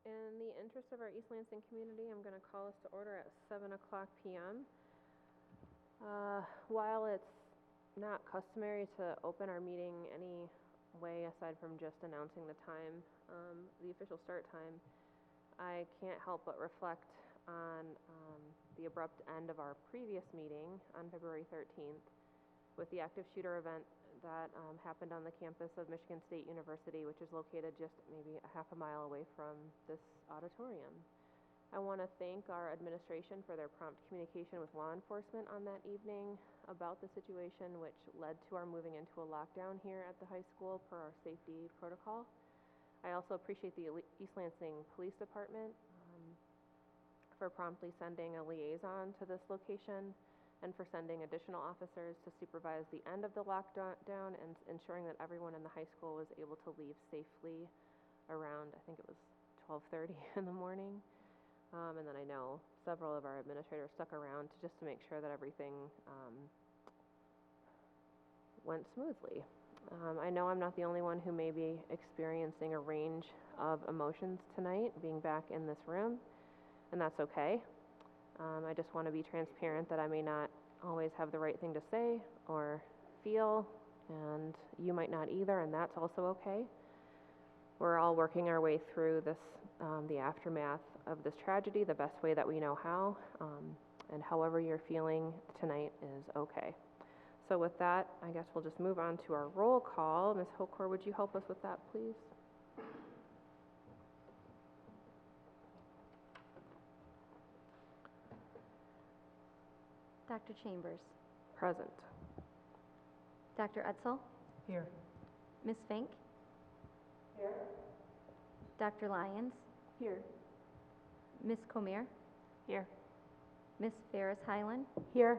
In the interest of our East Lansing community, I'm going to call us to order at 7 o'clock p.m. While it's not customary to open our meeting any way aside from just announcing the time, the official start time, I can't help but reflect on the abrupt end of our previous meeting on February 13th with the active shooter event that happened on the campus of Michigan State University, which is located just maybe a half a mile away from this auditorium. I want to thank our administration for their prompt communication with law enforcement on that evening about the situation, which led to our moving into a lockdown here at the high school per our safety protocol. I also appreciate the East Lansing Police Department for promptly sending a liaison to this location and for sending additional officers to supervise the end of the lockdown and ensuring that everyone in the high school was able to leave safely around, I think it was 12:30 in the morning. And then I know several of our administrators stuck around just to make sure that everything went smoothly. I know I'm not the only one who may be experiencing a range of emotions tonight, being back in this room, and that's okay. I just want to be transparent that I may not always have the right thing to say or feel, and you might not either, and that's also okay. We're all working our way through this, the aftermath of this tragedy the best way that we know how, and however you're feeling tonight is okay. So with that, I guess we'll just move on to our roll call. Ms. Hokor, would you help us with that, please? Dr. Chambers. Present. Dr. Edsel. Here. Ms. Fink. Here. Dr. Lyons. Here. Ms. Comer. Here. Ms. Ferris Highland. Here.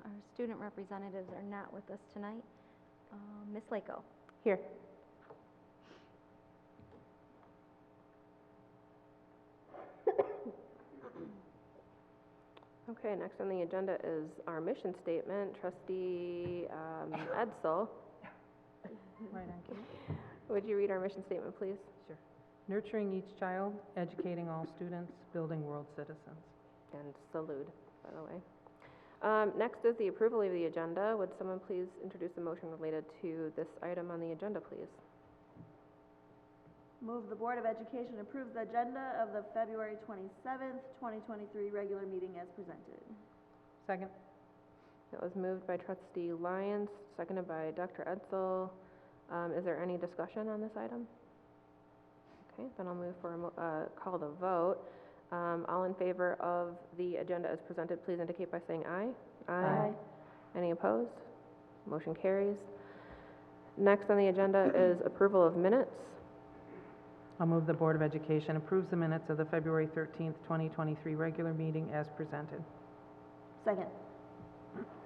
Our student representatives are not with us tonight. Ms. Lako. Here. Okay, next on the agenda is our mission statement. Trustee Edsel, Right on cue. would you read our mission statement, please? Sure. Nurturing each child, educating all students, building world citizens. And salute, by the way. Next is the approval of the agenda. Would someone please introduce a motion related to this item on the agenda, please? Move the Board of Education approves the agenda of the February 27th, 2023 regular meeting as presented. Second. It was moved by Trustee Lyons, seconded by Dr. Edsel. Is there any discussion on this item? Okay, then I'll move for a call to vote. All in favor of the agenda as presented, please indicate by saying aye. Aye. Any opposed? Motion carries. Next on the agenda is approval of minutes. I'll move the Board of Education approves the minutes of the February 13th, 2023 regular meeting as presented. Second.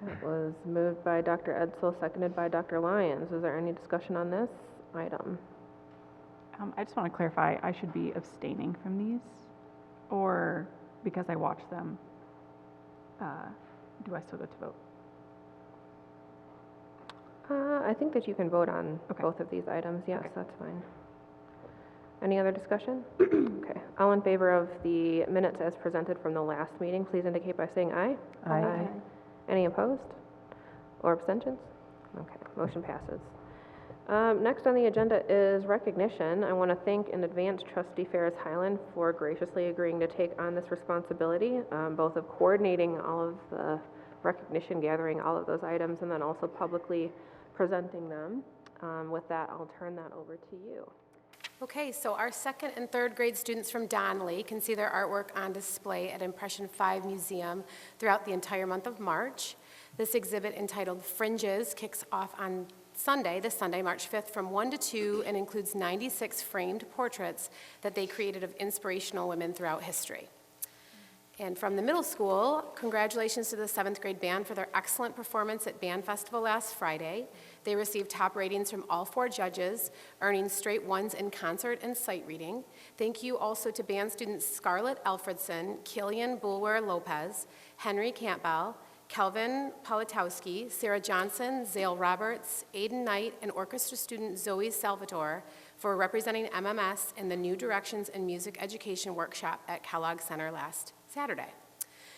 It was moved by Dr. Edsel, seconded by Dr. Lyons. Is there any discussion on this item? I just want to clarify, I should be abstaining from these, or because I watched them, do I still get to vote? I think that you can vote on Okay. both of these items. Yes, Okay. that's fine. Any other discussion? Okay. All in favor of the minutes as presented from the last meeting, please indicate by saying aye. Aye. Any opposed or abstentions? Okay, motion passes. Next on the agenda is recognition. I want to thank in advance Trustee Ferris Highland for graciously agreeing to take on this responsibility, both of coordinating all of the recognition, gathering all of those items, and then also publicly presenting them. With that, I'll turn that over to you. Okay, so our second and third grade students from Donnelly can see their artwork on display at Impression 5 Museum throughout the entire month of March. This exhibit, entitled Fringes, kicks off on Sunday, this Sunday, March 5th, from 1 to 2, and includes 96 framed portraits that they created of inspirational women throughout history. And from the middle school, congratulations to the 7th grade band for their excellent performance at Band Festival last Friday. They received top ratings from all 4 judges, earning straight 1s in concert and sight reading. Thank you also to band students Scarlett Alfredson, Killian Bulwer Lopez, Henry Campbell, Kelvin Politowski, Sarah Johnson, Zale Roberts, Aiden Knight, and orchestra student Zoe Salvatore for representing MMS in the New Directions in Music Education Workshop at Kellogg Center last Saturday.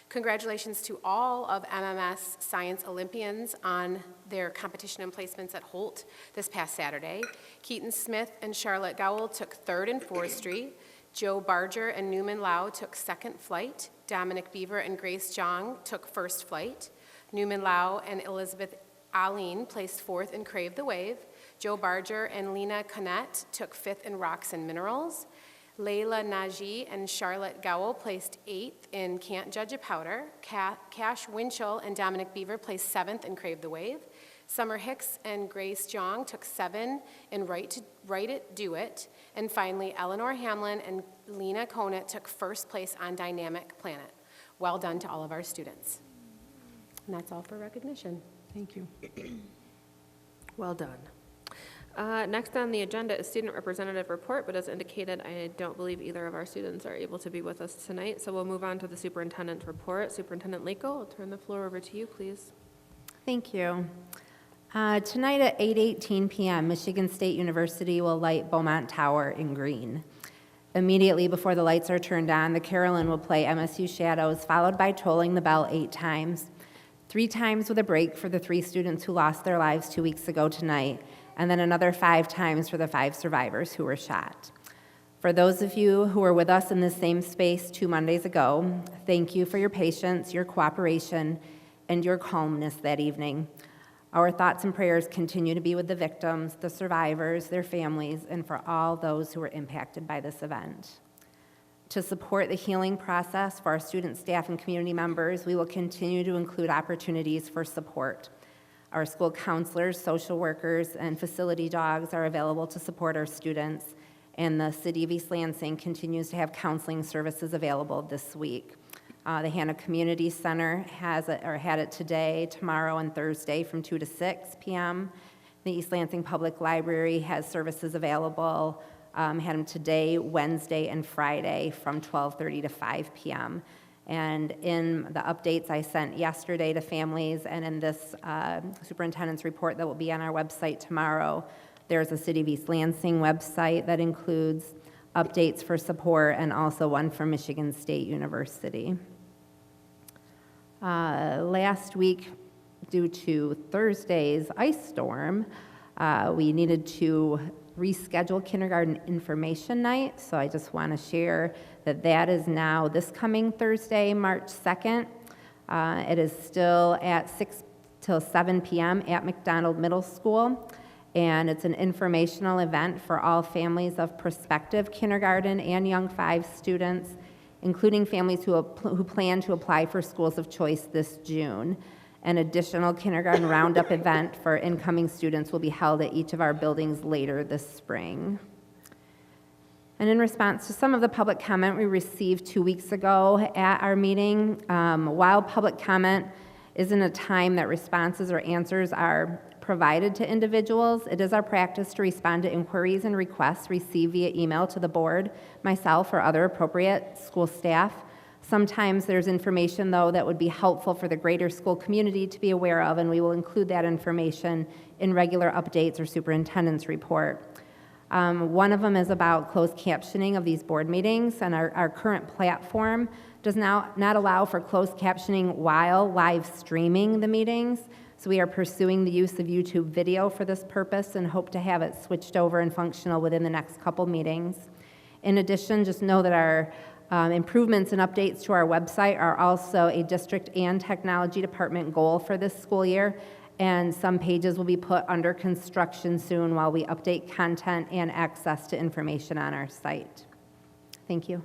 Congratulations to all of MMS Science Olympians on their competition and placements at Holt this past Saturday. Keaton Smith and Charlotte Gowell took third in forestry. Joe Barger and Newman Lau took second flight. Dominic Beaver and Grace Jong took first flight. Newman Lau and Elizabeth Aline placed fourth in Crave the Wave. Joe Barger and Lena Connett took fifth in Rocks and Minerals. Layla Naji and Charlotte Gowell placed 8th in Can't Judge a Powder. Cash Winchell and Dominic Beaver placed 7th in Crave the Wave. Summer Hicks and Grace Jong took 7 in Write It, Do It. And finally, Eleanor Hamlin and Lena Conant took first place on Dynamic Planet. Well done to all of our students. And that's all for recognition. Thank you. Well done. Next on the agenda is student representative report, but as indicated, I don't believe either of our students are able to be with us tonight, so we'll move on to the superintendent's report. Superintendent Leko, I'll turn the floor over to you, please. Thank you. Tonight at 8:18 p.m., Michigan State University will light Beaumont Tower in green. Immediately before the lights are turned on, the carillon will play MSU Shadows, followed by tolling the bell 8 times, 3 times with a break for the 3 students who lost their lives 2 weeks ago tonight, and then another 5 times for the 5 survivors who were shot. For those of you who were with us in this same space 2 Mondays ago, thank you for your patience, your cooperation, and your calmness that evening. Our thoughts and prayers continue to be with the victims, the survivors, their families, and for all those who were impacted by this event. To support the healing process for our student, staff, and community members, we will continue to include opportunities for support. Our school counselors, social workers, and facility dogs are available to support our students, and the City of East Lansing continues to have counseling services available this week. The Hannah Community Center had it today, tomorrow, and Thursday from 2 to 6 p.m. The East Lansing Public Library has services available, had them today, Wednesday, and Friday from 12:30 to 5 p.m. And in the updates I sent yesterday to families and in this superintendent's report that will be on our website tomorrow, there's a City of East Lansing website that includes updates for support and also one from Michigan State University. Last week, due to Thursday's ice storm, we needed to reschedule kindergarten information night, so I just want to share that is now this coming Thursday, March 2nd. It is still at 6 till 7 p.m. at McDonald Middle School, and it's an informational event for all families of prospective kindergarten and Young 5 students, including families who plan to apply for schools of choice this June. An additional kindergarten roundup event for incoming students will be held at each of our buildings later this spring. And in response to some of the public comment we received 2 weeks ago at our meeting, while public comment isn't a time that responses or answers are provided to individuals, it is our practice to respond to inquiries and requests received via email to the board, myself, or other appropriate school staff. Sometimes there's information, though, that would be helpful for the greater school community to be aware of, and we will include that information in regular updates or superintendent's report. One of them is about closed captioning of these board meetings, and our current platform does not allow for closed captioning while live streaming the meetings. So we are pursuing the use of YouTube video for this purpose and hope to have it switched over and functional within the next couple meetings. In addition, just know that our improvements and updates to our website are also a district and technology department goal for this school year, and some pages will be put under construction soon while we update content and access to information on our site. Thank you.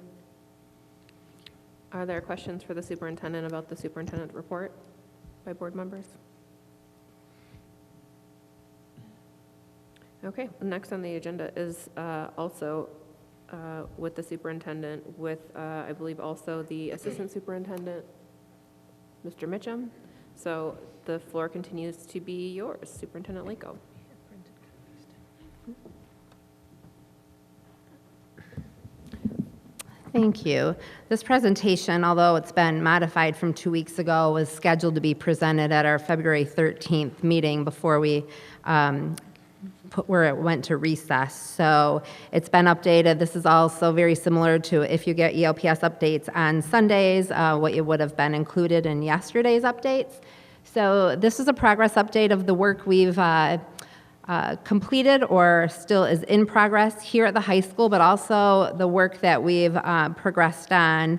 Are there questions for the superintendent about the superintendent report by board members? Okay, next on the agenda is also with the superintendent, with I believe also the assistant superintendent, Mr. Mitchum. So the floor continues to be yours, Superintendent Leko. Thank you. This presentation, although it's been modified from 2 weeks ago, was scheduled to be presented at our February 13th meeting before we where it went to recess. So it's been updated. This is also very similar to if you get ELPS updates on Sundays, what it would have been included in yesterday's updates. So this is a progress update of the work we've completed or still is in progress here at the high school, but also the work that we've progressed on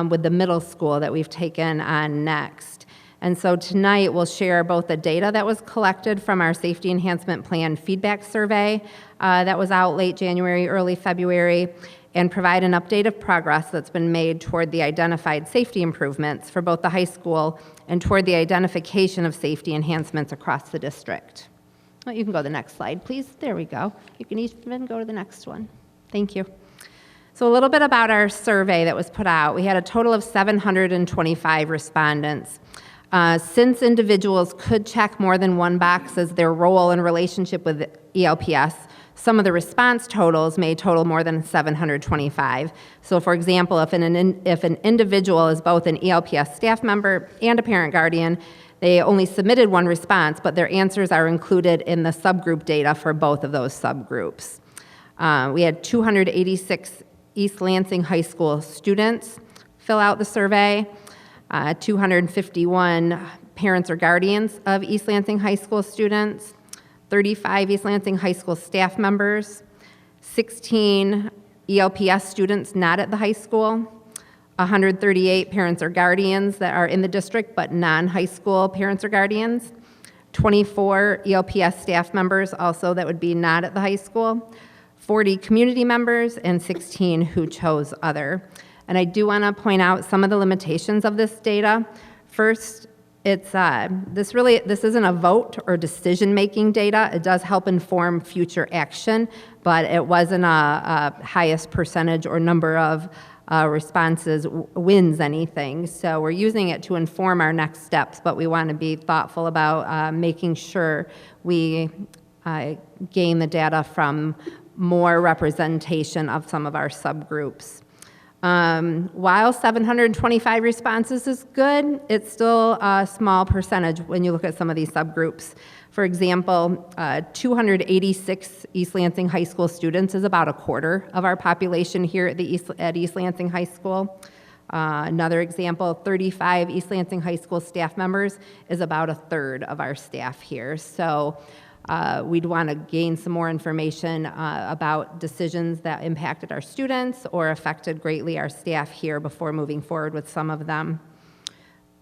with the middle school that we've taken on next. And so tonight we'll share both the data that was collected from our Safety Enhancement Plan feedback survey that was out late January, early February, and provide an update of progress that's been made toward the identified safety improvements for both the high school and toward the identification of safety enhancements across the district. Oh, you can go to the next slide, please. There we go. You can even go to the next one. Thank you. So a little bit about our survey that was put out. We had a total of 725 respondents. Since individuals could check more than one box as their role in relationship with ELPS, some of the response totals may total more than 725. So for example, if an individual is both an ELPS staff member and a parent guardian, they only submitted one response, but their answers are included in the subgroup data for both of those subgroups. We had 286 East Lansing High School students fill out the survey. 251 parents or guardians of East Lansing High School students, 35 East Lansing High School staff members, 16 ELPS students not at the high school, 138 parents or guardians that are in the district but non-high school parents or guardians, 24 ELPS staff members also that would be not at the high school, 40 community members, and 16 who chose other. And I do want to point out some of the limitations of this data. First, it's this isn't a vote or decision-making data. It does help inform future action, but it wasn't a highest percentage or number of responses wins anything. So we're using it to inform our next steps, but we want to be thoughtful about making sure we gain the data from more representation of some of our subgroups. While 725 responses is good, it's still a small percentage when you look at some of these subgroups. For example, 286 East Lansing High School students is about a quarter of our population here at East Lansing High School. Another example, 35 East Lansing High School staff members is about a third of our staff here. So we'd want to gain some more information about decisions that impacted our students or affected greatly our staff here before moving forward with some of them.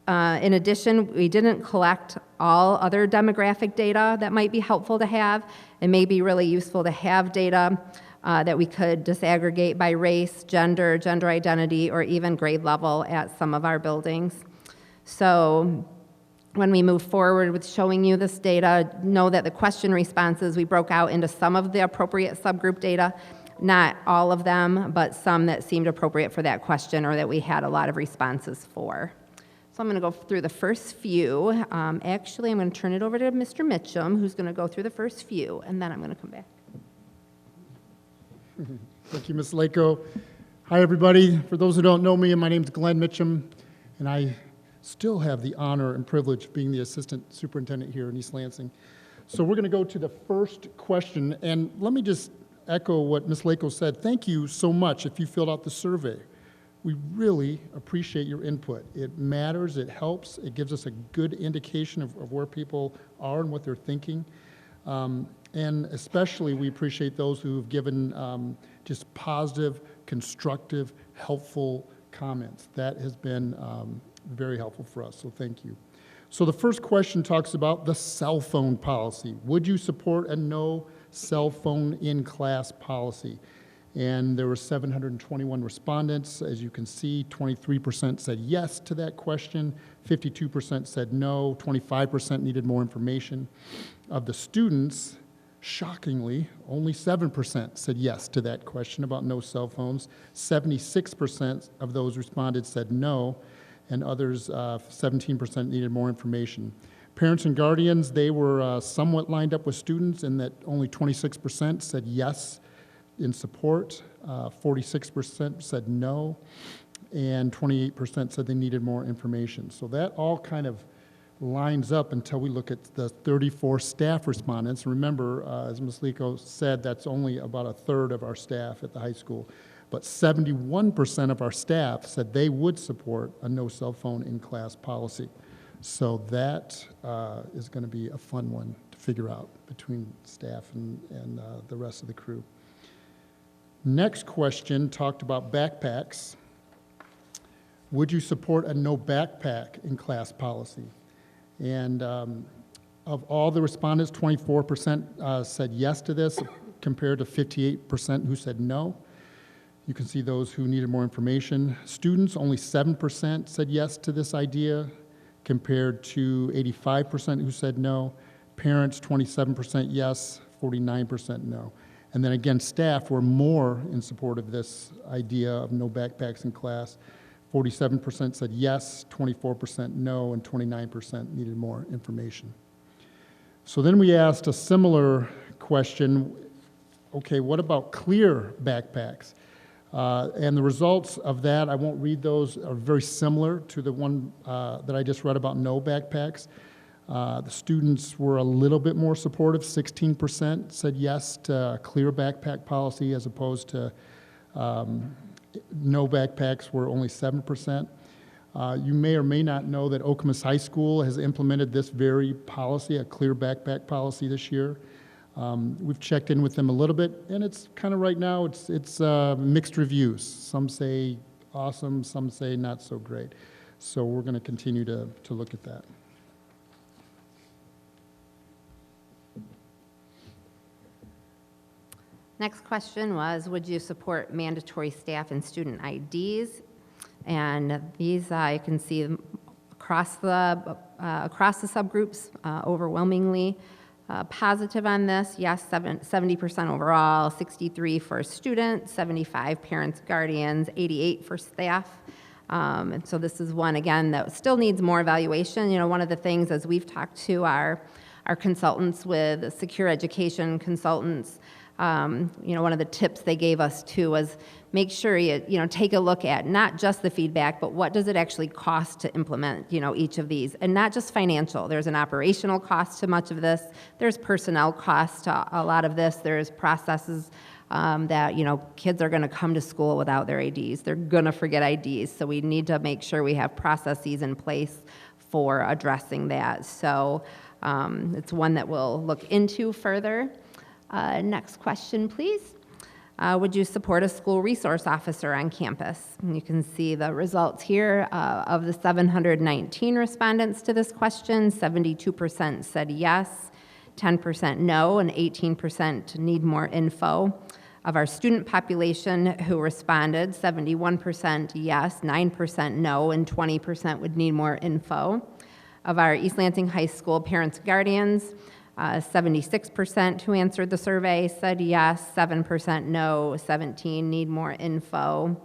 In addition, we didn't collect all other demographic data that might be helpful to have. It may be really useful to have data that we could disaggregate by race, gender, gender identity, or even grade level at some of our buildings. So when we move forward with showing you this data, know that the question responses we broke out into some of the appropriate subgroup data, not all of them, but some that seemed appropriate for that question or that we had a lot of responses for. So I'm going to go through the first few. Actually, I'm going to turn it over to Mr. Mitchum, who's going to go through the first few, and then I'm going to come back. Thank you, Ms. Lako. Hi, everybody. For those who don't know me, my name is Glenn Mitchum, and I still have the honor and privilege of being the assistant superintendent here in East Lansing. So we're going to go to the first question, and let me just echo what Ms. Lako said. Thank you so much if you filled out the survey. We really appreciate your input. It matters, it helps, it gives us a good indication of where people are and what they're thinking. And especially we appreciate those who have given just positive, constructive, helpful comments. That has been very helpful for us, so thank you. So the first question talks about the cell phone policy. Would you support a no cell phone in class policy? And there were 721 respondents. As you can see, 23% said yes to that question, 52% said no, 25% needed more information. Of the students, shockingly, only 7% said yes to that question about no cell phones. 76% of those responded said no, and others, 17% needed more information. Parents and guardians, they were somewhat lined up with students in that only 26% said yes in support, 46% said no, and 28% said they needed more information. So that all kind of lines up until we look at the 34 staff respondents. Remember, as Ms. Lico said, that's only about a third of our staff at the high school. But 71% of our staff said they would support a no cell phone in class policy. So that is going to be a fun one to figure out between staff and the rest of the crew. Next question talked about backpacks. Would you support a no backpack in class policy? And of all the respondents, 24% said yes to this, compared to 58% who said no. You can see those who needed more information. Students, only 7% said yes to this idea, compared to 85% who said no. Parents, 27% yes, 49% no. And then again, staff were more in support of this idea of no backpacks in class. 47% said yes, 24% no, and 29% needed more information. So then we asked a similar question, okay, what about clear backpacks? And the results of that, I won't read those, are very similar to the one that I just read about no backpacks. The students were a little bit more supportive. 16% said yes to a clear backpack policy as opposed to no backpacks were only 7%. You may or may not know that Okemos High School has implemented this very policy, a clear backpack policy this year. We've checked in with them a little bit, and it's kind of right now, it's mixed reviews. Some say awesome, some say not so great. So we're going to continue to look at that. Next question was, would you support mandatory staff and student IDs? And these, you can see across the subgroups, overwhelmingly positive on this. Yes, 70% overall, 63 for students, 75 parents, guardians, 88 for staff. And so this is one, again, that still needs more evaluation. You know, one of the things as we've talked to our consultants with secure education consultants, you know, one of the tips they gave us too was make sure you take a look at not just the feedback, but what does it actually cost to implement, each of these, and not just financial. There's an operational cost to much of this. There's personnel cost to a lot of this. There's processes that, kids are going to come to school without their IDs. They're going to forget IDs. So we need to make sure we have processes in place for addressing that. So it's one that we'll look into further. Next question, please. Would you support a school resource officer on campus? And you can see the results here. Of the 719 respondents to this question, 72% said yes, 10% no, and 18% need more info. Of our student population who responded, 71% yes, 9% no, and 20% would need more info. Of our East Lansing High School parents and guardians, 76% who answered the survey said yes, 7% no, 17 need more info.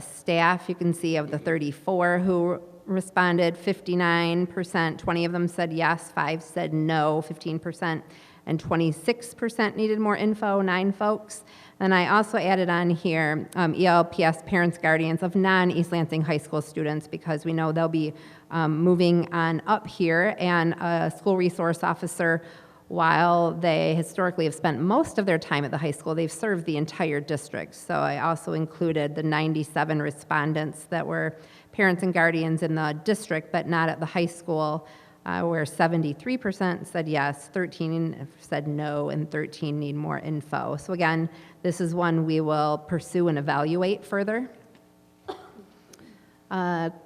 Staff, you can see of the 34 who responded, 59%, 20 of them said yes, 5 said no, 15%, and 26% needed more info, 9 folks. And I also added on here ELPS parents, guardians of non-East Lansing High School students, because we know they'll be moving on up here, and a school resource officer, while they historically have spent most of their time at the high school, they've served the entire district. So I also included the 97 respondents that were parents and guardians in the district, but not at the high school, where 73% said yes, 13 said no, and 13 need more info. So again, this is one we will pursue and evaluate further.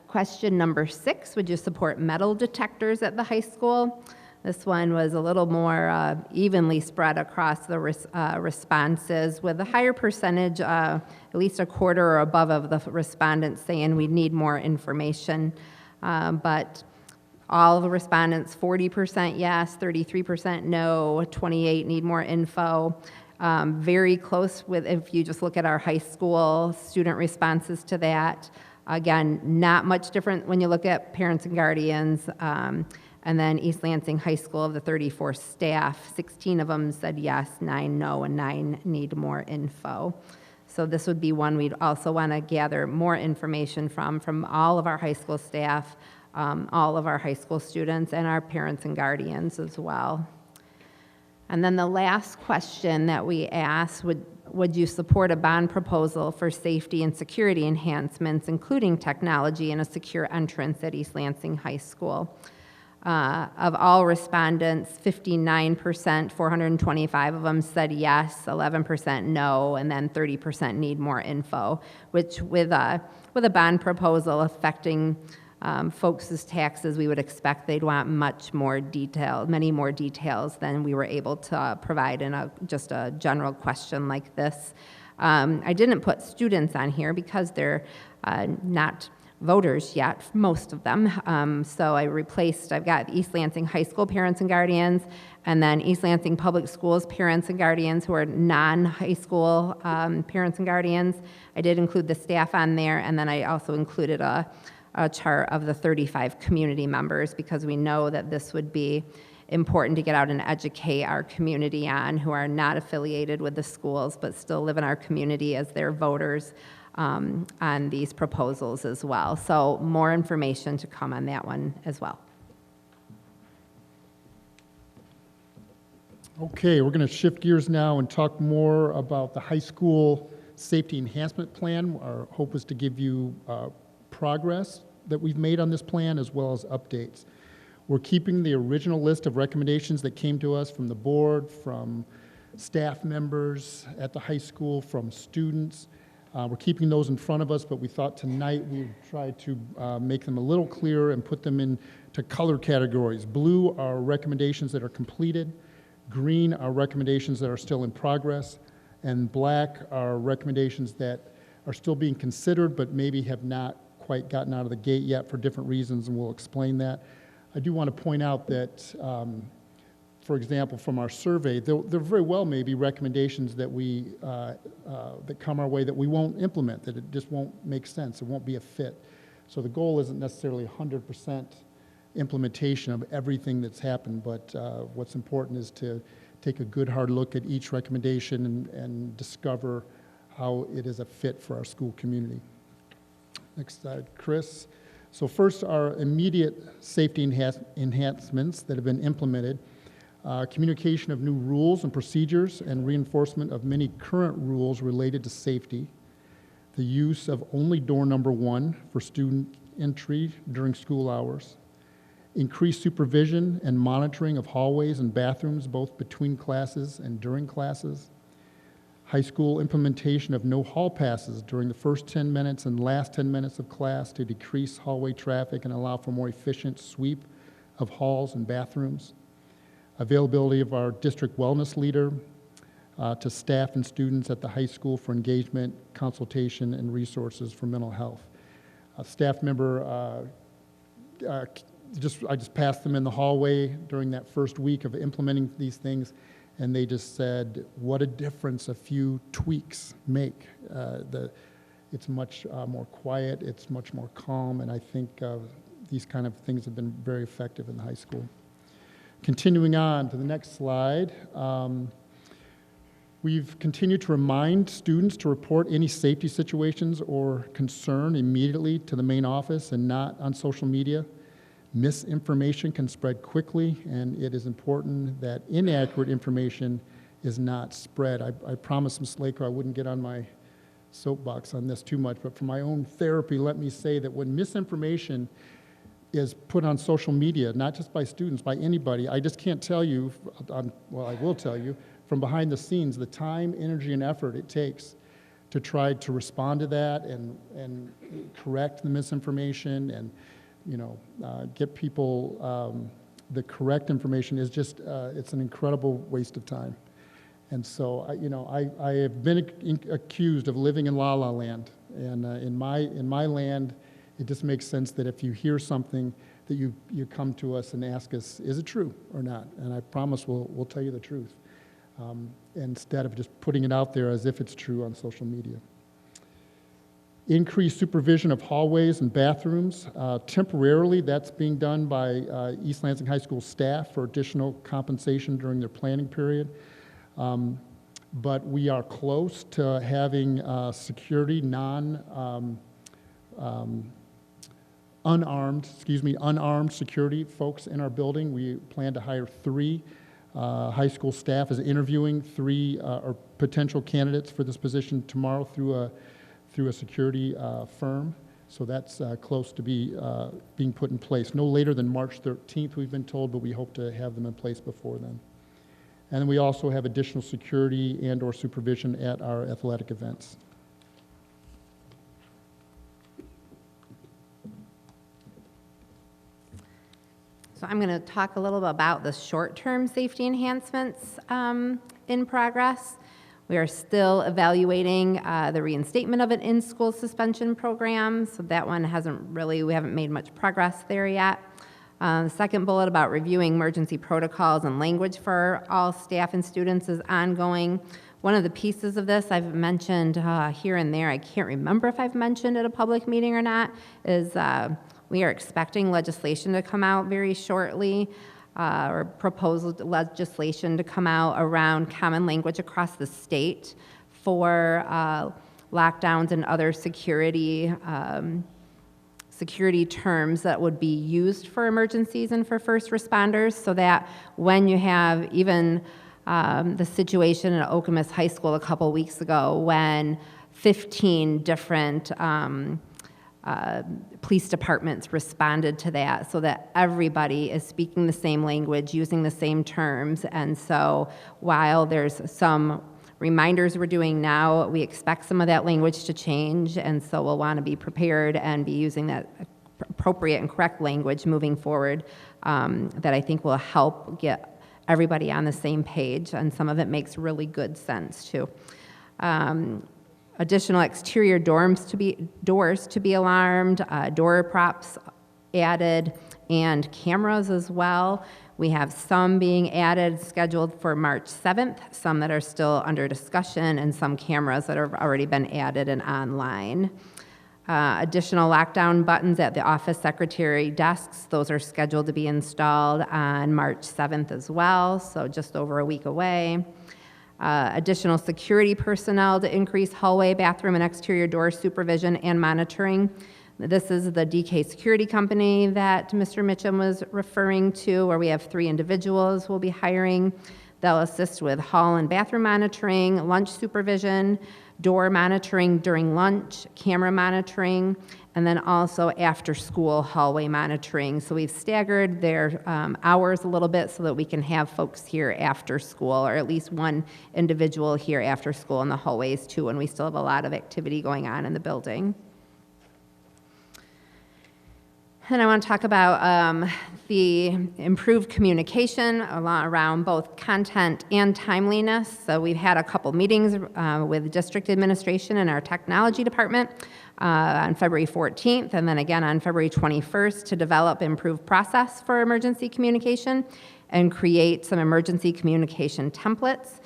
Question number 6, would you support metal detectors at the high school? This one was a little more evenly spread across the responses, with a higher percentage, at least a quarter or above of the respondents saying we need more information. But all of the respondents, 40% yes, 33% no, 28 need more info. Very close with, if you just look at our high school student responses to that. Again, not much different when you look at parents and guardians. And then East Lansing High School, of the 34 staff, 16 of them said yes, 9 no, and 9 need more info. So this would be one we'd also want to gather more information from all of our high school staff all of our high school students and our parents and guardians as well. And then the last question that we asked, would you support a bond proposal for safety and security enhancements, including technology and a secure entrance at East Lansing High School? Of all respondents, 59%, 425 of them said yes, 11% no, and then 30% need more info, which with a bond proposal affecting folks' taxes, we would expect they'd want many more details than we were able to provide in just a general question like this. I didn't put students on here because they're not voters yet, most of them. So I've got East Lansing High School parents and guardians, and then East Lansing Public Schools parents and guardians who are non-high school parents and guardians. I did include the staff on there, and then I also included a chart of the 35 community members because we know that this would be important to get out and educate our community on, who are not affiliated with the schools but still live in our community as their voters, on these proposals as well. So more information to come on that one as well. Okay, we're going to shift gears now and talk more about the high school safety enhancement plan. Our hope is to give you progress that we've made on this plan as well as updates. We're keeping the original list of recommendations that came to us from the board, from staff members at the high school, from students. We're keeping those in front of us, but we thought tonight we'd try to make them a little clearer and put them into color categories. Blue are recommendations that are completed, green are recommendations that are still in progress, and black are recommendations that are still being considered but maybe have not quite gotten out of the gate yet for different reasons, and we'll explain that. I do want to point out that for example, from our survey, there very well may be recommendations that that come our way that we won't implement, that it just won't make sense, it won't be a fit. So the goal isn't necessarily 100% implementation of everything that's happened, but what's important is to take a good hard look at each recommendation and discover how it is a fit for our school community. Next slide, Chris. So first, our immediate safety enhancements that have been implemented. Communication of new rules and procedures and reinforcement of many current rules related to safety, the use of only door number 1 for student entry during school hours, increased supervision and monitoring of hallways and bathrooms both between classes and during classes, high school implementation of no hall passes during the first 10 minutes and last 10 minutes of class to decrease hallway traffic and allow for more efficient sweep of halls and bathrooms, availability of our district wellness leader to staff and students at the high school for engagement, consultation, and resources for mental health. A staff member, I just passed them in the hallway during that first week of implementing these things, and they just said, what a difference a few tweaks make. It's much more quiet, it's much more calm, and I think these kind of things have been very effective in the high school. Continuing on to the next slide, we've continued to remind students to report any safety situations or concern immediately to the main office and not on social media. Misinformation can spread quickly, and it is important that inaccurate information is not spread. I promised Ms. Laker I wouldn't get on my soapbox on this too much, but for my own therapy, let me say that when misinformation is put on social media, not just by students, by anybody, I just can't tell you, well, I will tell you, from behind the scenes, the time, energy, and effort it takes to try to respond to that and correct the misinformation and, get people the correct information is just, it's an incredible waste of time. And so, I have been accused of living in La La Land, and in my land, it just makes sense that if you hear something that you come to us and ask us, is it true or not? And I promise we'll tell you the truth, instead of just putting it out there as if it's true on social media. Increased supervision of hallways and bathrooms. Temporarily, that's being done by East Lansing High School staff for additional compensation during their planning period. But we are close to having security unarmed security folks in our building. We plan to hire 3 high school staff is interviewing 3 or potential candidates for this position tomorrow through a security firm. So that's close to being put in place. No later than March 13th, we've been told, but we hope to have them in place before then. And then we also have additional security and/or supervision at our athletic events. So I'm going to talk a little bit about the short-term safety enhancements in progress. We are still evaluating the reinstatement of an in-school suspension program, so that one we haven't made much progress there yet. The second bullet about reviewing emergency protocols and language for all staff and students is ongoing. One of the pieces of this I've mentioned here and there, I can't remember if I've mentioned at a public meeting or not, is we are expecting legislation to come out very shortly, or proposed legislation to come out around common language across the state for lockdowns and other security terms that would be used for emergencies and for first responders, so that when you have even the situation at Okemos High School a couple weeks ago when 15 different police departments responded to that, so that everybody is speaking the same language, using the same terms. And so while there's some reminders we're doing now, we expect some of that language to change, and so we'll want to be prepared and be using that appropriate and correct language moving forward that I think will help get everybody on the same page, and some of it makes really good sense too. Additional exterior doors to be alarmed, door props added, and cameras as well. We have some being added scheduled for March 7th, some that are still under discussion, and some cameras that have already been added and online. Additional lockdown buttons at the office secretary desks, those are scheduled to be installed on March 7th as well, so just over a week away. Additional security personnel to increase hallway, bathroom, and exterior door supervision and monitoring. This is the DK Security Company that Mr. Mitchum was referring to, where we have 3 individuals we'll be hiring. They'll assist with hall and bathroom monitoring, lunch supervision, door monitoring during lunch, camera monitoring, and then also after-school hallway monitoring. So we've staggered their hours a little bit so that we can have folks here after school, or at least one individual here after school in the hallways too, and we still have a lot of activity going on in the building. And I want to talk about the improved communication around both content and timeliness. So we've had a couple meetings with district administration and our technology department on February 14th, and then again on February 21st to develop improved process for emergency communication and create some emergency communication templates.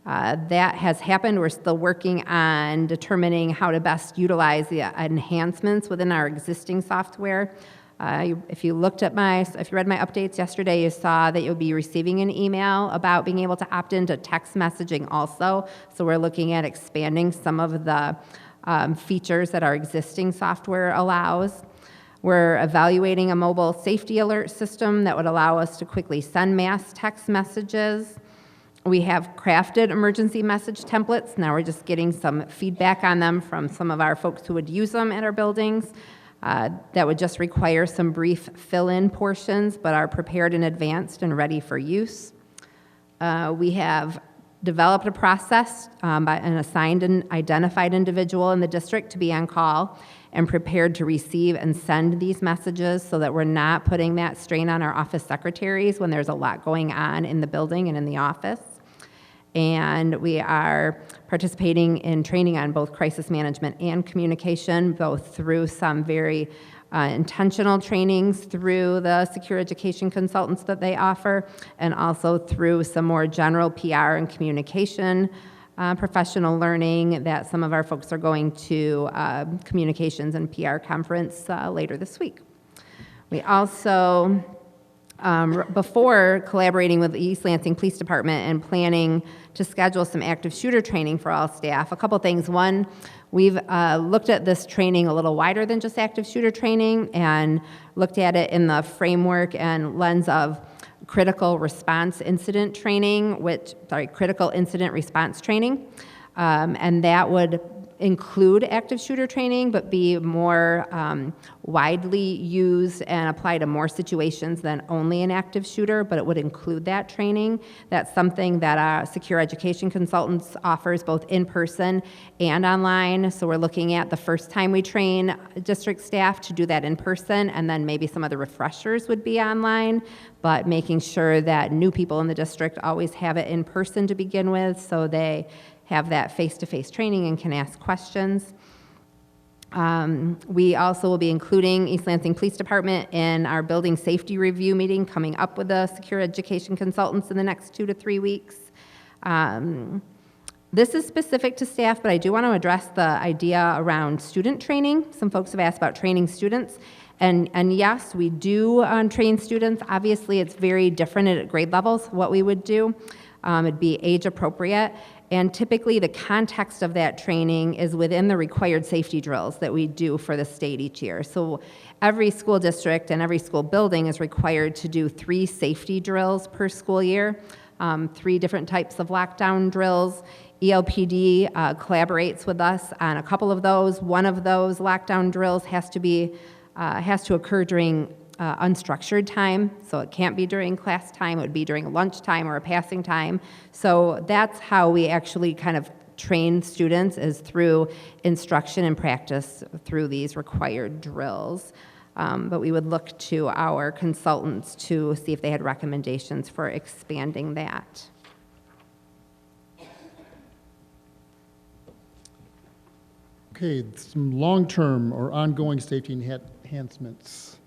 That has happened. We're still working on determining how to best utilize the enhancements within our existing software. If you read my updates yesterday, you saw that you'll be receiving an email about being able to opt into text messaging also. So we're looking at expanding some of the features that our existing software allows. We're evaluating a mobile safety alert system that would allow us to quickly send mass text messages. We have crafted emergency message templates. Now we're just getting some feedback on them from some of our folks who would use them at our buildings. That would just require some brief fill-in portions, but are prepared in advance and ready for use. We have developed a process by an assigned and identified individual in the district to be on call and prepared to receive and send these messages so that we're not putting that strain on our office secretaries when there's a lot going on in the building and in the office. And we are participating in training on both crisis management and communication, both through some very intentional trainings through the secure education consultants that they offer, and also through some more general PR and communication professional learning that some of our folks are going to communications and PR conference later this week. We also before collaborating with the East Lansing Police Department and planning to schedule some active shooter training for all staff. A couple things. One, we've looked at this training a little wider than just active shooter training and looked at it in the framework and lens of critical incident response training. And that would include active shooter training, but be more widely used and apply to more situations than only an active shooter, but it would include that training. That's something that our Secure Education Consultants offers both in person and online. So we're looking at the first time we train district staff to do that in person, and then maybe some of the refreshers would be online, but making sure that new people in the district always have it in person to begin with, so they have that face-to-face training and can ask questions. We also will be including East Lansing Police Department in our building safety review meeting coming up with the Secure Education Consultants in the next 2 to 3 weeks. This is specific to staff, but I do want to address the idea around student training. Some folks have asked about training students. And yes, we do train students. Obviously, it's very different at grade levels, what we would do. It'd be age appropriate. And typically, the context of that training is within the required safety drills that we do for the state each year. So every school district and every school building is required to do 3 safety drills per school year, 3 different types of lockdown drills. ELPD collaborates with us on a couple of those. One of those lockdown drills has to occur during unstructured time, so it can't be during class time, it would be during lunchtime or a passing time. So that's how we actually kind of train students, is through instruction and practice through these required drills. But we would look to our consultants to see if they had recommendations for expanding that. Okay, some long-term or ongoing safety enhancements.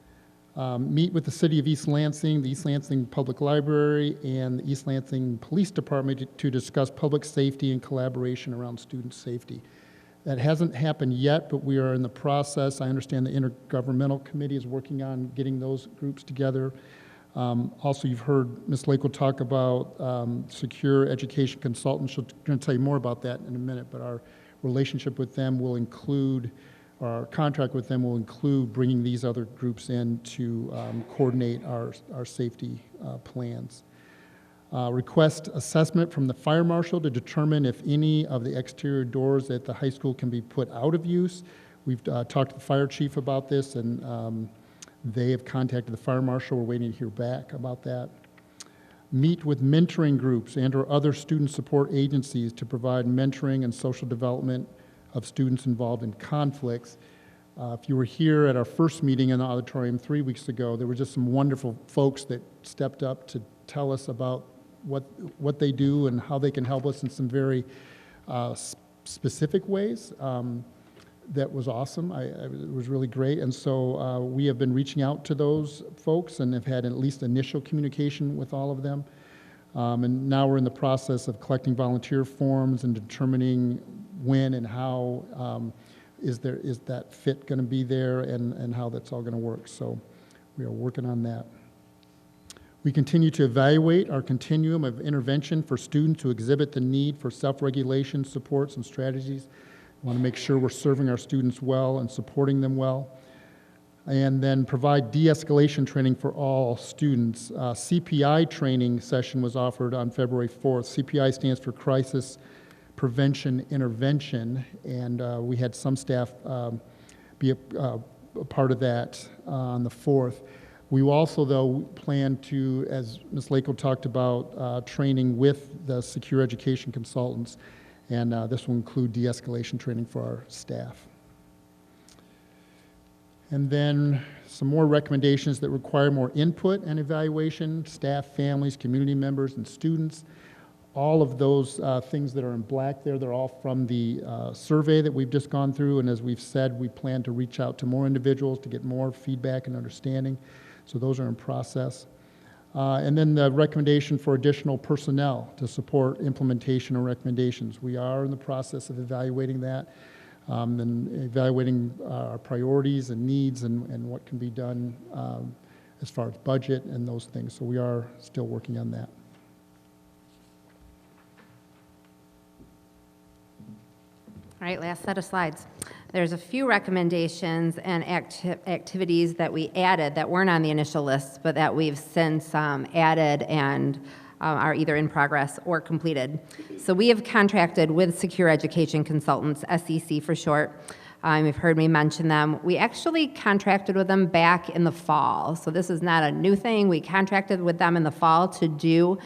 Meet with the City of East Lansing, the East Lansing Public Library, and the East Lansing Police Department to discuss public safety and collaboration around student safety. That hasn't happened yet, but we are in the process. I understand the Intergovernmental Committee is working on getting those groups together. Also, you've heard Ms. Lakel talk about Secure Education Consultants. She's going to tell you more about that in a minute, but our relationship with them will include, our contract with them will include bringing these other groups in to coordinate our safety plans. Request assessment from the fire marshal to determine if any of the exterior doors at the high school can be put out of use. We've talked to the fire chief about this, and they have contacted the fire marshal. We're waiting to hear back about that. Meet with mentoring groups and or other student support agencies to provide mentoring and social development of students involved in conflicts. If you were here at our first meeting in the auditorium 3 weeks ago, there were just some wonderful folks that stepped up to tell us about what they do and how they can help us in some very specific ways. That was awesome. It was really great. And so we have been reaching out to those folks and have had at least initial communication with all of them. And now we're in the process of collecting volunteer forms and determining when and how is that fit going to be there and how that's all going to work. So we are working on that. We continue to evaluate our continuum of intervention for students who exhibit the need for self-regulation supports and strategies. We want to make sure we're serving our students well and supporting them well. And then provide de-escalation training for all students. CPI training session was offered on February 4th. CPI stands for Crisis Prevention Intervention, and we had some staff be a part of that on the 4th. We also, though, plan to, as Ms. Lakel talked about, training with the Secure Education Consultants, and this will include de-escalation training for our staff. And then some more recommendations that require more input and evaluation, staff, families, community members, and students. All of those things that are in black there, they're all from the survey that we've just gone through, and as we've said, we plan to reach out to more individuals to get more feedback and understanding. So those are in process. And then the recommendation for additional personnel to support implementation of recommendations. We are in the process of evaluating that and evaluating our priorities and needs and what can be done as far as budget and those things. So we are still working on that. All right, last set of slides. There's a few recommendations and activities that we added that weren't on the initial list, but that we've since added and are either in progress or completed. So we have contracted with Secure Education Consultants, SEC for short. You've heard me mention them. We actually contracted with them back in the fall. So this is not a new thing. We contracted with them in the fall to do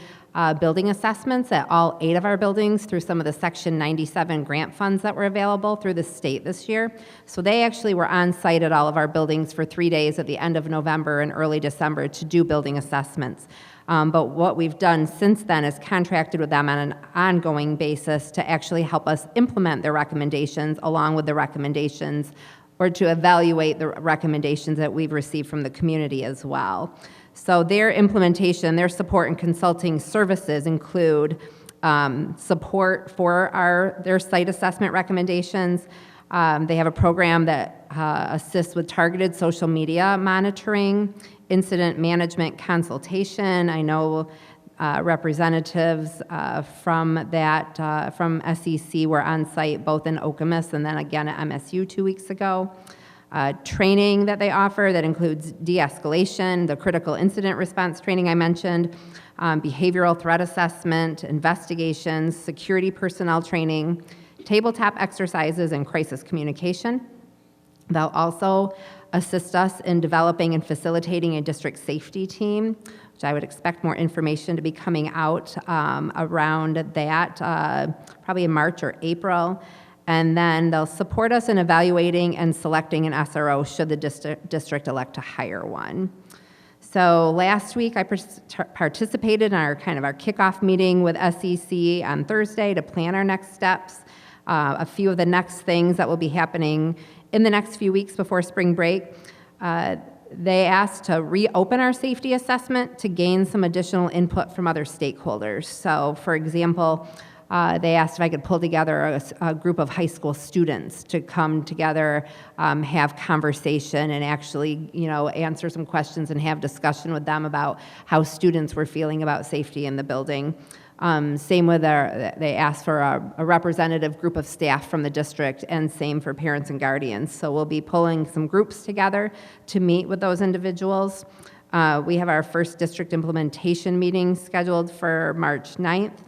building assessments at all 8 of our buildings through some of the Section 97 grant funds that were available through the state this year. So they actually were on site at all of our buildings for 3 days at the end of November and early December to do building assessments. But what we've done since then is contracted with them on an ongoing basis to actually help us implement their recommendations along with the recommendations, or to evaluate the recommendations that we've received from the community as well. So their implementation, their support and consulting services include support for their site assessment recommendations. They have a program that assists with targeted social media monitoring, incident management consultation. I know representatives from SEC were on site both in Okemos and then again at MSU 2 weeks ago. Training that they offer that includes de-escalation, the critical incident response training I mentioned, behavioral threat assessment, investigations, security personnel training, tabletop exercises, and crisis communication. They'll also assist us in developing and facilitating a district safety team, which I would expect more information to be coming out around that, probably in March or April. And then they'll support us in evaluating and selecting an SRO should the district elect to hire one. So last week I participated in our kickoff meeting with SEC on Thursday to plan our next steps. A few of the next things that will be happening in the next few weeks before spring break. They asked to reopen our safety assessment to gain some additional input from other stakeholders. So for example, they asked if I could pull together a group of high school students to come together, have conversation, and actually, answer some questions and have discussion with them about how students were feeling about safety in the building. Same with they asked for a representative group of staff from the district, and same for parents and guardians. So we'll be pulling some groups together to meet with those individuals. We have our first district implementation meeting scheduled for March 9th.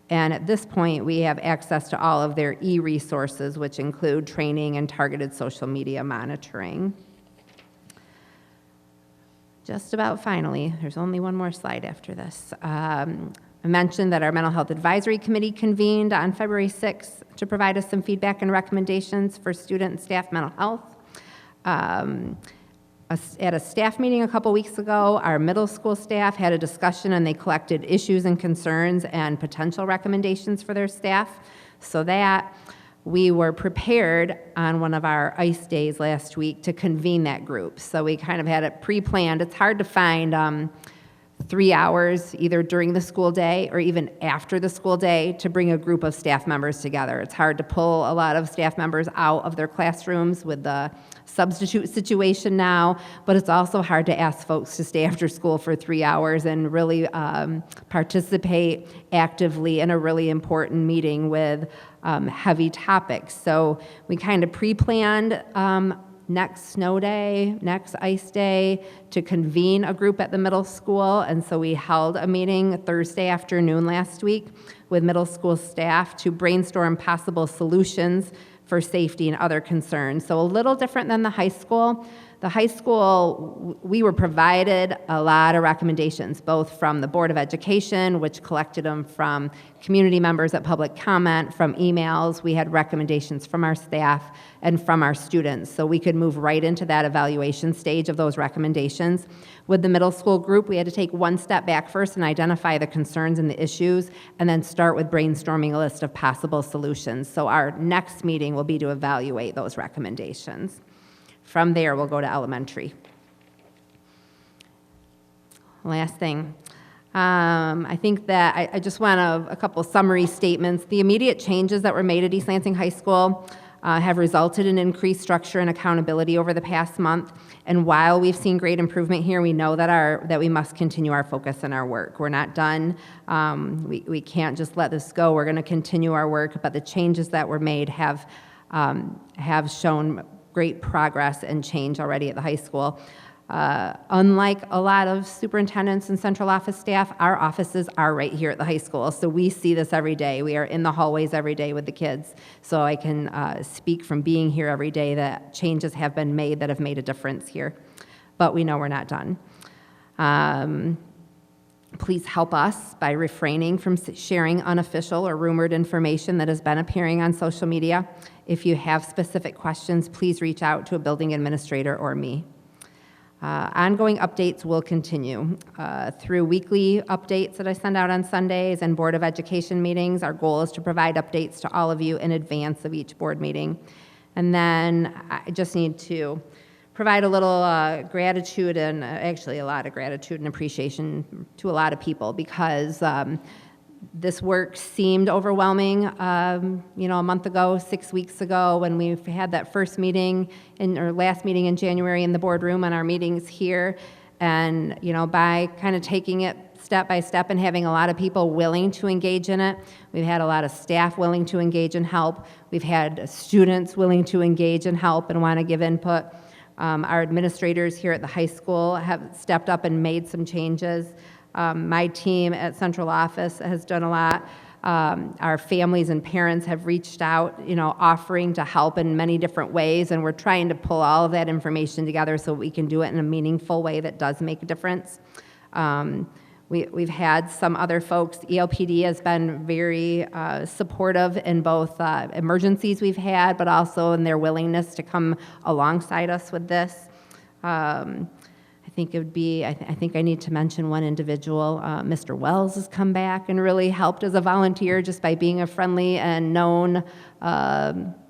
And at this point, we have access to all of their e-resources, which include training and targeted social media monitoring. Just about finally, there's only one more slide after this. I mentioned that our Mental Health Advisory Committee convened on February 6th to provide us some feedback and recommendations for student and staff mental health. At a staff meeting a couple weeks ago, our middle school staff had a discussion and they collected issues and concerns and potential recommendations for their staff, so that we were prepared on one of our ICE days last week to convene that group. So we kind of had it pre-planned. It's hard to find 3 hours either during the school day or even after the school day to bring a group of staff members together. It's hard to pull a lot of staff members out of their classrooms with the substitute situation now, but it's also hard to ask folks to stay after school for 3 hours and really participate actively in a really important meeting with heavy topics. So we kind of pre-planned next snow day, next ice day, to convene a group at the middle school. And so we held a meeting Thursday afternoon last week with middle school staff to brainstorm possible solutions for safety and other concerns. So a little different than the high school. The high school, we were provided a lot of recommendations, both from the Board of Education, which collected them from community members at public comment, from emails. We had recommendations from our staff and from our students, so we could move right into that evaluation stage of those recommendations. With the middle school group, we had to take one step back first and identify the concerns and the issues, and then start with brainstorming a list of possible solutions. So our next meeting will be to evaluate those recommendations. From there, we'll go to elementary. Last thing. I think that I just want a couple summary statements. The immediate changes that were made at East Lansing High School have resulted in increased structure and accountability over the past month. And while we've seen great improvement here, we know that we must continue our focus in our work. We're not done. We can't just let this go. We're going to continue our work, but the changes that were made have shown great progress and change already at the high school. Unlike a lot of superintendents and central office staff, our offices are right here at the high school, so we see this every day. We are in the hallways every day with the kids, so I can speak from being here every day that changes have been made that have made a difference here. But we know we're not done. Please help us by refraining from sharing unofficial or rumored information that has been appearing on social media. If you have specific questions, please reach out to a building administrator or me. Ongoing updates will continue through weekly updates that I send out on Sundays and Board of Education meetings. Our goal is to provide updates to all of you in advance of each board meeting. And then I just need to provide a little gratitude and actually a lot of gratitude and appreciation to a lot of people because this work seemed overwhelming, a month ago, 6 weeks ago, when we had that first meeting or last meeting in January in the boardroom and our meetings here. And, by kind of taking it step by step and having a lot of people willing to engage in it, we've had a lot of staff willing to engage and help. We've had students willing to engage and help and want to give input. Our administrators here at the high school have stepped up and made some changes. My team at central office has done a lot. Our families and parents have reached out, offering to help in many different ways, and we're trying to pull all of that information together so we can do it in a meaningful way that does make a difference. We've had some other folks. ELPD has been very supportive in both emergencies we've had, but also in their willingness to come alongside us with this. I think I need to mention one individual. Mr. Wells has come back and really helped as a volunteer just by being a friendly and known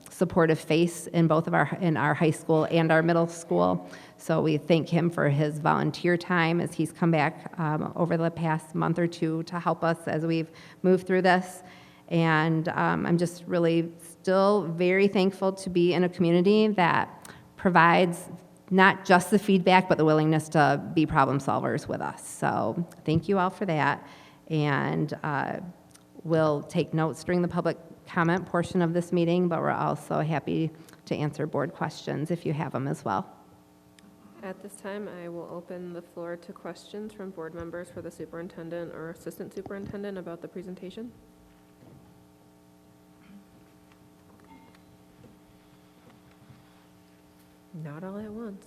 supportive face in both of our high school and our middle school. So we thank him for his volunteer time as he's come back over the past month or two to help us as we've moved through this. And I'm just really still very thankful to be in a community that provides not just the feedback, but the willingness to be problem solvers with us. So thank you all for that. And we'll take notes during the public comment portion of this meeting, but we're also happy to answer board questions if you have them as well. At this time, I will open the floor to questions from board members for the superintendent or assistant superintendent about the presentation. Not all at once.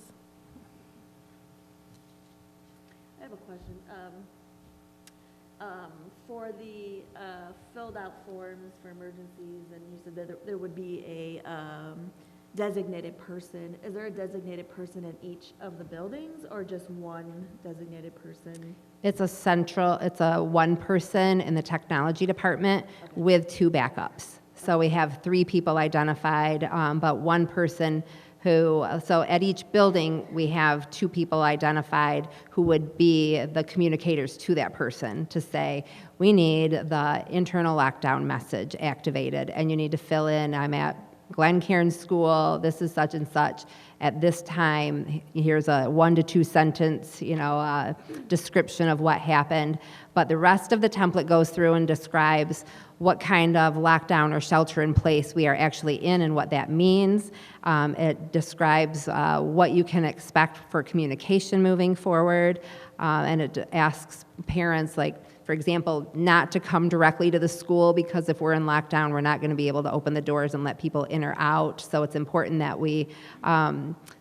I have a question. For the filled out forms for emergencies, and you said that there would be a designated person. Is there a designated person in each of the buildings or just one designated person? It's a one person in the technology department with two backups. So we have 3 people identified, but one person so at each building, we have 2 people identified who would be the communicators to that person to say, we need the internal lockdown message activated, and you need to fill in, I'm at Glen Cairn School, this is such and such. At this time, here's a 1 to 2 sentence, description of what happened. But the rest of the template goes through and describes what kind of lockdown or shelter in place we are actually in and what that means. It describes what you can expect for communication moving forward, and it asks parents, like, for example, not to come directly to the school because if we're in lockdown, we're not going to be able to open the doors and let people in or out. So it's important that we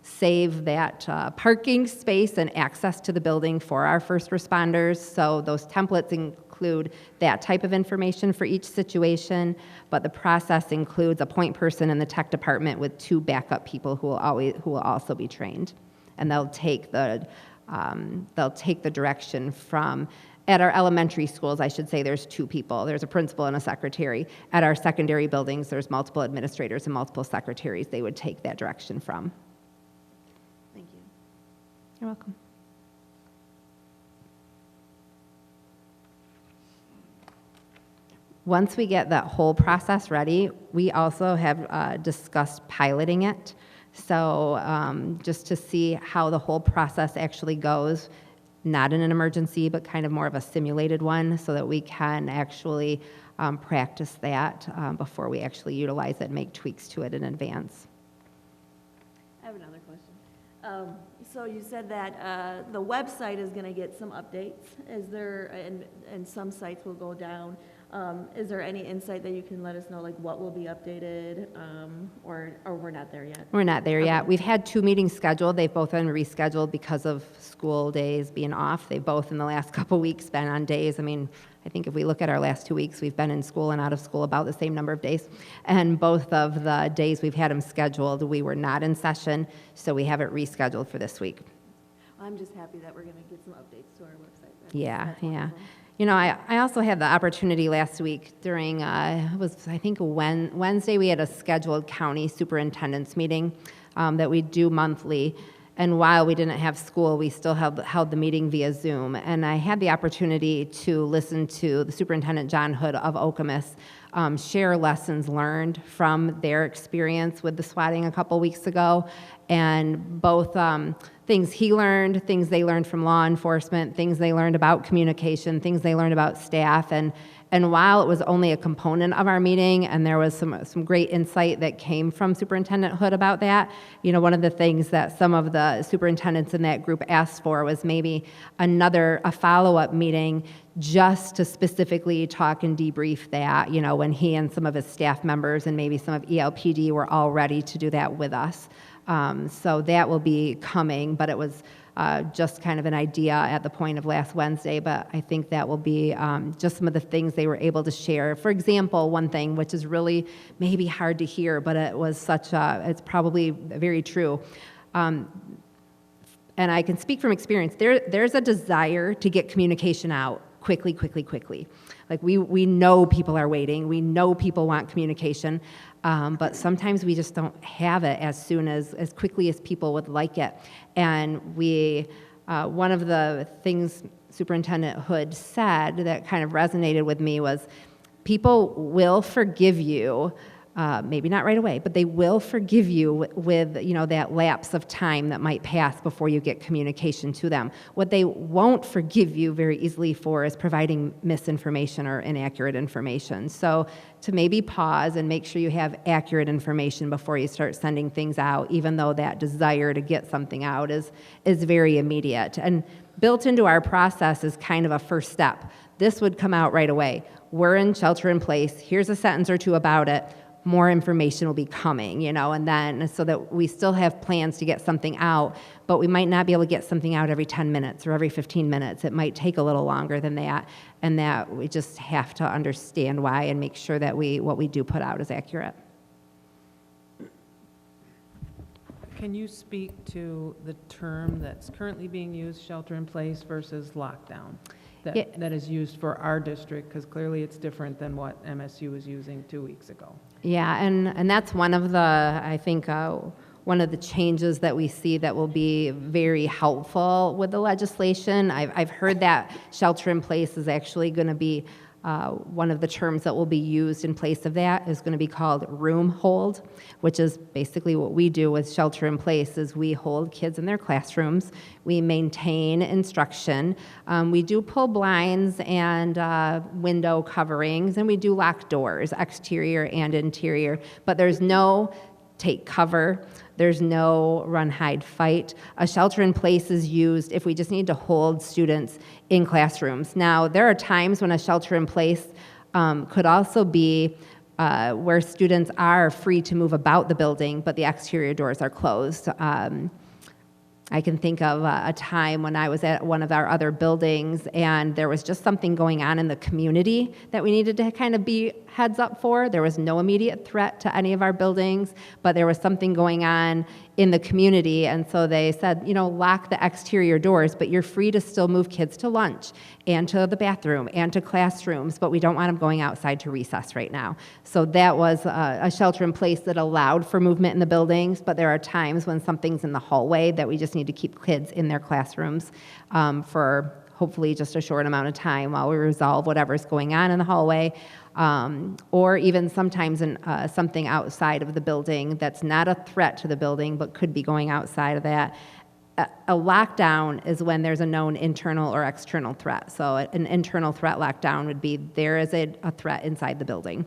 save that parking space and access to the building for our first responders. So those templates include that type of information for each situation, but the process includes a point person in the tech department with 2 backup people who will also be trained, and they'll take the direction from. At our elementary schools, I should say, there's 2 people. There's a principal and a secretary. At our secondary buildings, there's multiple administrators and multiple secretaries they would take that direction from. Thank you. You're welcome. Once we get that whole process ready, we also have discussed piloting it. So just to see how the whole process actually goes, not in an emergency, but kind of more of a simulated one, so that we can actually practice that before we actually utilize it and make tweaks to it in advance. I have another question. So you said that the website is going to get some updates. Is there, and some sites will go down. Is there any insight that you can let us know, like what will be updated, or we're not there yet? We're not there yet. Okay. We've had 2 meetings scheduled. They've both been rescheduled because of school days being off. They've both, in the last couple weeks, been on days. I mean, I think if we look at our last 2 weeks, we've been in school and out of school about the same number of days. And both of the days we've had them scheduled, we were not in session, so we have it rescheduled for this week. I'm just happy that we're going to get some updates to our website. Yeah, That's yeah. wonderful. You know, I also had the opportunity last week during, it was, I think, Wednesday, we had a scheduled county superintendent's meeting that we do monthly. And while we didn't have school, we still held the meeting via Zoom. And I had the opportunity to listen to the Superintendent John Hood of Okemos share lessons learned from their experience with the swatting a couple weeks ago. And both things he learned, things they learned from law enforcement, things they learned about communication, things they learned about staff. And while it was only a component of our meeting, and there was some great insight that came from Superintendent Hood about that, you know, one of the things that some of the superintendents in that group asked for was maybe a follow-up meeting just to specifically talk and debrief that, you know, when he and some of his staff members and maybe some of ELPD were all ready to do that with us. So that will be coming, but it was just kind of an idea at the point of last Wednesday, but I think that will be just some of the things they were able to share. For example, one thing which is really maybe hard to hear, but it was it's probably very true. And I can speak from experience, there's a desire to get communication out quickly. Like we know people are waiting, we know people want communication, but sometimes we just don't have it as quickly as people would like it. And one of the things Superintendent Hood said that kind of resonated with me was, people will forgive you, maybe not right away, but they will forgive you with, you know, that lapse of time that might pass before you get communication to them. What they won't forgive you very easily for is providing misinformation or inaccurate information. So to maybe pause and make sure you have accurate information before you start sending things out, even though that desire to get something out is very immediate. And built into our process is kind of a first step. This would come out right away. We're in shelter in place. Here's a sentence or two about it. More information will be coming, you know, and then so that we still have plans to get something out, but we might not be able to get something out every 10 minutes or every 15 minutes. It might take a little longer than that, and that we just have to understand why and make sure that what we do put out is accurate. Can you speak to the term that's currently being used, shelter in place versus lockdown, that is used for our district? Because clearly it's different than what MSU was using 2 weeks ago. Yeah, and that's one of the, I think, one of the changes that we see that will be very helpful with the legislation. I've heard that shelter in place is actually going to be one of the terms that will be used in place of that is going to be called room hold, which is basically what we do with shelter in place is we hold kids in their classrooms, we maintain instruction, we do pull blinds and window coverings, and we do lock doors, exterior and interior, but there's no take cover, there's no run, hide, fight. A shelter in place is used if we just need to hold students in classrooms. Now, there are times when a shelter in place could also be where students are free to move about the building, but the exterior doors are closed. I can think of a time when I was at one of our other buildings and there was just something going on in the community that we needed to kind of be heads up for. There was no immediate threat to any of our buildings, but there was something going on in the community, and so they said, you know, lock the exterior doors, but you're free to still move kids to lunch and to the bathroom and to classrooms, but we don't want them going outside to recess right now. So that was a shelter in place that allowed for movement in the buildings, but there are times when something's in the hallway that we just need to keep kids in their classrooms for hopefully just a short amount of time while we resolve whatever's going on in the hallway, or even sometimes something outside of the building that's not a threat to the building but could be going outside of that. A lockdown is when there's a known internal or external threat. So an internal threat lockdown would be there is a threat inside the building,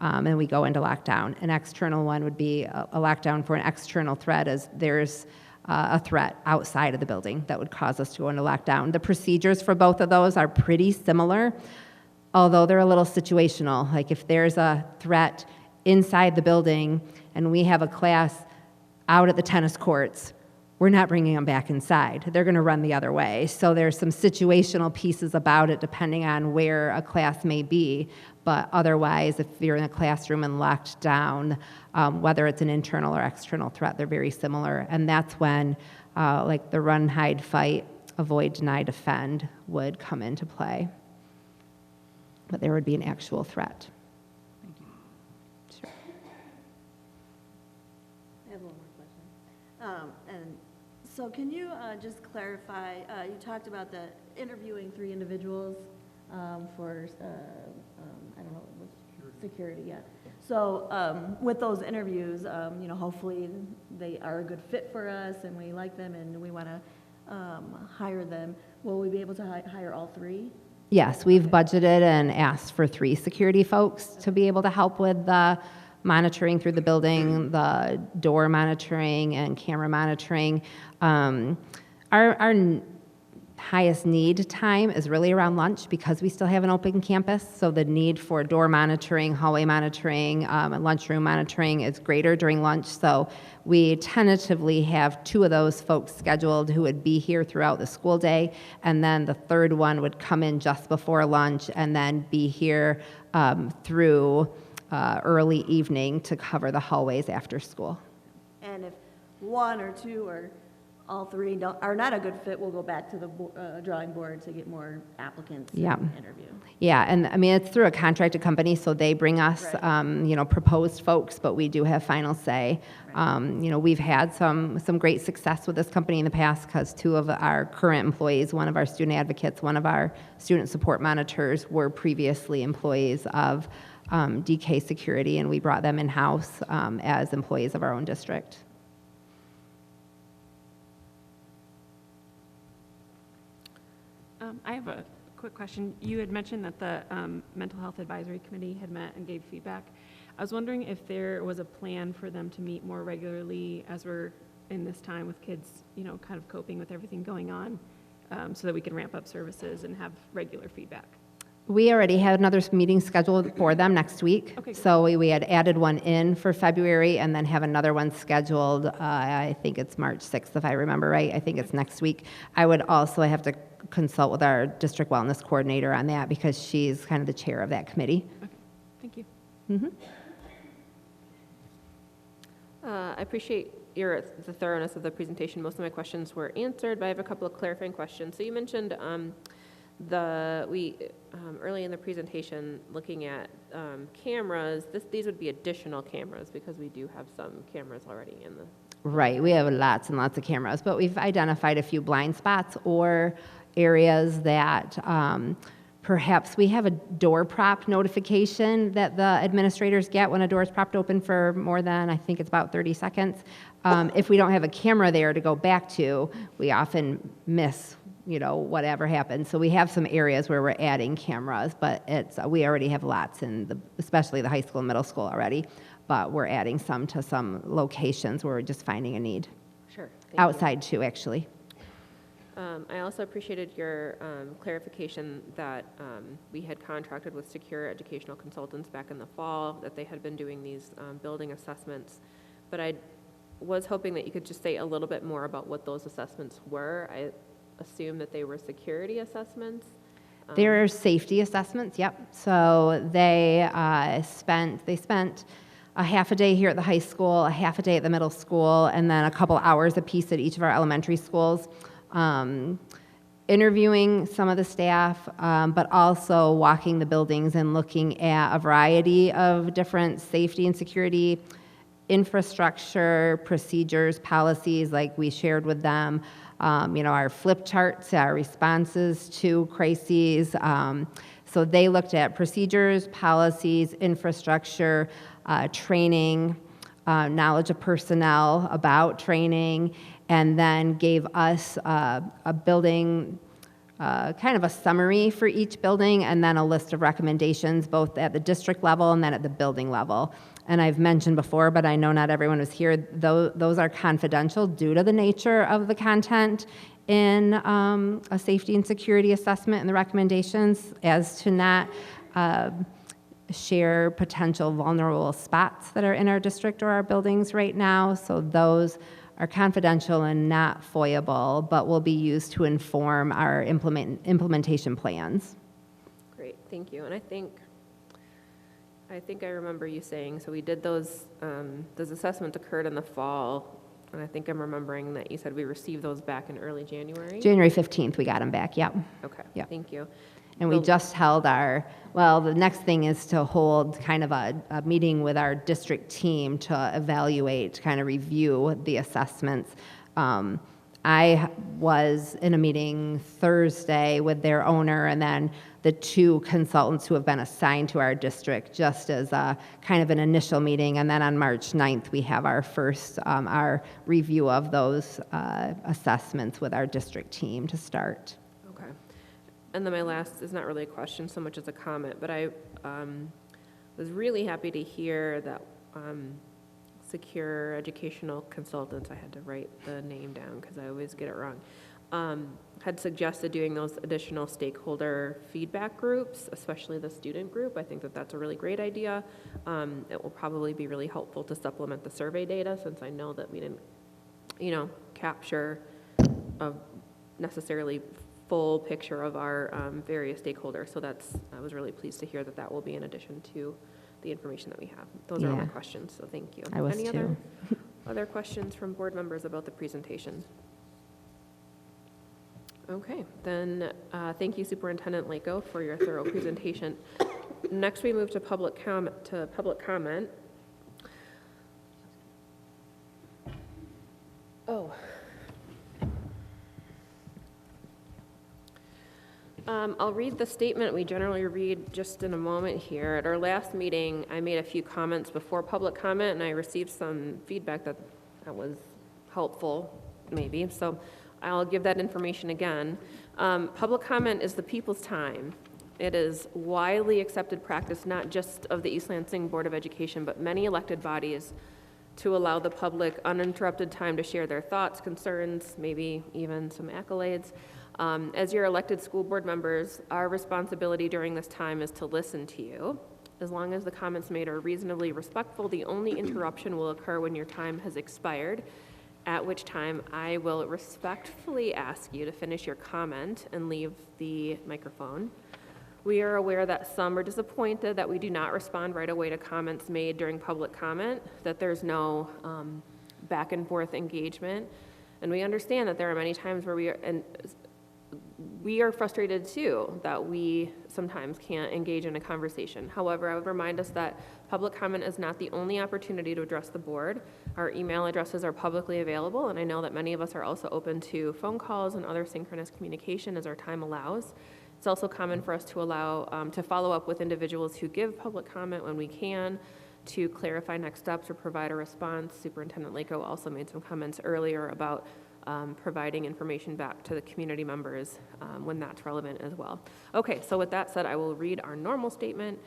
and we go into lockdown. An external one would be a lockdown for an external threat, as there's a threat outside of the building that would cause us to go into lockdown. The procedures for both of those are pretty similar, although they're a little situational. Like if there's a threat inside the building and we have a class out at the tennis courts, we're not bringing them back inside. They're going to run the other way. So there's some situational pieces about it depending on where a class may be. But otherwise, if you're in a classroom and locked down, whether it's an internal or external threat, they're very similar. And that's when, like the run, hide, fight, avoid, deny, defend would come into play. But there would be an actual threat. Sure. I have one more question. And so can you just clarify, you talked about the interviewing 3 individuals for, I don't know, security, yeah. So with those interviews, you know, hopefully they are a good fit for us and we like them and we want to hire them. Will we be able to hire all 3? Yes, we've budgeted and asked for 3 security folks to be able to help with the monitoring through the building, the door monitoring and camera monitoring. Our highest need time is really around lunch because we still have an open campus, so the need for door monitoring, hallway monitoring, and lunchroom monitoring is greater during lunch. So we tentatively have 2 of those folks scheduled who would be here throughout the school day, and then the 3rd one would come in just before lunch and then be here through early evening to cover the hallways after school. And if 1 or 2 or all 3 are not a good fit, we'll go back to the drawing board to get more applicants to interview. Yeah, and I mean, it's through a contracted company, so they bring us, you know, proposed folks, but we do have final say. Right. You know, we've had some great success with this company in the past because 2 of our current employees, one of our student advocates, one of our student support monitors, were previously employees of DK Security, and we brought them in-house as employees of our own district. I have a quick question. You had mentioned that the Mental Health Advisory Committee had met and gave feedback. I was wondering if there was a plan for them to meet more regularly as we're in this time with kids, you know, kind of coping with everything going on, so that we can ramp up services and have regular feedback. We already had another meeting scheduled for them next week. Okay, so we had added one in for February and then have another one scheduled, I think it's March 6th, if I remember right. I think it's next week. I would also have to consult with our district wellness coordinator on that because she's kind of the chair of that committee. Okay, thank you. Mm-hmm. I appreciate the thoroughness of the presentation. Most of my questions were answered, but I have a couple of clarifying questions. So you mentioned early in the presentation looking at cameras. These would be additional cameras because we do have some cameras already in the. Right, we have lots and lots of cameras, but we've identified a few blind spots or areas that perhaps we have a door prop notification that the administrators get when a door is propped open for more than, I think it's about 30 seconds. If we don't have a camera there to go back to, we often miss, you know, whatever happens. So we have some areas where we're adding cameras, but we already have lots especially the high school and middle school already, but we're adding some to some locations where we're just finding a need. Sure. Outside too, actually. I also appreciated your clarification that we had contracted with Secure Educational Consultants back in the fall, that they had been doing these building assessments. But I was hoping that you could just say a little bit more about what those assessments were. I assume that they were security assessments. There are safety assessments, yep. So they spent a half a day here at the high school, a half a day at the middle school, and then a couple hours apiece at each of our elementary schools, interviewing some of the staff, but also walking the buildings and looking at a variety of different safety and security infrastructure, procedures, policies, like we shared with them, our flip charts, our responses to crises. So they looked at procedures, policies, infrastructure, training, knowledge of personnel about training, and then gave us a building, kind of a summary for each building, and then a list of recommendations, both at the district level and then at the building level. And I've mentioned before, but I know not everyone was here, those are confidential due to the nature of the content in a safety and security assessment and the recommendations, as to not share potential vulnerable spots that are in our district or our buildings right now. So those are confidential and not FOIAble, but will be used to inform our implementation plans. Great, thank you. And I think I remember you saying, so we did those assessments occurred in the fall, and I think I'm remembering that you said we received those back in early January? January 15th, we got them back, yep. Okay, Yep. thank you. And we So- just held the next thing is to hold kind of a meeting with our district team to evaluate, kind of review the assessments. I was in a meeting Thursday with their owner and then the two consultants who have been assigned to our district, just as a kind of an initial meeting. And then on March 9th, we have our first, our review of those assessments with our district team to start. Okay. And then my last is not really a question so much as a comment, but I was really happy to hear that Secure Educational Consultants, I had to write the name down because I always get it wrong, had suggested doing those additional stakeholder feedback groups, especially the student group. I think that that's a really great idea. It will probably be really helpful to supplement the survey data, since I know that we didn't, capture a necessarily full picture of our various stakeholders. So I was really pleased to hear that that will be in addition to the information that we have. Those are all my Yeah. questions, so thank you. I was Any too. other questions from board members about the presentation? Okay, then thank you, Superintendent Lako, for your thorough presentation. Next, we move to public comment. Oh. I'll read the statement we generally read just in a moment here. At our last meeting, I made a few comments before public comment, and I received some feedback that was helpful, maybe. So I'll give that information again. Public comment is the people's time. It is widely accepted practice, not just of the East Lansing Board of Education, but many elected bodies, to allow the public uninterrupted time to share their thoughts, concerns, maybe even some accolades. As your elected school board members, our responsibility during this time is to listen to you. As long as the comments made are reasonably respectful, the only interruption will occur when your time has expired, at which time I will respectfully ask you to finish your comment and leave the microphone. We are aware that some are disappointed that we do not respond right away to comments made during public comment, that there's no back and forth engagement. And we understand that there are many times where we are frustrated too, that we sometimes can't engage in a conversation. However, I would remind us that public comment is not the only opportunity to address the board. Our email addresses are publicly available, and I know that many of us are also open to phone calls and other synchronous communication as our time allows. It's also common for us to allow, to follow up with individuals who give public comment when we can, to clarify next steps or provide a response. Superintendent Lako also made some comments earlier about providing information back to the community members when that's relevant as well. Okay, so with that said, I will read our normal statement.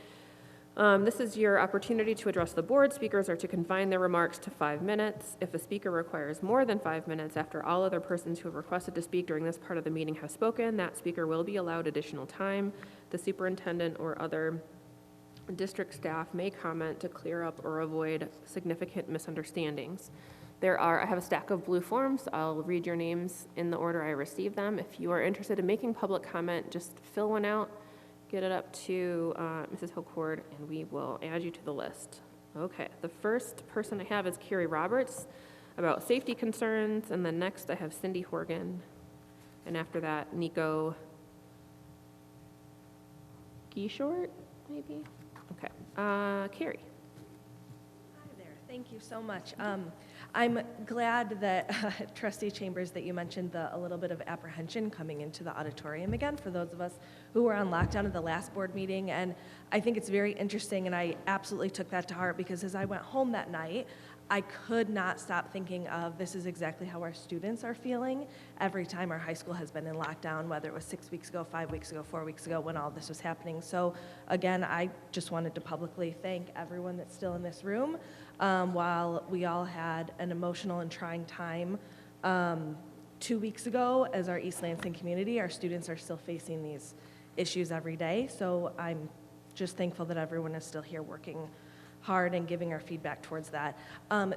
This is your opportunity to address the board. Speakers are to confine their remarks to 5 minutes. If a speaker requires more than 5 minutes after all other persons who have requested to speak during this part of the meeting have spoken, that speaker will be allowed additional time. The superintendent or other district staff may comment to clear up or avoid significant misunderstandings. I have a stack of blue forms. I'll read your names in the order I received them. If you are interested in making public comment, just fill one out, get it up to Mrs. Hocord, and we will add you to the list. Okay, the first person I have is Carrie Roberts about safety concerns, and then next I have Cindy Horgan, and after that, Nico Gishort, maybe? Okay, Carrie. Hi there. Thank you so much. I'm glad that, Trustee Chambers, that you mentioned a little bit of apprehension coming into the auditorium again for those of us who were on lockdown at the last board meeting. And I think it's very interesting, and I absolutely took that to heart because as I went home that night, I could not stop thinking of this is exactly how our students are feeling every time our high school has been in lockdown, whether it was 6 weeks ago, 5 weeks ago, 4 weeks ago, when all this was happening. So again, I just wanted to publicly thank everyone that's still in this room while we all had an emotional and trying time 2 weeks ago as our East Lansing community. Our students are still facing these issues every day. So I'm just thankful that everyone is still here working hard and giving our feedback towards that.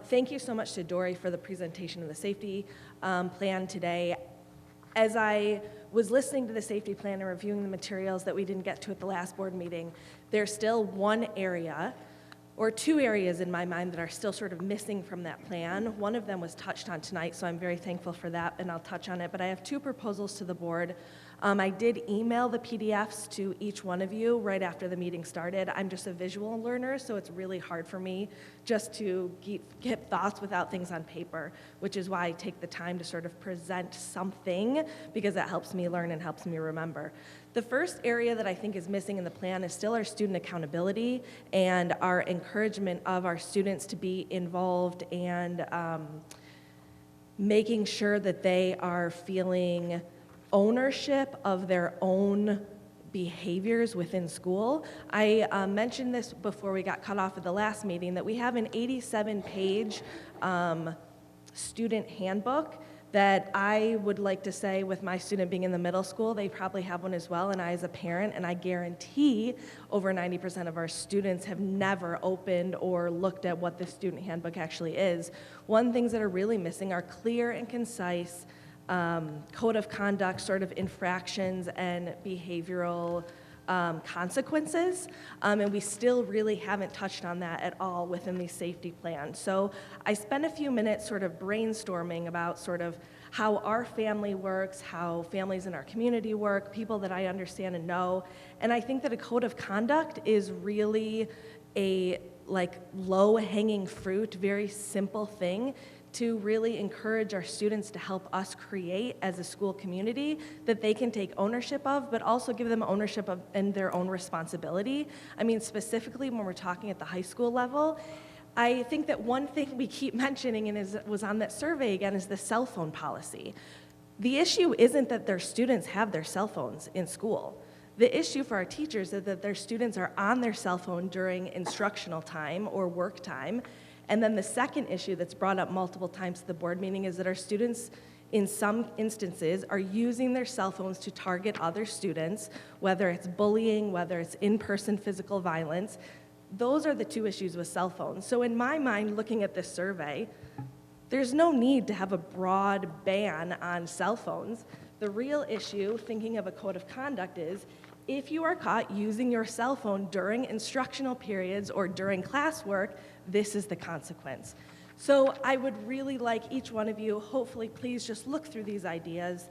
Thank you so much to Dory for the presentation of the safety plan today. As I was listening to the safety plan and reviewing the materials that we didn't get to at the last board meeting, there's still one area or two areas in my mind that are still sort of missing from that plan. One of them was touched on tonight, so I'm very thankful for that, and I'll touch on it. But I have two proposals to the board. I did email the PDFs to each one of you right after the meeting started. I'm just a visual learner, so it's really hard for me just to get thoughts without things on paper, which is why I take the time to sort of present something, because that helps me learn and helps me remember. The first area that I think is missing in the plan is still our student accountability and our encouragement of our students to be involved and making sure that they are feeling ownership of their own behaviors within school. I mentioned this before we got cut off at the last meeting, that we have an 87-page student handbook that I would like to say, with my student being in the middle school, they probably have one as well, and I as a parent, and I guarantee over 90% of our students have never opened or looked at what the student handbook actually is. One things that are really missing are clear and concise code of conduct, sort of infractions and behavioral consequences, and we still really haven't touched on that at all within the safety plan. So I spent a few minutes sort of brainstorming about sort of how our family works, how families in our community work, people that I understand and know, and I think that a code of conduct is really a low-hanging fruit, very simple thing to really encourage our students to help us create as a school community that they can take ownership of, but also give them ownership of and their own responsibility. I mean, specifically when we're talking at the high school level, I think that one thing we keep mentioning and was on that survey again is the cell phone policy. The issue isn't that their students have their cell phones in school. The issue for our teachers is that their students are on their cell phone during instructional time or work time. And then the second issue that's brought up multiple times at the board meeting is that our students, in some instances, are using their cell phones to target other students, whether it's bullying, whether it's in-person physical violence. Those are the two issues with cell phones. So in my mind, looking at this survey, there's no need to have a broad ban on cell phones. The real issue, thinking of a code of conduct, is if you are caught using your cell phone during instructional periods or during classwork, this is the consequence. So I would really like each one of you, hopefully please just look through these ideas.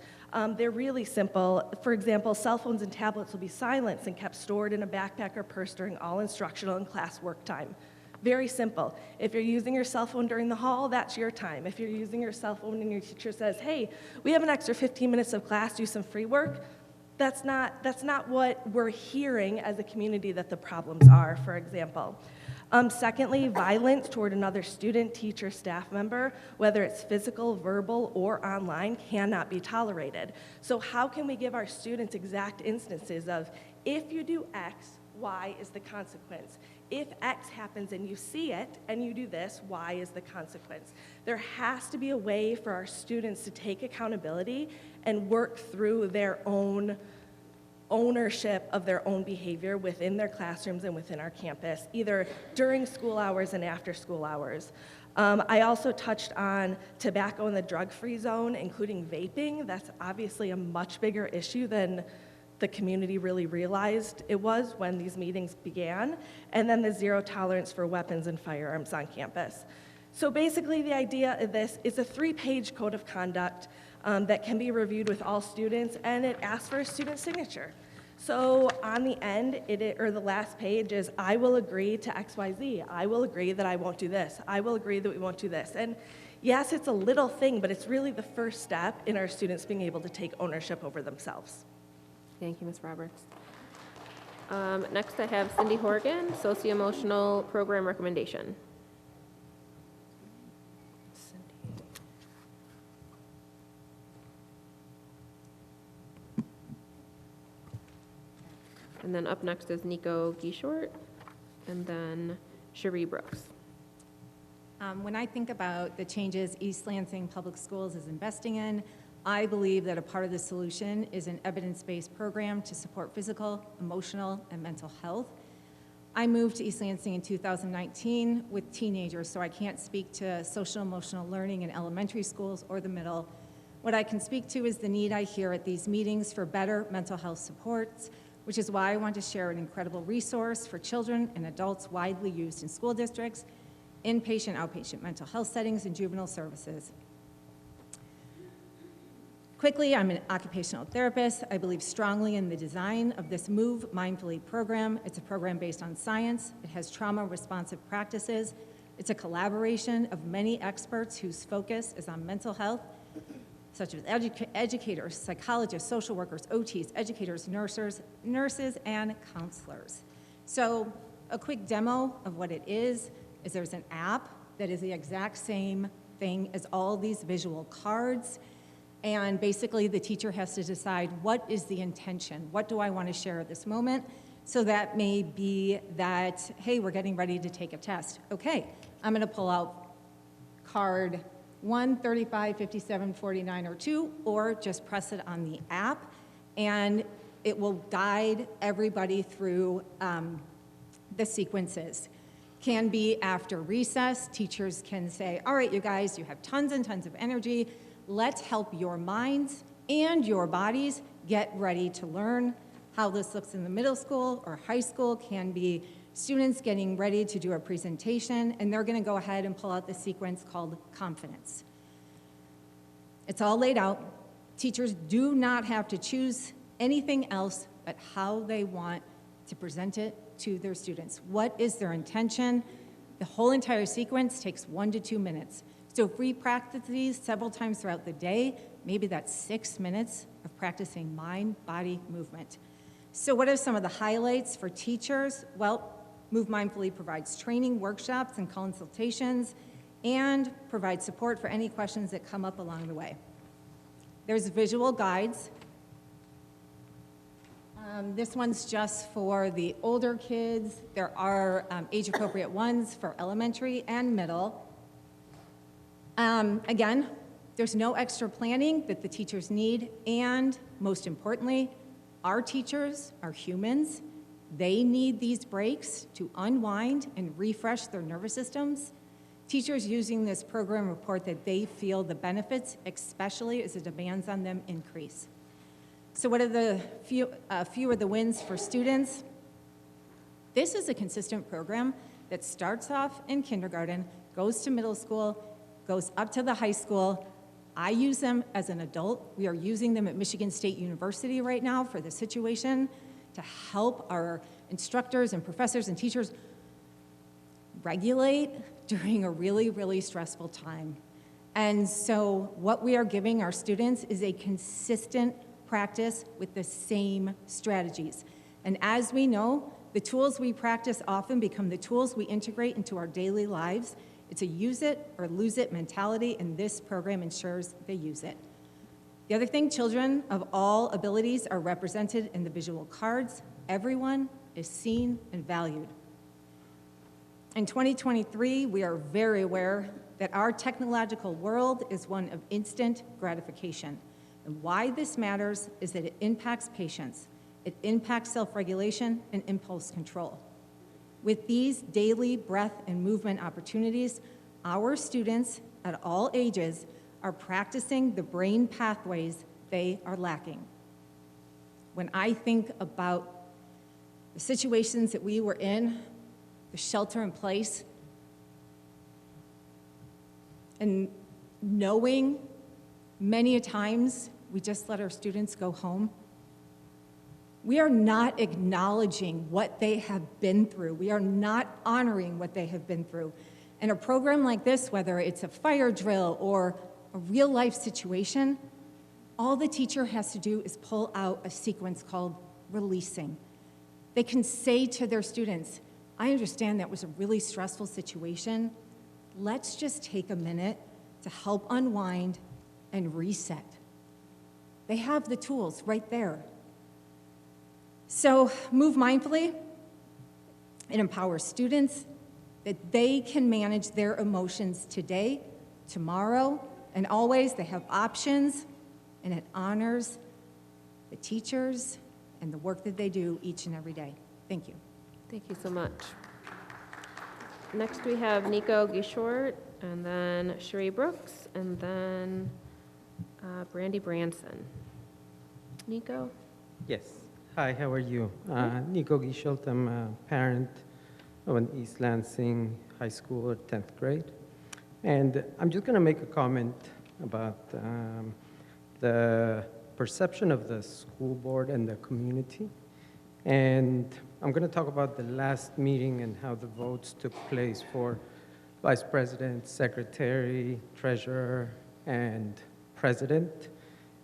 They're really simple. For example, cell phones and tablets will be silenced and kept stored in a backpack or purse during all instructional and classwork time. Very simple. If you're using your cell phone during the hall, that's your time. If you're using your cell phone and your teacher says, hey, we have an extra 15 minutes of class, do some free work, that's not what we're hearing as a community that the problems are, for example. Secondly, violence toward another student, teacher, staff member, whether it's physical, verbal, or online, cannot be tolerated. So how can we give our students exact instances of, if you do X, Y is the consequence? If X happens and you see it and you do this, Y is the consequence? There has to be a way for our students to take accountability and work through their own ownership of their own behavior within their classrooms and within our campus, either during school hours and after school hours. I also touched on tobacco in the drug-free zone, including vaping. That's obviously a much bigger issue than the community really realized it was when these meetings began, and then the zero tolerance for weapons and firearms on campus. So basically the idea of this is a 3-page code of conduct that can be reviewed with all students, and it asks for a student signature. So on the end, or the last page is, I will agree to X, Y, Z. I will agree that I won't do this. I will agree that we won't do this. And yes, it's a little thing, but it's really the first step in our students being able to take ownership over themselves. Thank you, Ms. Roberts. Next, I have Cindy Horgan, socio-emotional program recommendation. And then up next is Nico Gieshort, and then Cherie Brooks. When I think about the changes East Lansing Public Schools is investing in, I believe that a part of the solution is an evidence-based program to support physical, emotional, and mental health. I moved to East Lansing in 2019 with teenagers, so I can't speak to social emotional learning in elementary schools or the middle. What I can speak to is the need I hear at these meetings for better mental health supports, which is why I want to share an incredible resource for children and adults widely used in school districts, inpatient, outpatient mental health settings, and juvenile services. Quickly, I'm an occupational therapist. I believe strongly in the design of this Move Mindfully program. It's a program based on science. It has trauma-responsive practices. It's a collaboration of many experts whose focus is on mental health, such as educators, psychologists, social workers, OTs, educators, nurses, and counselors. So a quick demo of what it is there's an app that is the exact same thing as all these visual cards. And basically, the teacher has to decide, what is the intention? What do I want to share at this moment? So that may be that, hey, we're getting ready to take a test. Okay, I'm going to pull out card 1, 35, 57, 49, or 2, or just press it on the app, and it will guide everybody through the sequences. Can be after recess. Teachers can say, all right, you guys, you have tons and tons of energy. Let's help your minds and your bodies get ready to learn. How this looks in the middle school or high school can be students getting ready to do a presentation, and they're going to go ahead and pull out the sequence called Confidence. It's all laid out. Teachers do not have to choose anything else but how they want to present it to their students. What is their intention? The whole entire sequence takes 1 to 2 minutes. So if we practice these several times throughout the day, maybe that's 6 minutes of practicing mind, body, movement. So what are some of the highlights for teachers? Well, Move Mindfully provides training, workshops, and consultations, and provides support for any questions that come up along the way. There's visual guides. This one's just for the older kids. There are age-appropriate ones for elementary and middle. Again, there's no extra planning that the teachers need, and most importantly, our teachers are humans. They need these breaks to unwind and refresh their nervous systems. Teachers using this program report that they feel the benefits, especially as the demands on them increase. So what are the few of the wins for students? This is a consistent program that starts off in kindergarten, goes to middle school, goes up to the high school. I use them as an adult. We are using them at Michigan State University right now for the situation to help our instructors and professors and teachers regulate during a really, really stressful time. And so what we are giving our students is a consistent practice with the same strategies. And as we know, the tools we practice often become the tools we integrate into our daily lives. It's a use it or lose it mentality, and this program ensures they use it. The other thing, children of all abilities are represented in the visual cards. Everyone is seen and valued. In 2023, we are very aware that our technological world is one of instant gratification. And why this matters is that it impacts patience, it impacts self-regulation and impulse control. With these daily breath and movement opportunities, our students at all ages are practicing the brain pathways they are lacking. When I think about the situations that we were in, the shelter in place, and knowing many a times we just let our students go home, We are not acknowledging what they have been through. We are not honoring what they have been through. And a program like this, whether it's a fire drill or a real-life situation, all the teacher has to do is pull out a sequence called releasing. They can say to their students, I understand that was a really stressful situation. Let's just take a minute to help unwind and reset. They have the tools right there. So move mindfully. It empowers students that they can manage their emotions today, tomorrow, and always. They have options, and it honors the teachers and the work that they do each and every day. Thank you. Thank you so much. Next, we have Nico Gishort, and then Cherie Brooks, and then Brandy Branson. Nico? Yes. Hi, how are you? Nico Gishult. I'm a parent of an East Lansing high school 10th grade. And I'm just going to make a comment about the perception of the school board and the community. And I'm going to talk about the last meeting and how the votes took place for vice president, secretary, treasurer, and president.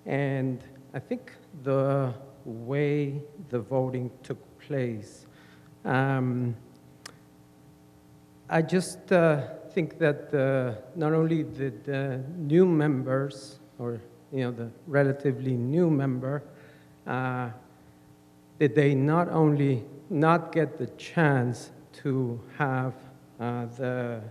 And I think the way the voting took place, I just think that not only did the new members, or the relatively new member, did they not only not get the chance to have the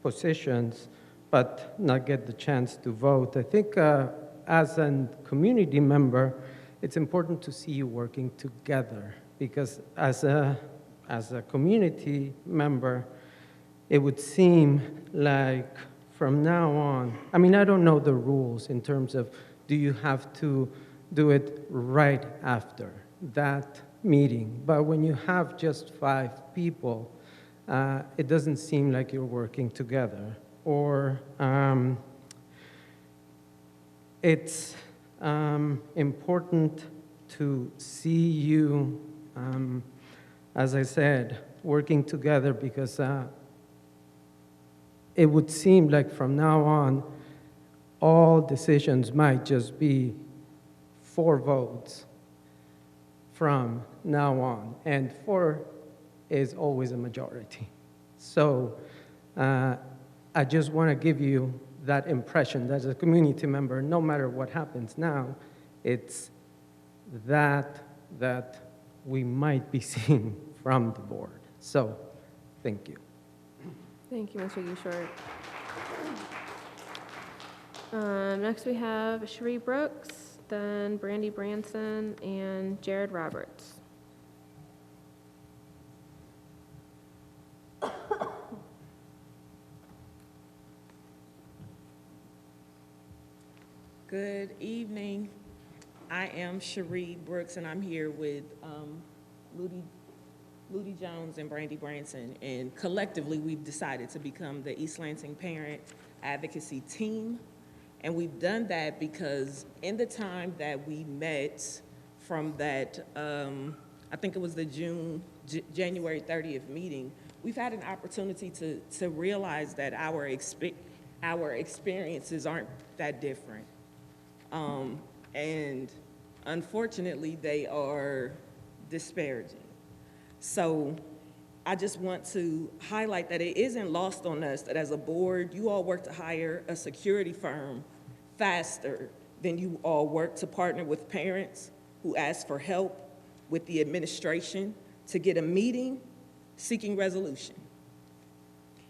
positions, but not get the chance to vote. I think as a community member, it's important to see you working together, because as a community member, it would seem like from now on, I mean, I don't know the rules in terms of do you have to do it right after that meeting, but when you have just 5 people, it doesn't seem like you're working together. Or it's important to see you, as I said, working together, because it would seem like from now on, all decisions might just be 4 votes from now on, and 4 is always a majority. So I just want to give you that impression that as a community member, no matter what happens now, it's that we might be seeing from the board. So, thank you. Thank you, Mr. Gishort. Next, we have Cherie Brooks, then Brandy Branson, and Jared Roberts. Good evening. I am Cherie Brooks, and I'm here with Ludi Jones and Brandy Branson, and collectively we've decided to become the East Lansing Parent Advocacy Team. And we've done that because in the time that we met from that, I think it was the January 30th meeting, we've had an opportunity to realize that our experiences aren't that different. And unfortunately, they are disparaging. So I just want to highlight that it isn't lost on us that as a board, you all work to hire a security firm faster than you all work to partner with parents who ask for help with the administration to get a meeting seeking resolution.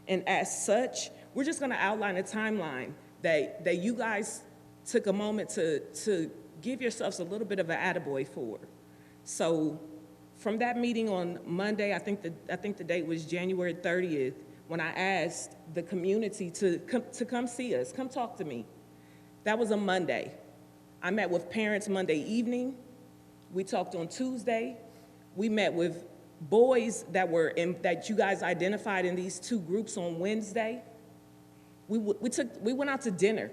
And as such, we're just gonna outline a timeline that you guys took a moment to give yourselves a little bit of an attaboy for. So from that meeting on Monday, I think the date was January 30th, when I asked the community to come see us, come talk to me. That was a Monday. I met with parents Monday evening. We talked on Tuesday. We met with boys that you guys identified in these 2 groups on Wednesday. We went out to dinner.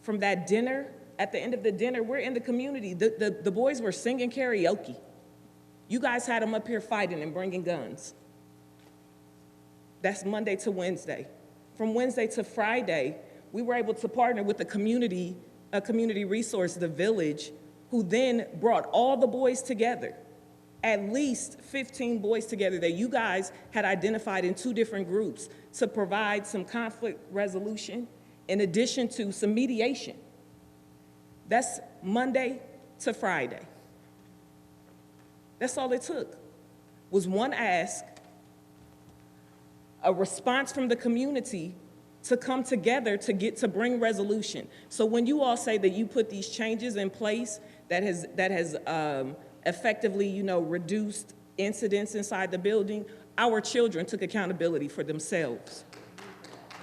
From that dinner at the end of the dinner, we're in the community. The boys were singing karaoke. You guys had them up here fighting and bringing guns. That's Monday to Wednesday. From Wednesday to Friday, we were able to partner with a community resource, the Village, who then brought all the boys together, at least 15 boys together that you guys had identified in 2 different groups to provide some conflict resolution in addition to some mediation. That's Monday to Friday. That's all it took, was one ask, a response from the community to come together to bring resolution. So when you all say that you put these changes in place that has effectively, reduced incidents inside the building, our children took accountability for themselves.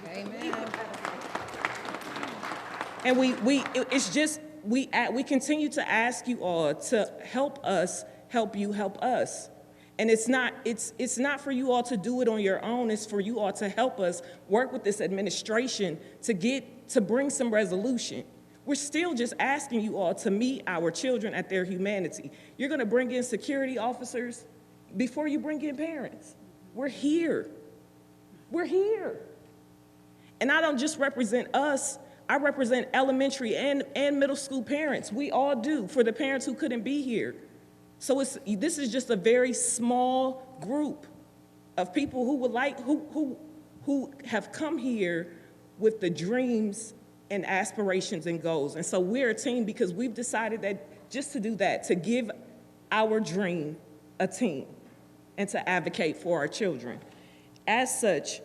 Amen. And we continue to ask you all to help us, help you, help us. And it's not for you all to do it on your own. It's for you all to help us work with this administration to bring some resolution. We're still just asking you all to meet our children at their humanity. You're going to bring in security officers before you bring in parents. We're here. We're here. And I don't just represent us. I represent elementary and middle school parents. We all do, for the parents who couldn't be here. So this is just a very small group of people who have come here with the dreams and aspirations and goals. And so we're a team because we've decided that just to do that, to give our dream a team and to advocate for our children. As such,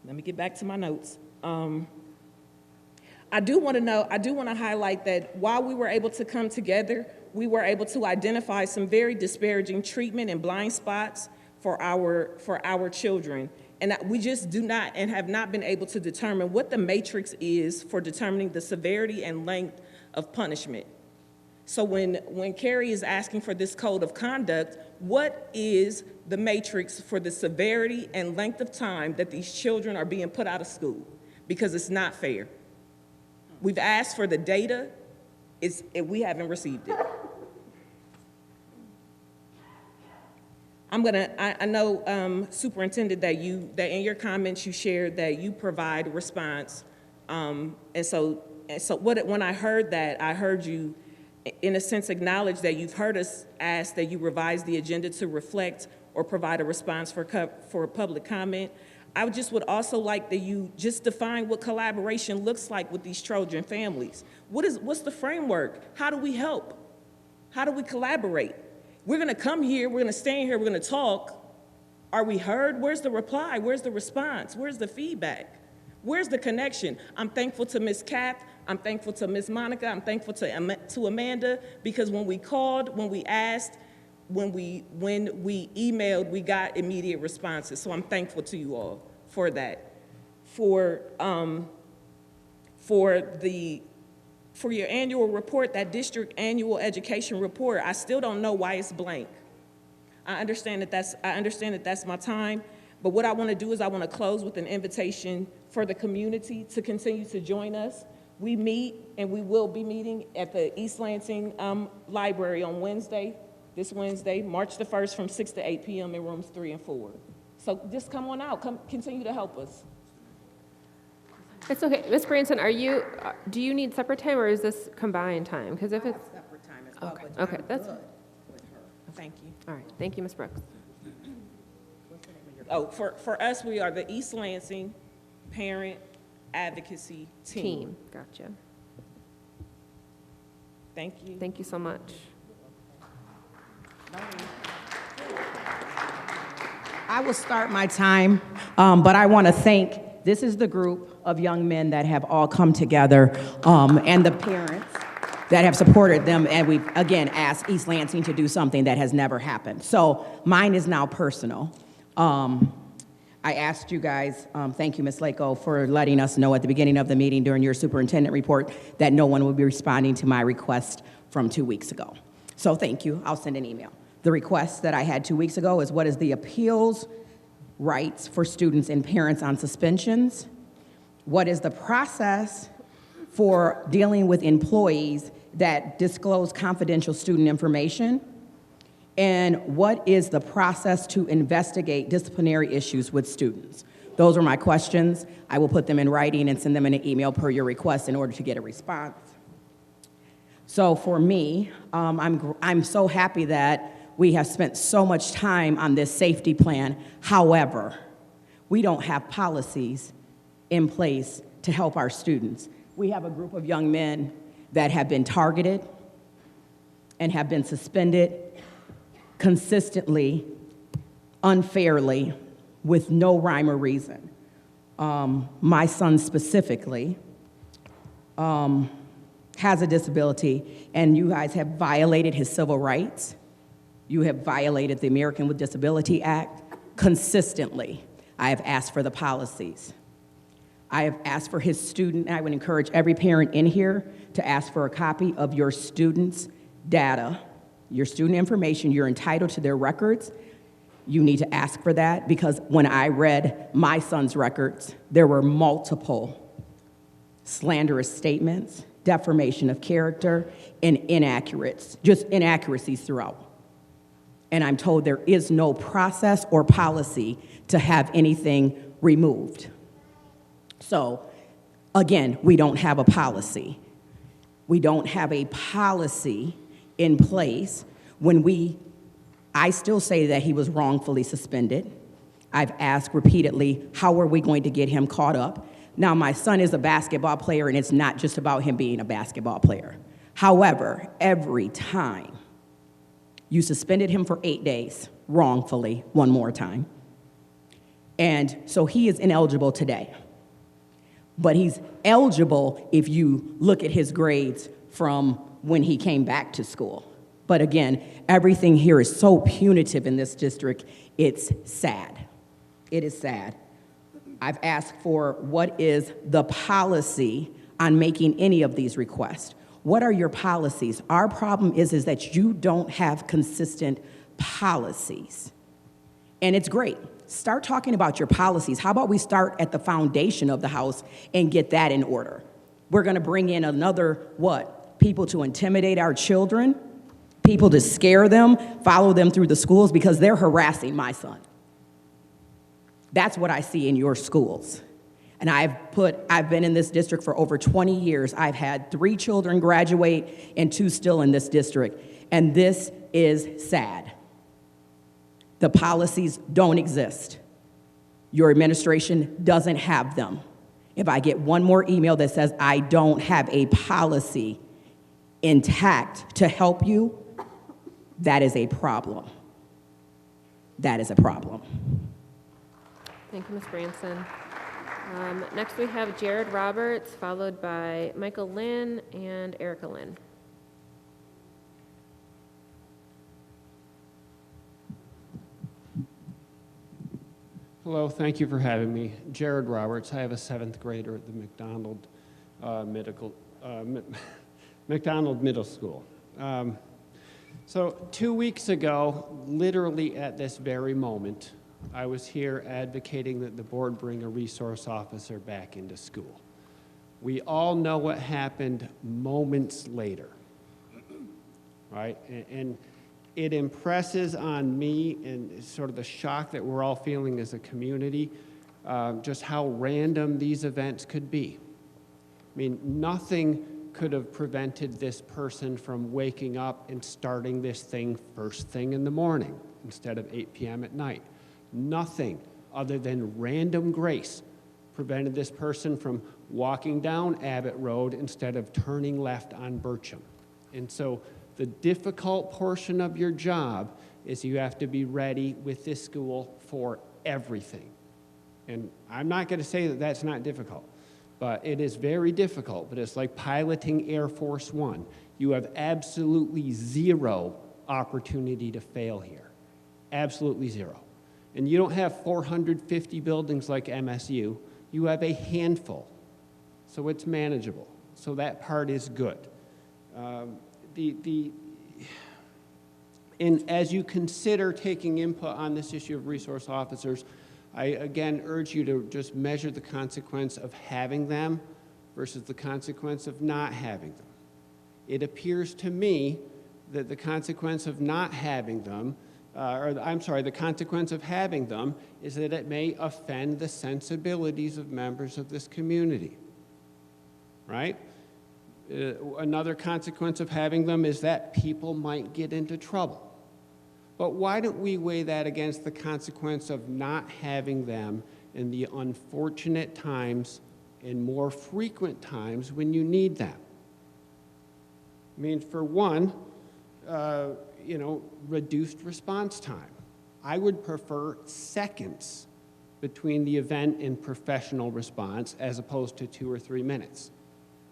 let me get back to my notes. I do want to highlight that while we were able to come together, we were able to identify some very disparaging treatment and blind spots for our children. And we just do not and have not been able to determine what the matrix is for determining the severity and length of punishment. So when Carrie is asking for this code of conduct, what is the matrix for the severity and length of time that these children are being put out of school? Because it's not fair. We've asked for the data, we haven't received it. I know, Superintendent, that in your comments you shared that you provide a response. And so when I heard that, I heard you, in a sense, acknowledge that you've heard us ask that you revise the agenda to reflect or provide a response for public comment. I would also like that you just define what collaboration looks like with these Trojan families. What's the framework? How do we help? How do we collaborate? We're gonna come here, we're gonna stand here, we're gonna talk. Are we heard? Where's the reply? Where's the response? Where's the feedback? Where's the connection? I'm thankful to Ms. Kath, I'm thankful to Ms. Monica, I'm thankful to Amanda, because when we called, when we asked, when we emailed, we got immediate responses. So I'm thankful to you all for that. For your annual report, that district annual education report, I still don't know why it's blank. I understand that that's my time, but what I want to do is I want to close with an invitation for the community to continue to join us. We meet, and we will be meeting at the East Lansing Library on this Wednesday, March the 1st from 6 to 8 p.m. in rooms 3 and 4. So just come on out, continue to help us. It's okay. Ms. Branson, do you need separate time or is this combined time? Because if it's. Separate time as well, Okay, but okay, I'm that's. good with her. Thank you. All right, thank you, Ms. Brooks. Oh, for us, we are the East Lansing Parent Advocacy Team. Gotcha. Thank you. Thank you so much. I will start my time, but I want to thank, this is the group of young men that have all come together, and the parents that have supported them, and we've, again, asked East Lansing to do something that has never happened. So mine is now personal. I asked you guys, thank you, Ms. Lako, for letting us know at the beginning of the meeting during your superintendent report that no one would be responding to my request from 2 weeks ago. So thank you, I'll send an email. The request that I had 2 weeks ago is what is the appeals rights for students and parents on suspensions? What is the process for dealing with employees that disclose confidential student information? And what is the process to investigate disciplinary issues with students? Those are my questions. I will put them in writing and send them in an email per your request in order to get a response. So for me, I'm so happy that we have spent so much time on this safety plan. However, we don't have policies in place to help our students. We have a group of young men that have been targeted and have been suspended consistently, unfairly, with no rhyme or reason. My son specifically has a disability, and you guys have violated his civil rights. You have violated the American with Disability Act consistently. I have asked for the policies. I have asked for his student, and I would encourage every parent in here to ask for a copy of your student's data, your student information. You're entitled to their records. You need to ask for that, because when I read my son's records, there were multiple slanderous statements, defamation of character, and inaccuracies throughout. And I'm told there is no process or policy to have anything removed. So, again, we don't have a policy. We don't have a policy in place when I still say that he was wrongfully suspended. I've asked repeatedly, how are we going to get him caught up? Now, my son is a basketball player, and it's not just about him being a basketball player. However, every time you suspended him for 8 days, wrongfully, one more time. And so he is ineligible today. But he's eligible if you look at his grades from when he came back to school. But again, everything here is so punitive in this district, it's sad. It is sad. I've asked for what is the policy on making any of these requests. What are your policies? Our problem is that you don't have consistent policies. And it's great. Start talking about your policies. How about we start at the foundation of the house and get that in order? We're gonna bring in another, people to intimidate our children, people to scare them, follow them through the schools because they're harassing my son. That's what I see in your schools. And I've been in this district for over 20 years. I've had 3 children graduate and 2 still in this district. And this is sad. The policies don't exist. Your administration doesn't have them. If I get one more email that says I don't have a policy intact to help you, that is a problem. That is a problem. Thank you, Ms. Branson. Next, we have Jared Roberts, followed by Michael Lynn and Erica Lynn. Hello, thank you for having me. Jared Roberts. I have a 7th grader at the McDonald Middle School. So 2 weeks ago, literally at this very moment, I was here advocating that the board bring a resource officer back into school. We all know what happened moments later, right? And it impresses on me, and sort of the shock that we're all feeling as a community, just how random these events could be. I mean, nothing could have prevented this person from waking up and starting this thing first thing in the morning instead of 8 p.m. at night. Nothing other than random grace prevented this person from walking down Abbott Road instead of turning left on Bircham. And so the difficult portion of your job is you have to be ready with this school for everything. And I'm not going to say that that's not difficult, but it is very difficult. But it's like piloting Air Force One. You have absolutely zero opportunity to fail here. Absolutely zero. And you don't have 450 buildings like MSU. You have a handful. So it's manageable. So that part is good. And as you consider taking input on this issue of resource officers, I again urge you to just measure the consequence of having them versus the consequence of not having them. It appears to me that the consequence of not having them, the consequence of having them is that it may offend the sensibilities of members of this community, right? Another consequence of having them is that people might get into trouble. But why don't we weigh that against the consequence of not having them in the unfortunate times and more frequent times when you need them? I mean, for one, reduced response time. I would prefer seconds between the event and professional response as opposed to 2 or 3 minutes.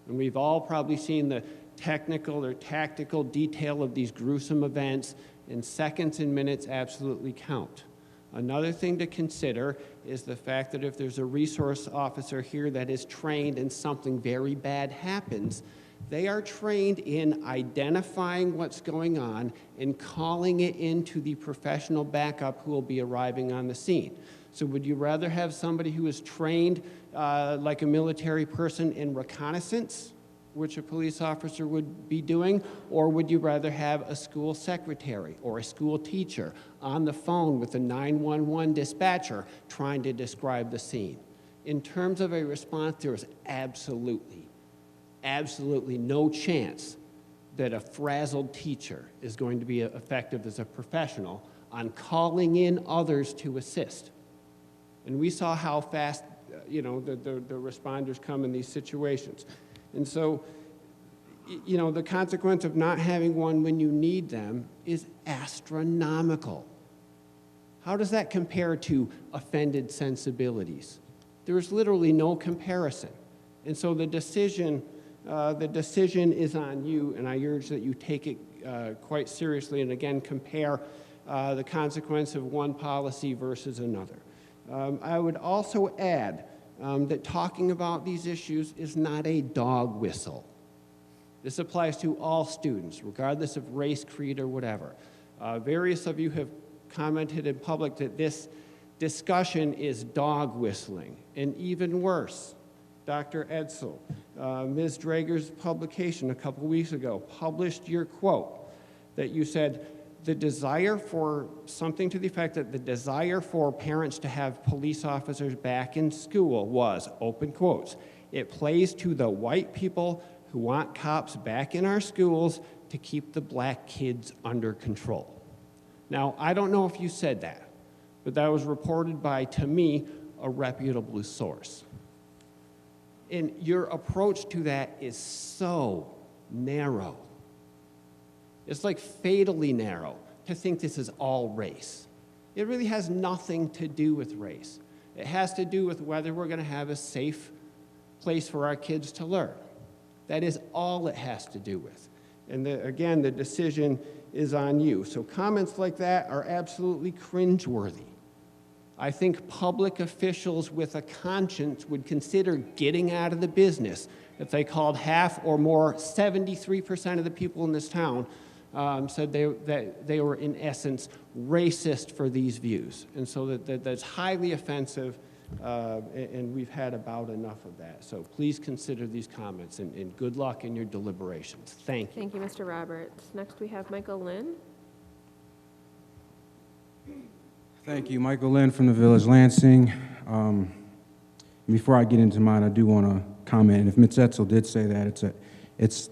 And we've all probably seen the technical or tactical detail of these gruesome events, and seconds and minutes absolutely count. Another thing to consider is the fact that if there's a resource officer here that is trained and something very bad happens, they are trained in identifying what's going on and calling it into the professional backup who will be arriving on the scene. So would you rather have somebody who is trained like a military person in reconnaissance, which a police officer would be doing, or would you rather have a school secretary or a school teacher on the phone with a 911 dispatcher trying to describe the scene? In terms of a response, there is absolutely no chance that a frazzled teacher is going to be effective as a professional on calling in others to assist. And we saw how fast, the responders come in these situations. And so, the consequence of not having one when you need them is astronomical. How does that compare to offended sensibilities? There is literally no comparison. And so the decision is on you, and I urge that you take it quite seriously and again compare the consequence of one policy versus another. I would also add that talking about these issues is not a dog whistle. This applies to all students, regardless of race, creed, or whatever. Various of you have commented in public that this discussion is dog whistling, and even worse. Dr. Edsel, Ms. Drager's publication a couple weeks ago published your quote that you said, the desire for something to the effect that the desire for parents to have police officers back in school was, open quotes, it plays to the white people who want cops back in our schools to keep the black kids under control. Now, I don't know if you said that, but that was reported by, to me, a reputable source. And your approach to that is so narrow. It's like fatally narrow to think this is all race. It really has nothing to do with race. It has to do with whether we're going to have a safe place for our kids to learn. That is all it has to do with. And again, the decision is on you. So comments like that are absolutely cringeworthy. I think public officials with a conscience would consider getting out of the business if they called half or more, 73% of the people in this town said that they were, in essence, racist for these views. And so that's highly offensive, and we've had about enough of that. So please consider these comments, and good luck in your deliberations. Thank you. Thank you, Mr. Roberts. Next, we have Michael Lynn. Thank you. Michael Lynn from the Village Lansing. Before I get into mine, I do want to comment, and if Ms. Edsel did say that, it's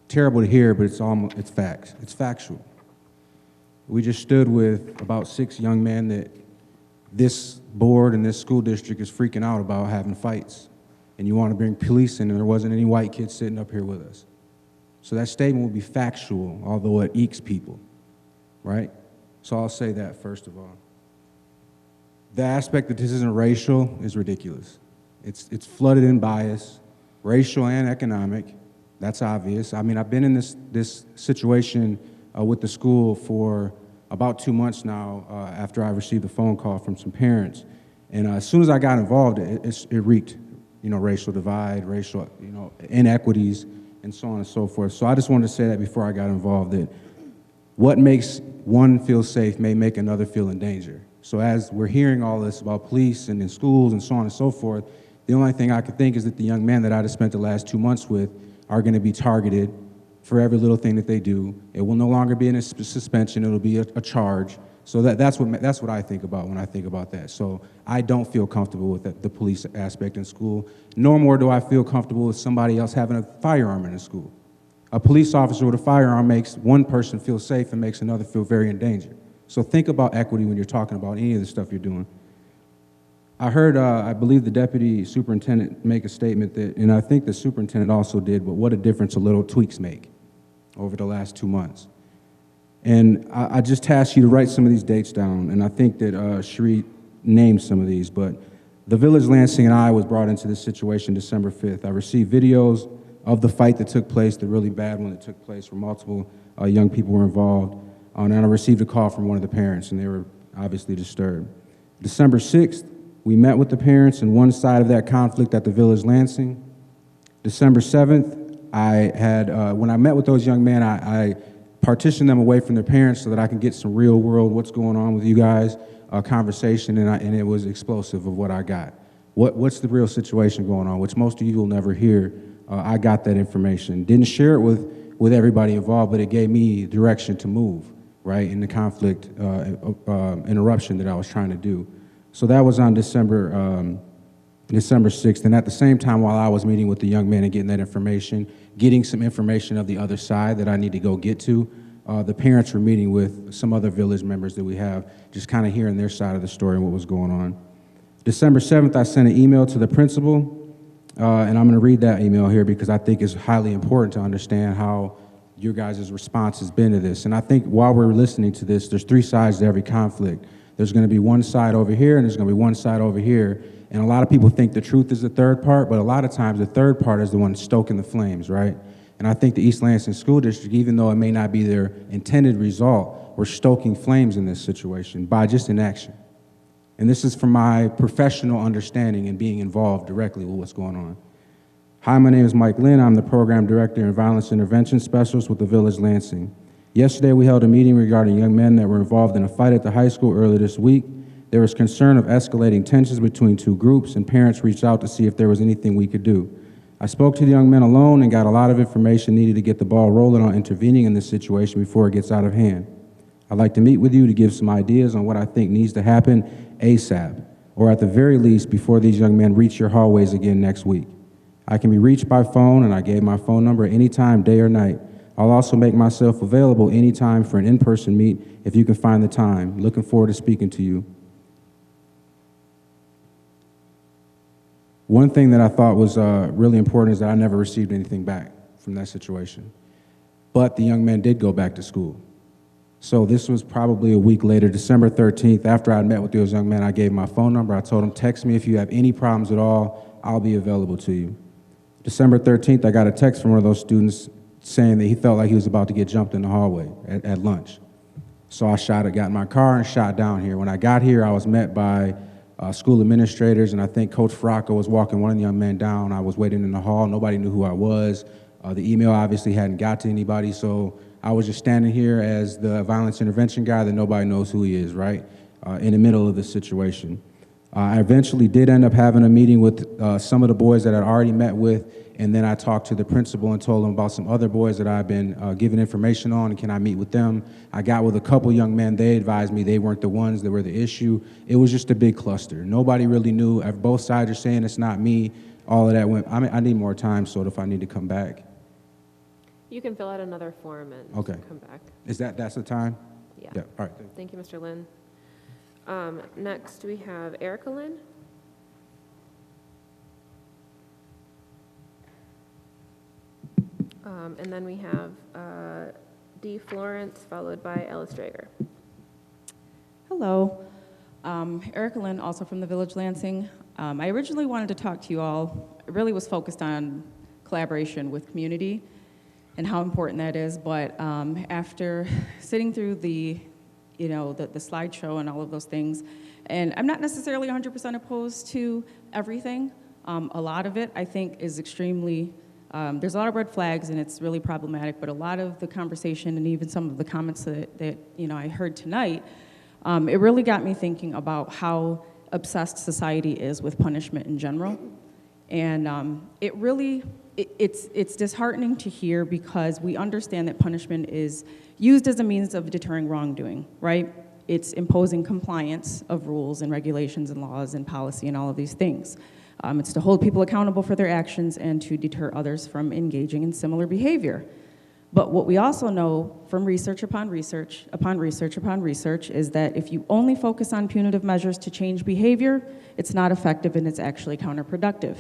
terrible to hear, but it's facts. It's factual. We just stood with about 6 young men that this board and this school district is freaking out about having fights. And you want to bring police in, and there wasn't any white kids sitting up here with us. So that statement will be factual, although it ekes people, right? So I'll say that first of all. The aspect that this isn't racial is ridiculous. It's flooded in bias, racial and economic. That's obvious. I mean, I've been in this situation with the school for about 2 months now after I received a phone call from some parents. And as soon as I got involved, it reeked, racial divide, racial, inequities, and so on and so forth. So I just wanted to say that before I got involved, that what makes one feel safe may make another feel in danger. So as we're hearing all this about police and in schools and so on and so forth, The only thing I could think is that the young men that I just spent the last 2 months with are going to be targeted for every little thing that they do. It will no longer be in a suspension, it'll be a charge. So that's what I think about when I think about that. So I don't feel comfortable with the police aspect in school, nor more do I feel comfortable with somebody else having a firearm in the school. A police officer with a firearm makes one person feel safe and makes another feel very in danger. So think about equity when you're talking about any of the stuff you're doing. I heard, I believe the deputy superintendent make a statement that, and I think the superintendent also did, but what a difference a little tweaks make over the last 2 months. And I just tasked you to write some of these dates down, and I think that Cherie named some of these, but the Village Lansing and I was brought into this situation December 5th. I received videos of the fight that took place, the really bad one that took place where multiple young people were involved, and I received a call from one of the parents, and they were obviously disturbed. December 6th, we met with the parents and one side of that conflict at the Village Lansing. December 7th, I had, when I met with those young men, I partitioned them away from their parents so that I can get some real world, what's going on with you guys, conversation, and it was explosive of what I got. What's the real situation going on, which most of you will never hear. I got that information. Didn't share it with everybody involved, but it gave me direction to move, right, in the conflict interruption that I was trying to do. So that was on December 6th, and at the same time, while I was meeting with the young men and getting that information, getting some information of the other side that I need to go get to, the parents were meeting with some other village members that we have, just kind of hearing their side of the story and what was going on. December 7th, I sent an email to the principal, and I'm going to read that email here because I think it's highly important to understand how your guys' response has been to this. And I think while we're listening to this, there's 3 sides to every conflict. There's going to be one side over here, and there's going to be one side over here. And a lot of people think the truth is the third part, but a lot of times the third part is the one stoking the flames, right? And I think the East Lansing School District, even though it may not be their intended result, we're stoking flames in this situation by just inaction. And this is from my professional understanding and being involved directly with what's going on. Hi, my name is Mike Lynn. I'm the Program Director and Violence Intervention Specialist with the Village Lansing. Yesterday, we held a meeting regarding young men that were involved in a fight at the high school earlier this week. There was concern of escalating tensions between 2 groups, and parents reached out to see if there was anything we could do. I spoke to the young men alone and got a lot of information needed to get the ball rolling on intervening in this situation before it gets out of hand. I'd like to meet with you to give some ideas on what I think needs to happen ASAP, or at the very least before these young men reach your hallways again next week. I can be reached by phone, and I gave my phone number anytime, day or night. I'll also make myself available anytime for an in-person meet if you can find the time. Looking forward to speaking to you. One thing that I thought was really important is that I never received anything back from that situation. But the young men did go back to school. So this was probably a week later, December 13th, after I met with those young men, I gave my phone number. I told them, text me if you have any problems at all, I'll be available to you. December 13th, I got a text from one of those students saying that he felt like he was about to get jumped in the hallway at lunch. So I got in my car and shot down here. When I got here, I was met by school administrators, and I think Coach Fracco was walking one of the young men down. I was waiting in the hall. Nobody knew who I was. The email obviously hadn't got to anybody, so I was just standing here as the violence intervention guy that nobody knows who he is, right, in the middle of this situation. I eventually did end up having a meeting with some of the boys that I'd already met with, and then I talked to the principal and told him about some other boys that I've been given information on, and can I meet with them? I got with a couple young men. They advised me they weren't the ones that were the issue. It was just a big cluster. Nobody really knew. Both sides are saying it's not me. All of that went, I need more time, so if I need to come back. You can fill out another form and come back. Is that's the time? Yeah. Yeah, all right. Thank you, Mr. Lynn. Next, we have Erica Lynn. And then we have D. Florence, followed by Ellis Drager. Hello. Erica Lynn, also from the Village Lansing. I originally wanted to talk to you all. It really was focused on collaboration with community and how important that is, but after sitting through the slideshow and all of those things, and I'm not necessarily 100% opposed to everything. A lot of it, I think, is extremely, there's a lot of red flags and it's really problematic, but a lot of the conversation and even some of the comments that I heard tonight, it really got me thinking about how obsessed society is with punishment in general. And it's disheartening to hear because we understand that punishment is used as a means of deterring wrongdoing, right? It's imposing compliance of rules and regulations and laws and policy and all of these things. It's to hold people accountable for their actions and to deter others from engaging in similar behavior. But what we also know from research upon research upon research upon research is that if you only focus on punitive measures to change behavior, it's not effective and it's actually counterproductive.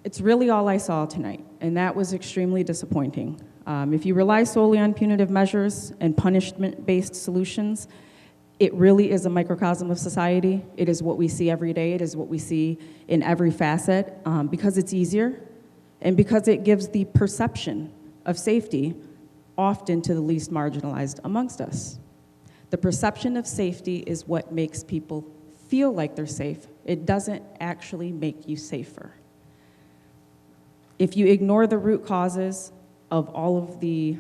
It's really all I saw tonight, and that was extremely disappointing. If you rely solely on punitive measures and punishment-based solutions, it really is a microcosm of society. It is what we see every day. It is what we see in every facet because it's easier and because it gives the perception of safety often to the least marginalized amongst us. The perception of safety is what makes people feel like they're safe. It doesn't actually make you safer. If you ignore the root causes of all of the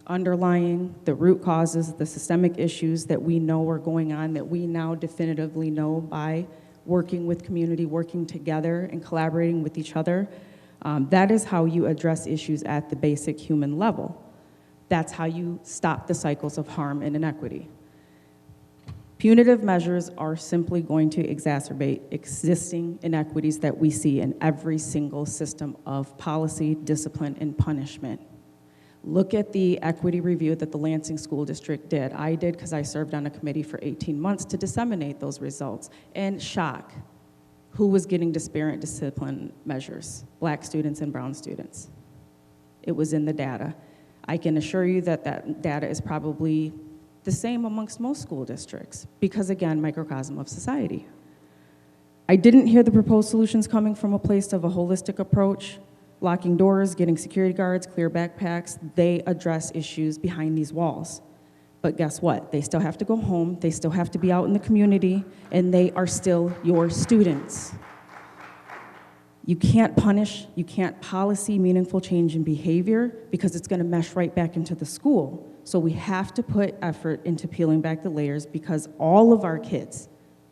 root causes, the systemic issues that we know are going on, that we now definitively know by working with community, working together and collaborating with each other, that is how you address issues at the basic human level. That's how you stop the cycles of harm and inequity. Punitive measures are simply going to exacerbate existing inequities that we see in every single system of policy, discipline, and punishment. Look at the equity review that the Lansing School District did. I did because I served on a committee for 18 months to disseminate those results. And shock, who was getting disparate discipline measures? Black students and brown students. It was in the data. I can assure you that that data is probably the same amongst most school districts because, again, microcosm of society. I didn't hear the proposed solutions coming from a place of a holistic approach. Locking doors, getting security guards, clear backpacks, they address issues behind these walls. But guess what? They still have to go home, they still have to be out in the community, and they are still your students. You can't punish, you can't policy meaningful change in behavior because it's gonna mesh right back into the school. So we have to put effort into peeling back the layers because all of our kids,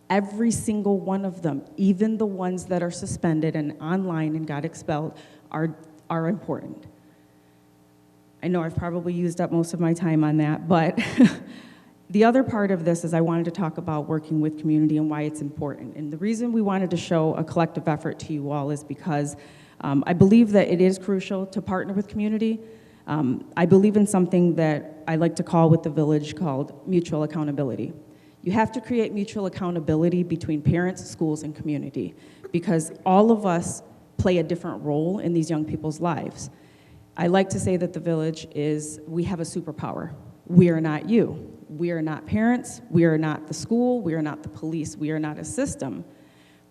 every single one of them, even the ones that are suspended and online and got expelled, are important. I know I've probably used up most of my time on that, but the other part of this is I wanted to talk about working with community and why it's important. And the reason we wanted to show a collective effort to you all is because I believe that it is crucial to partner with community. I believe in something that I like to call with the village called mutual accountability. You have to create mutual accountability between parents, schools, and community because all of us play a different role in these young people's lives. I like to say that the village we have a superpower. We are not you. We are not parents. We are not the school. We are not the police. We are not a system.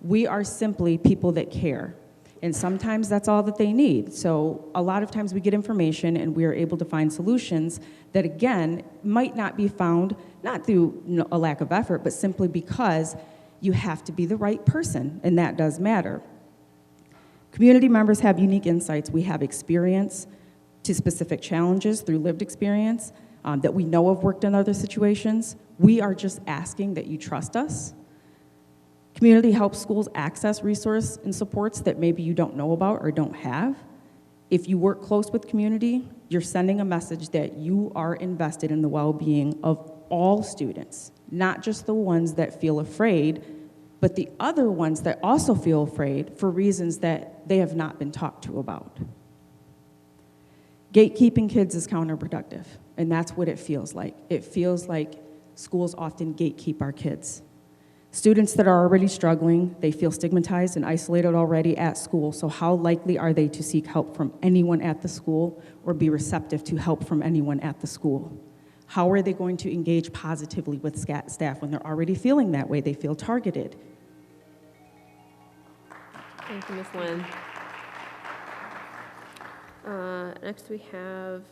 We are simply people that care. And sometimes that's all that they need. So a lot of times we get information and we are able to find solutions that, again, might not be found, not through a lack of effort, but simply because you have to be the right person, and that does matter. Community members have unique insights. We have experience to specific challenges through lived experience that we know have worked in other situations. We are just asking that you trust us. Community helps schools access resources and supports that maybe you don't know about or don't have. If you work close with community, you're sending a message that you are invested in the well-being of all students, not just the ones that feel afraid, but the other ones that also feel afraid for reasons that they have not been talked to about. Gatekeeping kids is counterproductive, and that's what it feels like. It feels like schools often gatekeep our kids. Students that are already struggling, they feel stigmatized and isolated already at school, so how likely are they to seek help from anyone at the school or be receptive to help from anyone at the school? How are they going to engage positively with staff when they're already feeling that way? They feel targeted. Thank you, Ms. Lynn. Next we have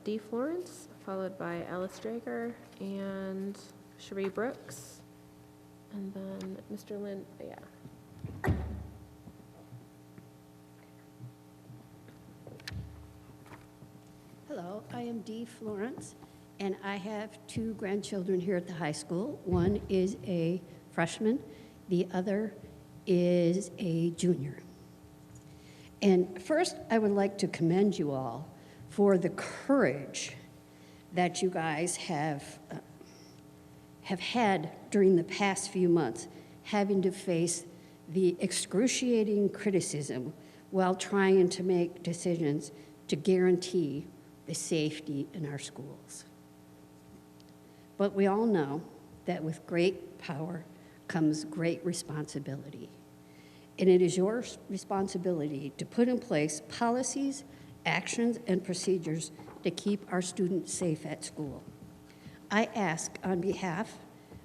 Dee Florence, followed by Alice Drager and Cherie Brooks. And then Mr. Lynn, yeah. Hello, I am Dee Florence, and I have two grandchildren here at the high school. One is a freshman, the other is a junior. And first, I would like to commend you all for the courage that you guys have had during the past few months, having to face the excruciating criticism while trying to make decisions to guarantee the safety in our schools. But we all know that with great power comes great responsibility. And it is your responsibility to put in place policies, actions, and procedures to keep our students safe at school. I ask on behalf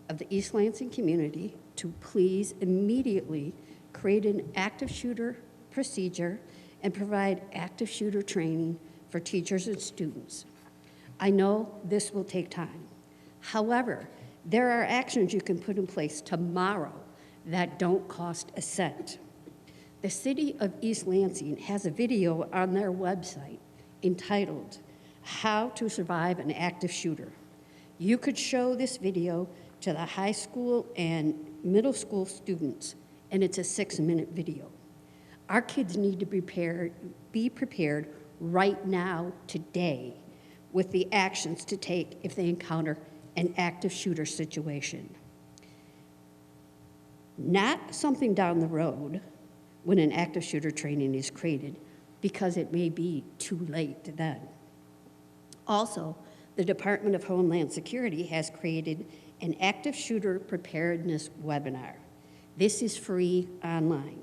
of the East Lansing community to please immediately create an active shooter procedure and provide active shooter training for teachers and students. I know this will take time. However, there are actions you can put in place tomorrow that don't cost a cent. The City of East Lansing has a video on their website entitled, How to Survive an Active Shooter. You could show this video to the high school and middle school students, and it's a 6-minute video. Our kids need to be prepared right now, today, with the actions to take if they encounter an active shooter situation. Not something down the road when an active shooter training is created, because it may be too late then. Also, the Department of Homeland Security has created an active shooter preparedness webinar. This is free online.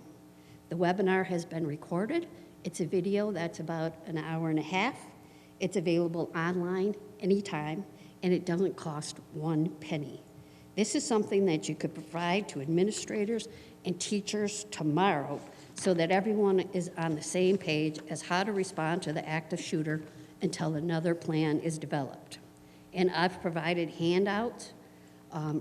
The webinar has been recorded. It's a video that's about an hour and a half. It's available online anytime, and it doesn't cost 1 penny. This is something that you could provide to administrators and teachers tomorrow so that everyone is on the same page as how to respond to the active shooter until another plan is developed. And I've provided handouts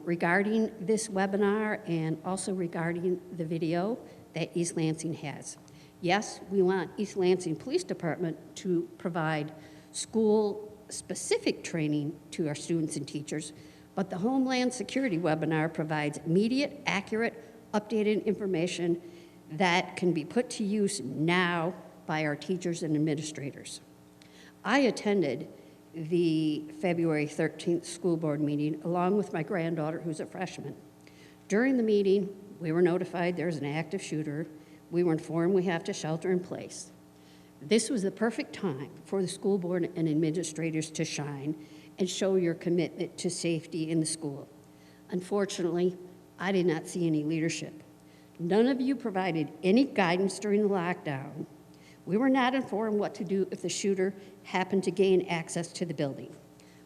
regarding this webinar and also regarding the video that East Lansing has. Yes, we want East Lansing Police Department to provide school-specific training to our students and teachers, but the Homeland Security webinar provides immediate, accurate, updated information that can be put to use now by our teachers and administrators. I attended the February 13th school board meeting along with my granddaughter, who's a freshman. During the meeting, we were notified there's an active shooter. We were informed we have to shelter in place. This was the perfect time for the school board and administrators to shine and show your commitment to safety in the school. Unfortunately, I did not see any leadership. None of you provided any guidance during the lockdown. We were not informed what to do if the shooter happened to gain access to the building.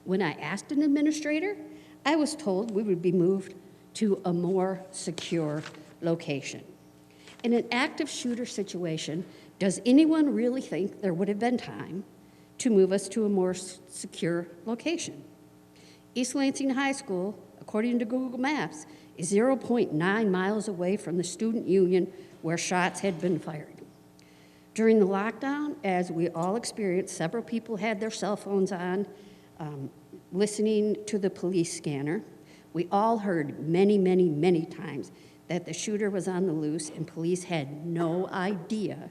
When I asked an administrator, I was told we would be moved to a more secure location. In an active shooter situation, does anyone really think there would have been time to move us to a more secure location? East Lansing High School, according to Google Maps, is 0.9 miles away from the student union where shots had been fired. During the lockdown, as we all experienced, several people had their cell phones on, listening to the police scanner. We all heard many, many, many times that the shooter was on the loose and police had no idea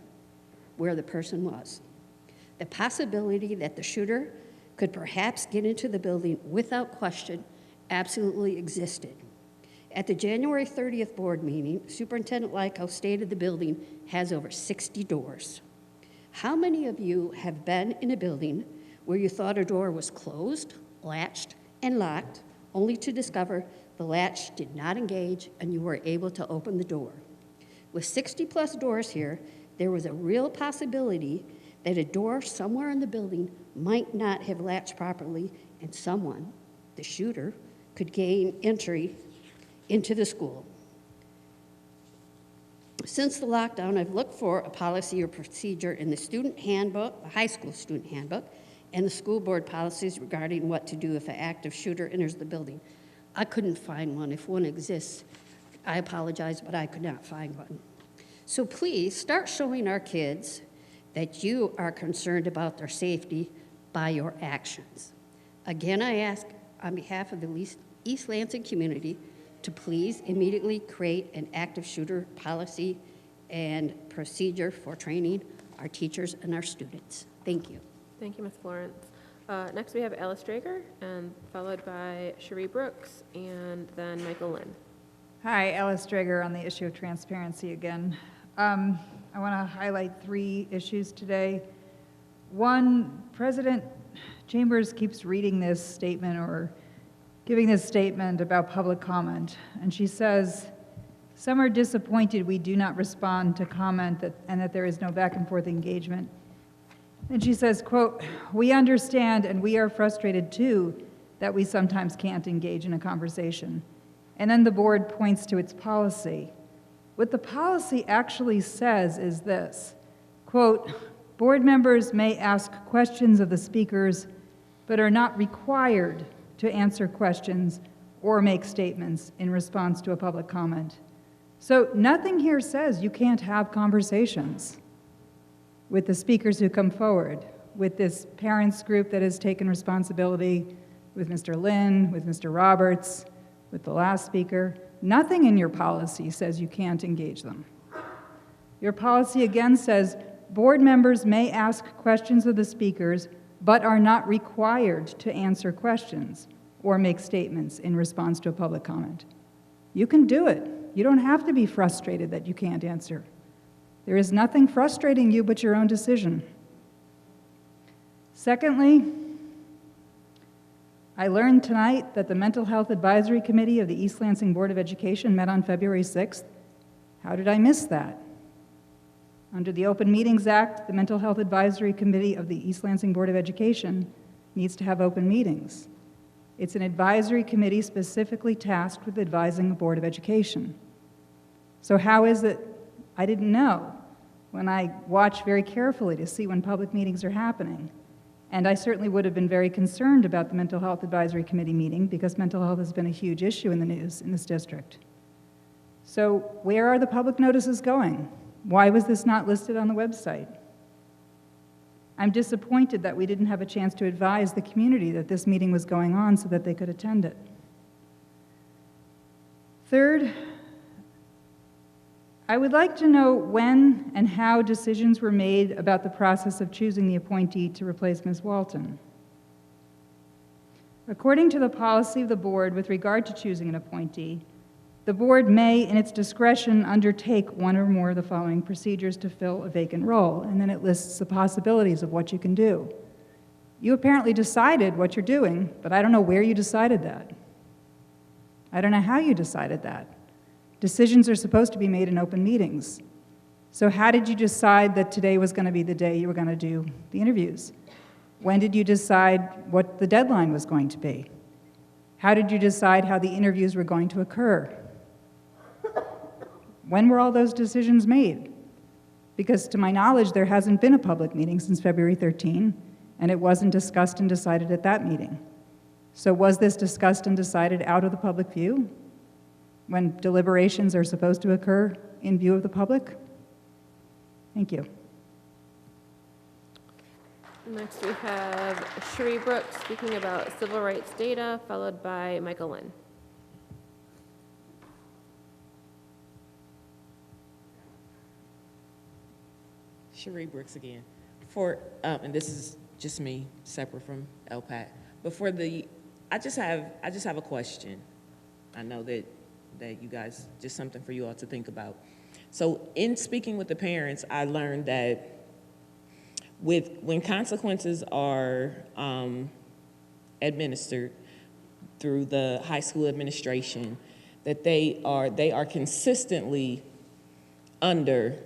where the person was. The possibility that the shooter could perhaps get into the building without question absolutely existed. At the January 30th board meeting, Superintendent Lyko stated the building has over 60 doors. How many of you have been in a building where you thought a door was closed, latched, and locked, only to discover the latch did not engage and you were able to open the door? With 60+ doors here, there was a real possibility that a door somewhere in the building might not have latched properly and someone, the shooter, could gain entry into the school. Since the lockdown, I've looked for a policy or procedure in the student handbook, the high school student handbook, and the school board policies regarding what to do if an active shooter enters the building. I couldn't find one. If one exists, I apologize, but I could not find one. So please start showing our kids that you are concerned about their safety by your actions. Again, I ask on behalf of the East Lansing community to please immediately create an active shooter policy and procedure for training our teachers and our students. Thank you. Thank you, Ms. Florence. Next, we have Alice Drager, and followed by Cherie Brooks, and then Michael Lynn. Hi, Alice Drager on the issue of transparency again. I want to highlight 3 issues today. One, President Chambers keeps reading this statement or giving this statement about public comment, and she says, "Some are disappointed we do not respond to comment and that there is no back and forth engagement." And she says, quote, "We understand and we are frustrated too that we sometimes can't engage in a conversation." And then the board points to its policy. What the policy actually says is this, quote, "Board members may ask questions of the speakers, but are not required to answer questions or make statements in response to a public comment." So nothing here says you can't have conversations with the speakers who come forward, with this parents group that has taken responsibility, with Mr. Lynn, with Mr. Roberts, with the last speaker. Nothing in your policy says you can't engage them. Your policy again says board members may ask questions of the speakers, but are not required to answer questions or make statements in response to a public comment. You can do it. You don't have to be frustrated that you can't answer. There is nothing frustrating you but your own decision. Secondly, I learned tonight that the Mental Health Advisory Committee of the East Lansing Board of Education met on February 6th. How did I miss that? Under the Open Meetings Act, the Mental Health Advisory Committee of the East Lansing Board of Education needs to have open meetings. It's an advisory committee specifically tasked with advising a Board of Education. So how is it I didn't know when I watch very carefully to see when public meetings are happening? And I certainly would have been very concerned about the Mental Health Advisory Committee meeting because mental health has been a huge issue in the news in this district. So where are the public notices going? Why was this not listed on the website? I'm disappointed that we didn't have a chance to advise the community that this meeting was going on so that they could attend it. Third, I would like to know when and how decisions were made about the process of choosing the appointee to replace Ms. Walton. According to the policy of the board with regard to choosing an appointee, the board may, in its discretion, undertake one or more of the following procedures to fill a vacant role, and then it lists the possibilities of what you can do. You apparently decided what you're doing, but I don't know where you decided that. I don't know how you decided that. Decisions are supposed to be made in open meetings. So how did you decide that today was going to be the day you were going to do the interviews? When did you decide what the deadline was going to be? How did you decide how the interviews were going to occur? When were all those decisions made? Because to my knowledge, there hasn't been a public meeting since February 13, and it wasn't discussed and decided at that meeting. So was this discussed and decided out of the public view, when deliberations are supposed to occur in view of the public? Thank you. Next, we have Cherie Brooks speaking about civil rights data, followed by Michael Lynn. Cherie Brooks again. And this is just me, separate from LPAC. But I just have a question. I know that you guys, just something for you all to think about. So in speaking with the parents, I learned that when consequences are administered through the high school administration, that they are consistently under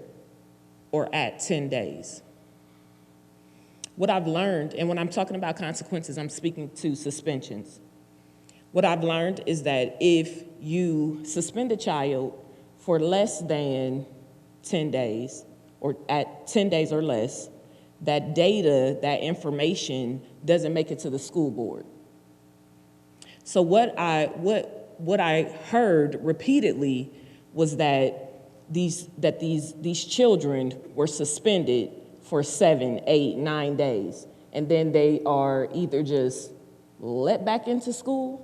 or at 10 days. What I've learned, and when I'm talking about consequences, I'm speaking to suspensions. What I've learned is that if you suspend a child for less than 10 days, or at 10 days or less, that data, that information doesn't make it to the school board. So what I heard repeatedly was that these children were suspended for 7, 8, 9 days, and then they are either just let back into school,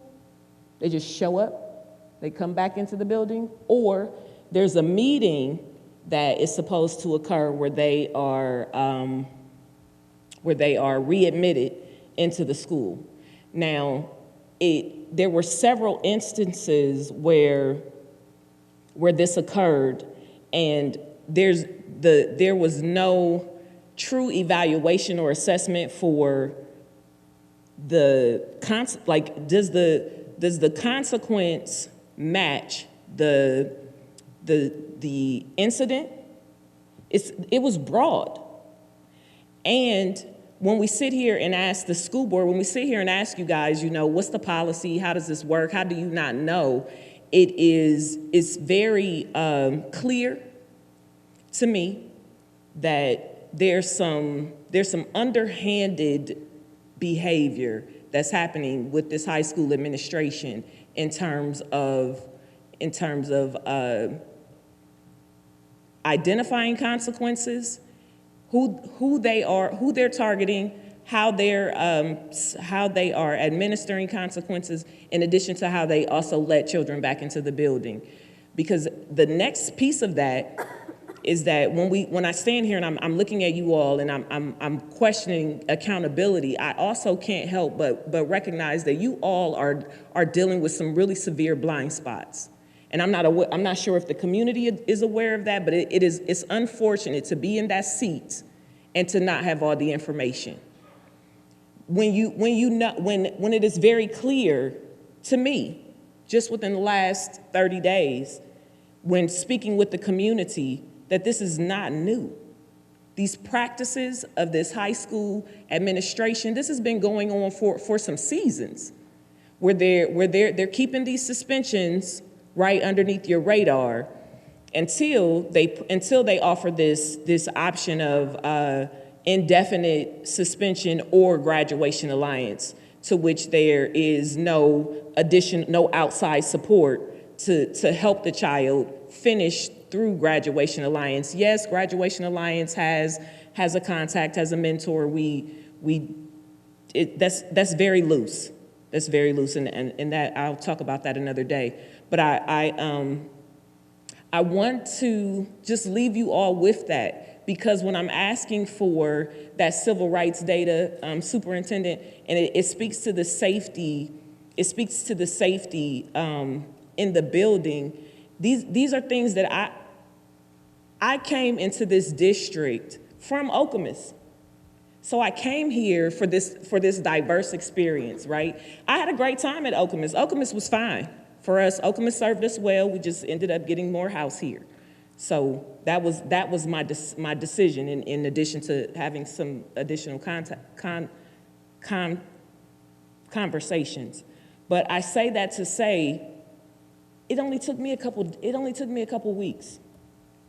they just show up, they come back into the building, or there's a meeting that is supposed to occur where they are readmitted into the school. Now, there were several instances where this occurred, and there was no true evaluation or assessment for does the consequence match the incident? It was broad. And when we sit here and ask the school board, when we sit here and ask you guys, what's the policy? How does this work? How do you not know? It's very clear to me that there's some underhanded behavior that's happening with this high school administration in terms of identifying consequences, who they're targeting, how they are administering consequences, in addition to how they also let children back into the building. Because the next piece of that is that when I stand here and I'm looking at you all and I'm questioning accountability, I also can't help but recognize that you all are dealing with some really severe blind spots. And I'm not sure if the community is aware of that, but it's unfortunate to be in that seat and to not have all the information. When it is very clear to me, just within the last 30 days, when speaking with the community, that this is not new. These practices of this high school administration, this has been going on for some seasons, where they're keeping these suspensions right underneath your radar until they offer this option of indefinite suspension or graduation alliance, to which there is no outside support to help the child finish through Graduation Alliance. Yes, Graduation Alliance has a contact, has a mentor. That's very loose. That's very loose, and that I'll talk about that another day. But I want to just leave you all with that, because when I'm asking for that civil rights data, Superintendent, and it speaks to the safety. It speaks to the safety in the building. These are things that I came into this district from Okemos. So I came here for this diverse experience, right? I had a great time at Okemos. Okemos was fine for us. Okemos served us well. We just ended up getting more house here. So that was my decision, in addition to having some additional conversations. But I say that to say, it only took me a couple weeks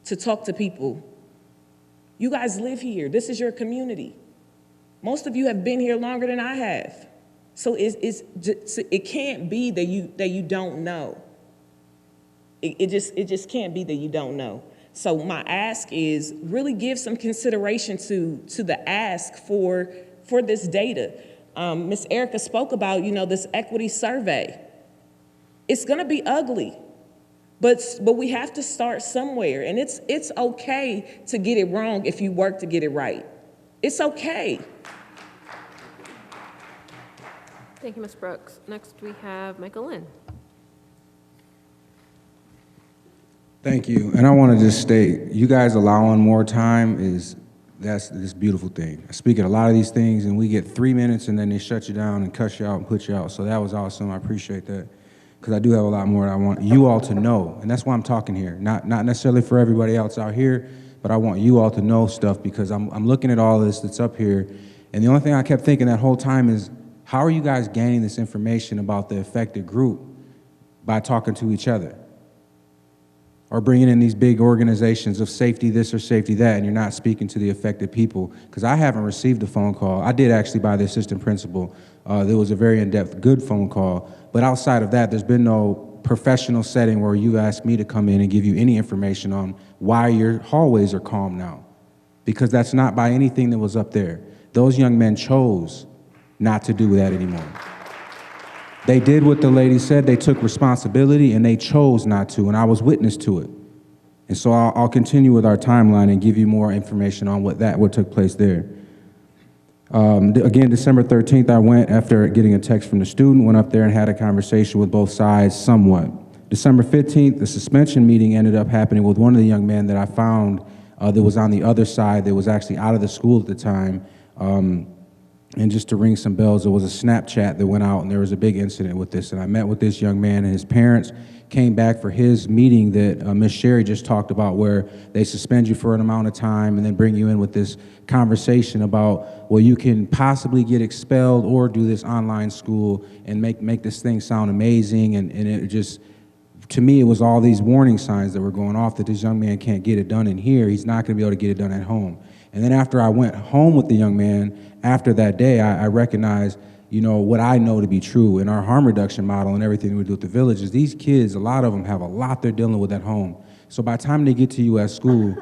to talk to people. You guys live here. This is your community. Most of you have been here longer than I have. So it can't be that you don't know. It just can't be that you don't know. So my ask is really give some consideration to the ask for this data. Ms. Erica spoke about, this equity survey. It's gonna be ugly, but we have to start somewhere, and it's okay to get it wrong if you work to get it right. It's okay. Thank you, Ms. Brooks. Next, we have Michael Lynn. Thank you. And I want to just state, you guys allowing more time that's this beautiful thing. I speak at a lot of these things, and we get 3 minutes, and then they shut you down and cut you out and put you out. So that was awesome. I appreciate that, because I do have a lot more that I want you all to know, and that's why I'm talking here. Not necessarily for everybody else out here, but I want you all to know stuff, because I'm looking at all this that's up here, and the only thing I kept thinking that whole time is, how are you guys gaining this information about the affected group? By talking to each other, or bringing in these big organizations of safety this or safety that, and you're not speaking to the affected people. Because I haven't received a phone call. I did actually by the assistant principal. There was a very in-depth, good phone call. But outside of that, there's been no professional setting where you asked me to come in and give you any information on why your hallways are calm now. Because that's not by anything that was up there. Those young men chose not to do that anymore. They did what the lady said. They took responsibility, and they chose not to, and I was witness to it. And so I'll continue with our timeline and give you more information on what took place there. Again, December 13th, I went, after getting a text from the student, went up there and had a conversation with both sides somewhat. December 15th, the suspension meeting ended up happening with one of the young men that I found that was on the other side, that was actually out of the school at the time. And just to ring some bells, there was a Snapchat that went out, and there was a big incident with this. And I met with this young man, and his parents came back for his meeting that Ms. Sherry just talked about, where they suspend you for an amount of time and then bring you in with this conversation about, well, you can possibly get expelled or do this online school and make this thing sound amazing. And it just, to me, it was all these warning signs that were going off that this young man can't get it done in here. He's not going to be able to get it done at home. And then after I went home with the young man, after that day, I recognized, you know, what I know to be true in our harm reduction model and everything we do at the village is these kids, a lot of them have a lot they're dealing with at home. So by the time they get to you at school,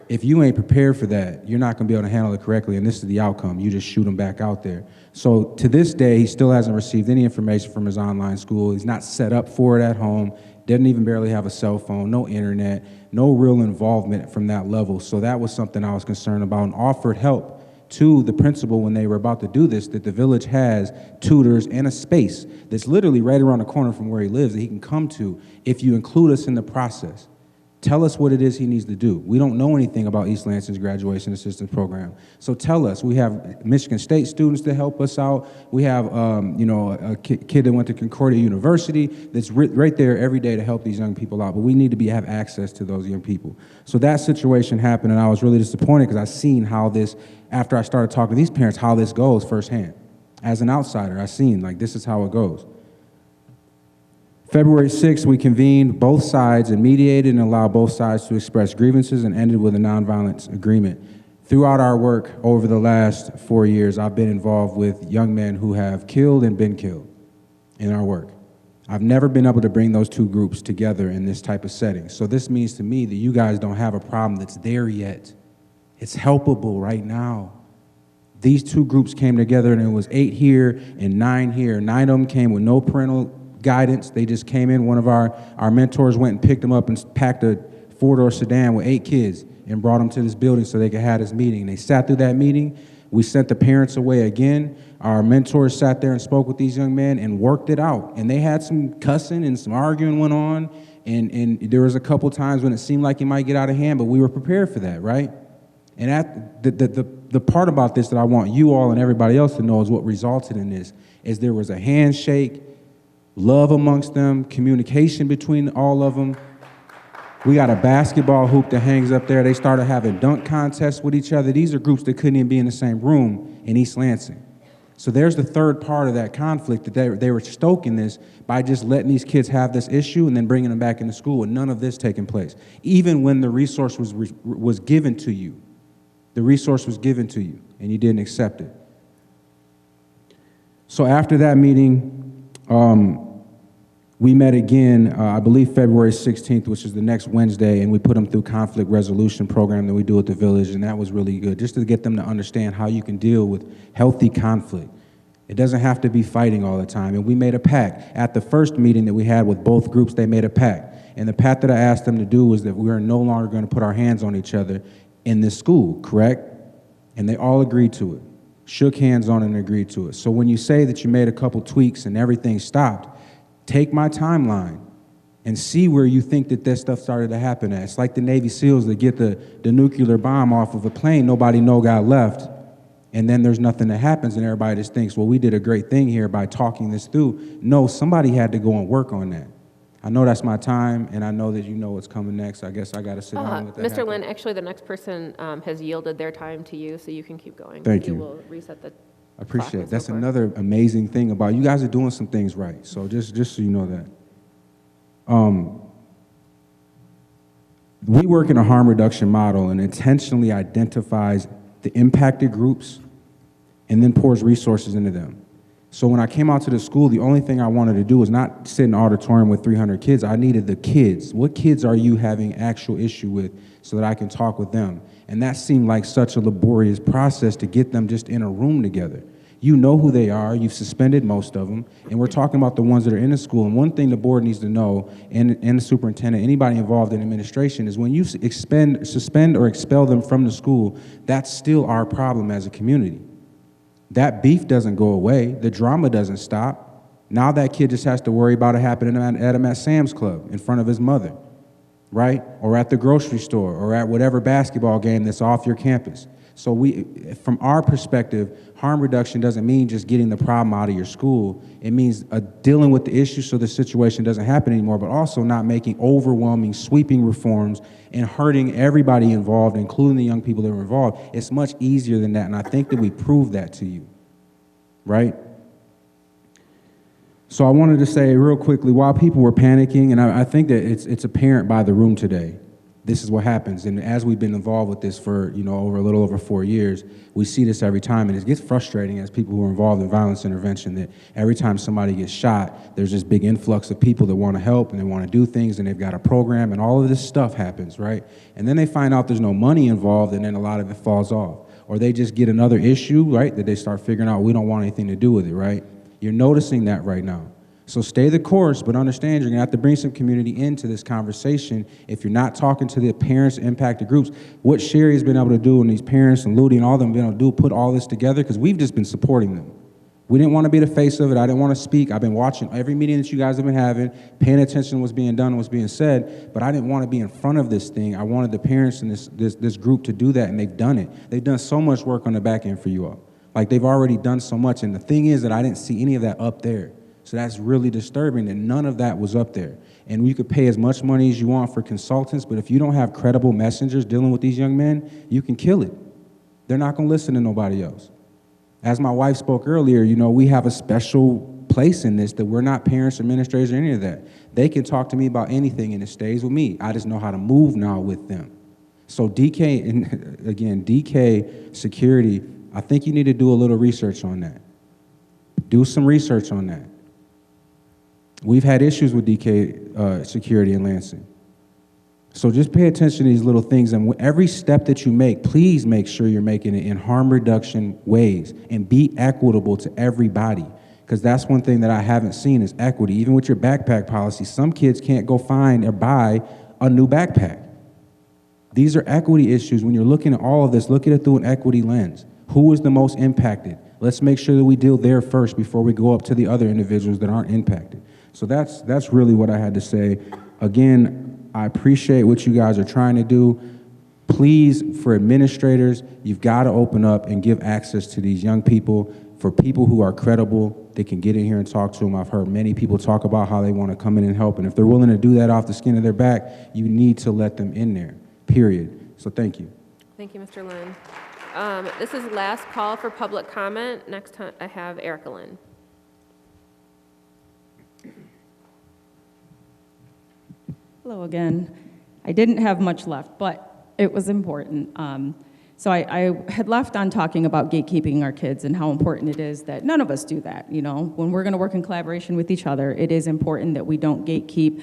if you ain't prepared for that, you're not gonna be able to handle it correctly, and this is the outcome. You just shoot them back out there. So to this day, he still hasn't received any information from his online school. He's not set up for it at home, doesn't even barely have a cell phone, no internet, no real involvement from that level. So that was something I was concerned about, and offered help to the principal when they were about to do this, that the village has tutors and a space that's literally right around the corner from where he lives that he can come to if you include us in the process. Tell us what it is he needs to do. We don't know anything about East Lansing's graduation assistance program. So tell us. We have Michigan State students to help us out. We have you know, a kid that went to Concordia University that's right there every day to help these young people out. But we need to have access to those young people. So that situation happened, and I was really disappointed because I seen how this, after I started talking to these parents, how this goes firsthand. As an outsider, I seen, like, this is how it goes. February 6th, we convened both sides and mediated and allowed both sides to express grievances and ended with a nonviolence agreement. Throughout our work over the last 4 years, I've been involved with young men who have killed and been killed in our work. I've never been able to bring those two groups together in this type of setting. So this means to me that you guys don't have a problem that's there yet. It's helpable right now. These two groups came together, and it was 8 here and 9 here. 9 of them came with no parental guidance. They just came in. One of our mentors went and picked them up and packed a 4-door sedan with 8 kids and brought them to this building so they could have this meeting. They sat through that meeting. We sent the parents away again. Our mentors sat there and spoke with these young men and worked it out. And they had some cussing and some arguing went on. And there was a couple times when it seemed like it might get out of hand, but we were prepared for that, right? And the part about this that I want you all and everybody else to know is what resulted in this, is there was a handshake, love amongst them, communication between all of them. We got a basketball hoop that hangs up there. They started having dunk contests with each other. These are groups that couldn't even be in the same room in East Lansing. So there's the third part of that conflict, that they were stoking this by just letting these kids have this issue and then bringing them back into school, and none of this taking place. Even when the resource was given to you, the resource was given to you, and you didn't accept it. So after that meeting, we met again, I believe February 16th, which is the next Wednesday, and we put them through conflict resolution program that we do at the village, and that was really good, just to get them to understand how you can deal with healthy conflict. It doesn't have to be fighting all the time, and we made a pact. At the first meeting that we had with both groups, they made a pact, and the pact that I asked them to do was that we are no longer going to put our hands on each other in this school, correct? And they all agreed to it, shook hands on it and agreed to it. So when you say that you made a couple tweaks and everything stopped, take my timeline and see where you think that this stuff started to happen at. It's like the Navy SEALs that get the nuclear bomb off of a plane, nobody got left, and then there's nothing that happens, and everybody just thinks, well, we did a great thing here by talking this through. No, somebody had to go and work on that. I know that's my time, and I know that you know what's coming next. I guess I got to sit down with that. Mr. Lynn, actually, the next person has yielded their time to you, so you can keep going. Thank you. You will reset the I appreciate it. That's another amazing thing about you guys are doing some things right. So just so you know that. We work in a harm reduction model and intentionally identifies the impacted groups and then pours resources into them. So when I came out to the school, the only thing I wanted to do was not sit in an auditorium with 300 kids. I needed the kids. What kids are you having actual issue with so that I can talk with them? And that seemed like such a laborious process to get them just in a room together. You know who they are. You've suspended most of them. And we're talking about the ones that are in the school. And one thing the board needs to know, and the superintendent, anybody involved in administration, is when you suspend or expel them from the school, that's still our problem as a community. That beef doesn't go away. The drama doesn't stop. Now that kid just has to worry about it happening at him at Sam's Club in front of his mother, right? Or at the grocery store, or at whatever basketball game that's off your campus. So from our perspective, harm reduction doesn't mean just getting the problem out of your school. It means dealing with the issue so the situation doesn't happen anymore, but also not making overwhelming, sweeping reforms and hurting everybody involved, including the young people that were involved. It's much easier than that, and I think that we proved that to you, right? So I wanted to say real quickly, while people were panicking, and I think that it's apparent by the room today, this is what happens. And as we've been involved with this for, over a little over 4 years, we see this every time. And it gets frustrating as people who are involved in violence intervention that every time somebody gets shot, there's this big influx of people that want to help and they want to do things and they've got a program and all of this stuff happens, right? And then they find out there's no money involved and then a lot of it falls off. Or they just get another issue, right, that they start figuring out we don't want anything to do with it, right? You're noticing that right now. So stay the course, but understand you're gonna have to bring some community into this conversation if you're not talking to the parents, impacted groups. What Sherry has been able to do, and these parents and Ludi and all of them been able to do, put all this together, because we've just been supporting them. We didn't want to be the face of it. I didn't want to speak. I've been watching every meeting that you guys have been having, paying attention to what's being done and what's being said, but I didn't want to be in front of this thing. I wanted the parents in this group to do that, and they've done it. They've done so much work on the back end for you all. Like, they've already done so much, and the thing is that I didn't see any of that up there. So that's really disturbing that none of that was up there. And you could pay as much money as you want for consultants, but if you don't have credible messengers dealing with these young men, you can kill it. They're not gonna listen to nobody else. As my wife spoke earlier, we have a special place in this that we're not parents, administrators, or any of that. They can talk to me about anything and it stays with me. I just know how to move now with them. So DK, and again, DK security, I think you need to do a little research on that. Do some research on that. We've had issues with DK security in Lansing. So just pay attention to these little things, and every step that you make, please make sure you're making it in harm reduction ways and be equitable to everybody, because that's one thing that I haven't seen is equity. Even with your backpack policy, some kids can't go find or buy a new backpack. These are equity issues. When you're looking at all of this, look at it through an equity lens. Who is the most impacted? Let's make sure that we deal there first before we go up to the other individuals that aren't impacted. So that's really what I had to say. Again, I appreciate what you guys are trying to do. Please, for administrators, you've got to open up and give access to these young people. For people who are credible, they can get in here and talk to them. I've heard many people talk about how they want to come in and help. And if they're willing to do that off the skin of their back, you need to let them in there, period. So thank you. Thank you, Mr. Lynn. This is last call for public comment. Next time I have Erica Lynn. Hello again. I didn't have much left, but it was important. So I had left on talking about gatekeeping our kids and how important it is that none of us do that. When we're going to work in collaboration with each other, it is important that we don't gatekeep.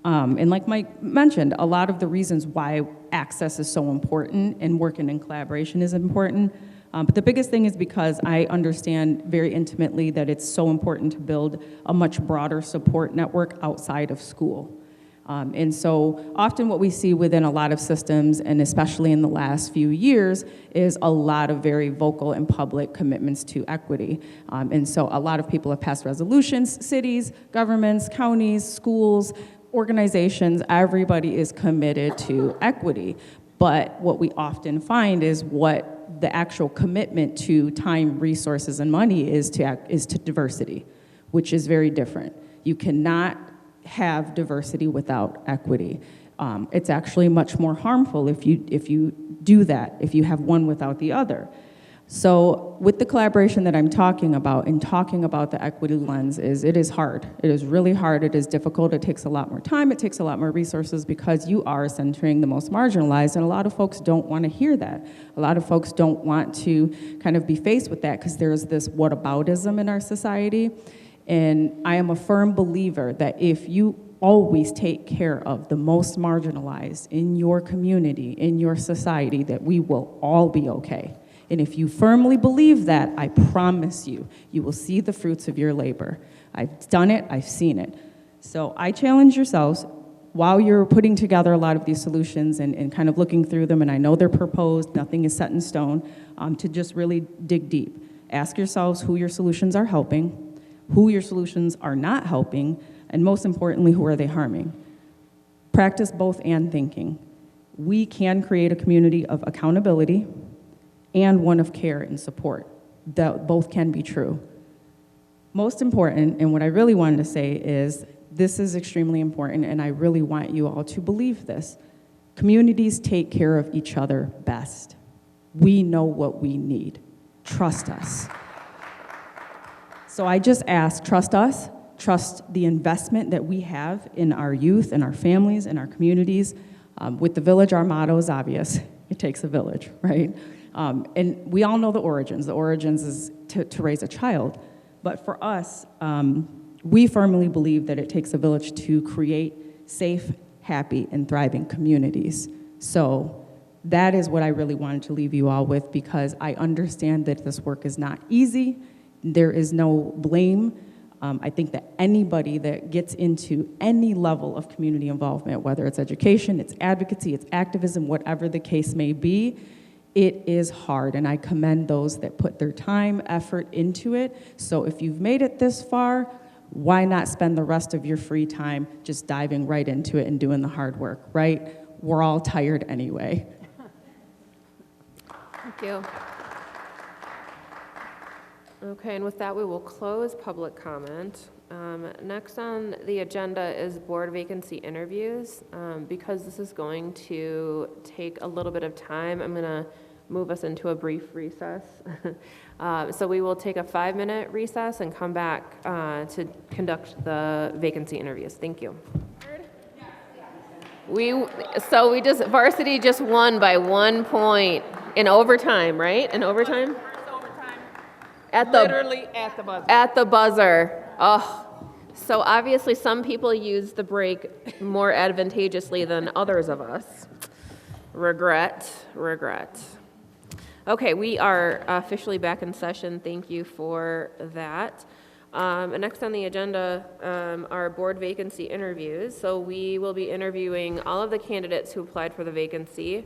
And like Mike mentioned, a lot of the reasons why access is so important and working in collaboration is important. But the biggest thing is because I understand very intimately that it's so important to build a much broader support network outside of school. And so often what we see within a lot of systems, and especially in the last few years, is a lot of very vocal and public commitments to equity. And so a lot of people have passed resolutions, cities, governments, counties, schools, organizations, everybody is committed to equity. But what we often find is what the actual commitment to time, resources, and money is to diversity, which is very different. You cannot have diversity without equity. It's actually much more harmful if you do that, if you have one without the other. So with the collaboration that I'm talking about and talking about the equity lens it is hard. It is really hard, it is difficult, it takes a lot more time, it takes a lot more resources because you are centering the most marginalized, and a lot of folks don't want to hear that. A lot of folks don't want to kind of be faced with that because there's this whataboutism in our society. And I am a firm believer that if you always take care of the most marginalized in your community, in your society, that we will all be okay. And if you firmly believe that, I promise you, you will see the fruits of your labor. I've done it, I've seen it. So I challenge yourselves, while you're putting together a lot of these solutions and kind of looking through them, and I know they're proposed, nothing is set in stone, to just really dig deep. Ask yourselves who your solutions are helping, who your solutions are not helping, and most importantly, who are they harming? Practice both and thinking. We can create a community of accountability and one of care and support. That both can be true. Most important, and what I really wanted to say is, this is extremely important, and I really want you all to believe this. Communities take care of each other best. We know what we need. Trust us. So I just ask, trust us, trust the investment that we have in our youth, and our families, and our communities. With the village, our motto is obvious. It takes a village, right? And we all know the origins. The origins is to raise a child. But for us, we firmly believe that it takes a village to create safe, happy, and thriving communities. So that is what I really wanted to leave you all with, because I understand that this work is not easy. There is no blame. I think that anybody that gets into any level of community involvement, whether it's education, it's advocacy, it's activism, whatever the case may be, it is hard, and I commend those that put their time, effort into it. So if you've made it this far, why not spend the rest of your free time just diving right into it and doing the hard work, right? We're all tired anyway. Thank you. Okay, and with that, we will close public comment. Next on the agenda is board vacancy interviews. Because this is going to take a little bit of time, I'm going to move us into a brief recess. So we will take a 5-minute recess and come back to conduct the vacancy interviews. Thank you. Varsity just won by 1 point in overtime, right? In overtime? Literally at the buzzer. At the buzzer. Oh, so obviously some people use the break more advantageously than others of us. Regret. Okay, we are officially back in session. Thank you for that. And next on the agenda are board vacancy interviews. So we will be interviewing all of the candidates who applied for the vacancy.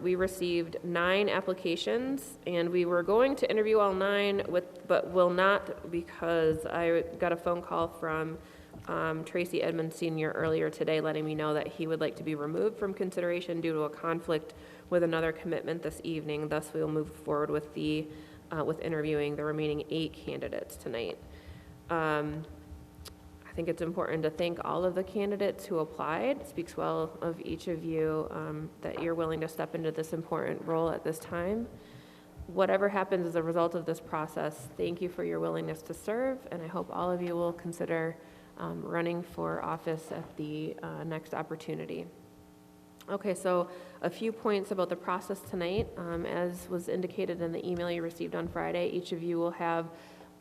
We received 9 applications, and we were going to interview all 9, but will not, because I got a phone call from Tracy Edmonds Sr. earlier today letting me know that he would like to be removed from consideration due to a conflict with another commitment this evening. Thus, we will move forward with with interviewing the remaining 8 candidates tonight. I think it's important to thank all of the candidates who applied. It speaks well of each of you that you're willing to step into this important role at this time. Whatever happens as a result of this process, thank you for your willingness to serve, and I hope all of you will consider running for office at the next opportunity. Okay, so a few points about the process tonight. As was indicated in the email you received on Friday, each of you will have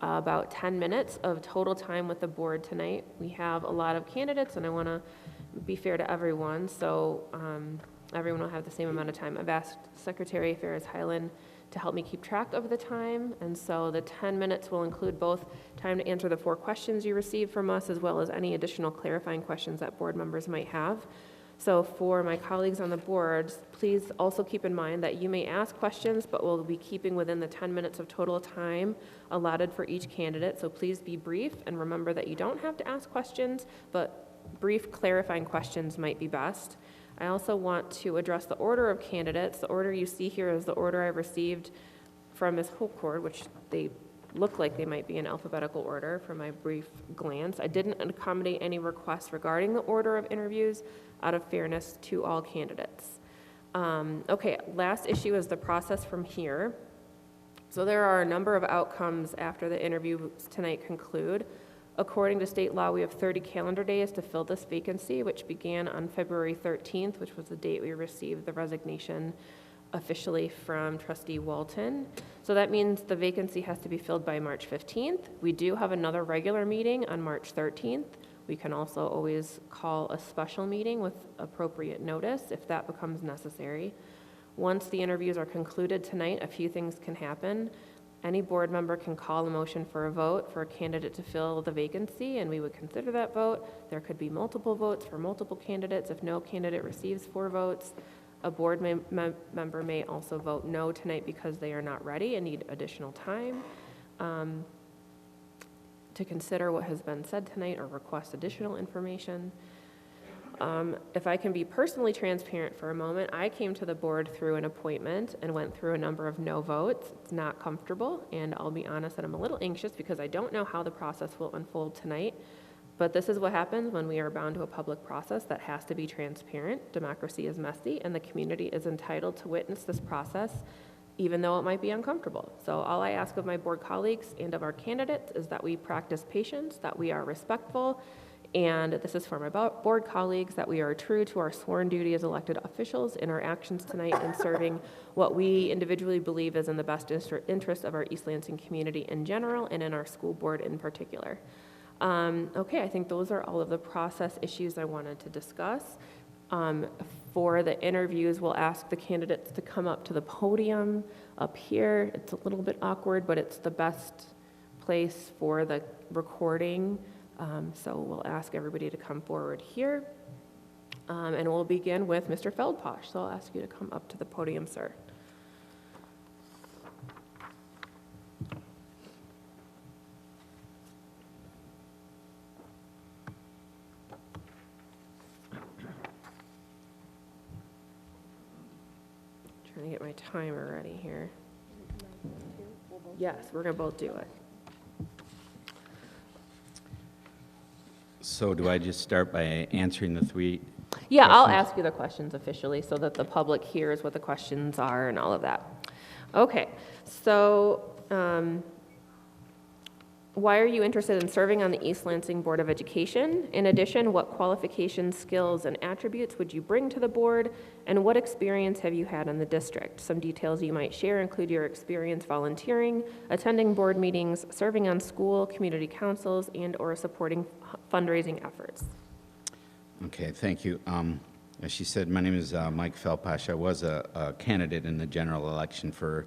about 10 minutes of total time with the board tonight. We have a lot of candidates, and I want to be fair to everyone, so everyone will have the same amount of time. I've asked Secretary Ferris Highland to help me keep track of the time, and so the 10 minutes will include both time to answer the 4 questions you received from us, as well as any additional clarifying questions that board members might have. So for my colleagues on the boards, please also keep in mind that you may ask questions, but we'll be keeping within the 10 minutes of total time allotted for each candidate. So please be brief, and remember that you don't have to ask questions, but brief clarifying questions might be best. I also want to address the order of candidates. The order you see here is the order I received from Ms. Holcord, which they look like they might be in alphabetical order from my brief glance. I didn't accommodate any requests regarding the order of interviews out of fairness to all candidates. Okay, last issue is the process from here. So there are a number of outcomes after the interviews tonight conclude. According to state law, we have 30 calendar days to fill this vacancy, which began on February 13th, which was the date we received the resignation officially from Trustee Walton. So that means the vacancy has to be filled by March 15th. We do have another regular meeting on March 13th. We can also always call a special meeting with appropriate notice if that becomes necessary. Once the interviews are concluded tonight, a few things can happen. Any board member can call a motion for a vote for a candidate to fill the vacancy, and we would consider that vote. There could be multiple votes for multiple candidates if no candidate receives 4 votes. A board member may also vote no tonight because they are not ready and need additional time to consider what has been said tonight or request additional information. If I can be personally transparent for a moment, I came to the board through an appointment and went through a number of no votes. It's not comfortable, and I'll be honest that I'm a little anxious because I don't know how the process will unfold tonight. But this is what happens when we are bound to a public process that has to be transparent. Democracy is messy, and the community is entitled to witness this process, even though it might be uncomfortable. So all I ask of my board colleagues and of our candidates is that we practice patience, that we are respectful, and this is for my board colleagues, that we are true to our sworn duty as elected officials in our actions tonight in serving what we individually believe is in the best interest of our East Lansing community in general and in our school board in particular. Okay, I think those are all of the process issues I wanted to discuss. For the interviews, we'll ask the candidates to come up to the podium up here. It's a little bit awkward, but it's the best place for the recording. So we'll ask everybody to come forward here. And we'll begin with Mr. Feldposh. So I'll ask you to come up to the podium, sir. Trying to get my timer ready here. Yes, we're gonna both do it. So do I just start by answering the 3 Yeah, I'll questions? ask you the questions officially so that the public hears what the questions are and all of that. Okay, so why are you interested in serving on the East Lansing Board of Education? In addition, what qualifications, skills, and attributes would you bring to the board? And what experience have you had in the district? Some details you might share include your experience volunteering, attending board meetings, serving on school, community councils, and/or supporting fundraising efforts. Okay, thank you. As she said, my name is Mike Feldposh. I was a candidate in the general election for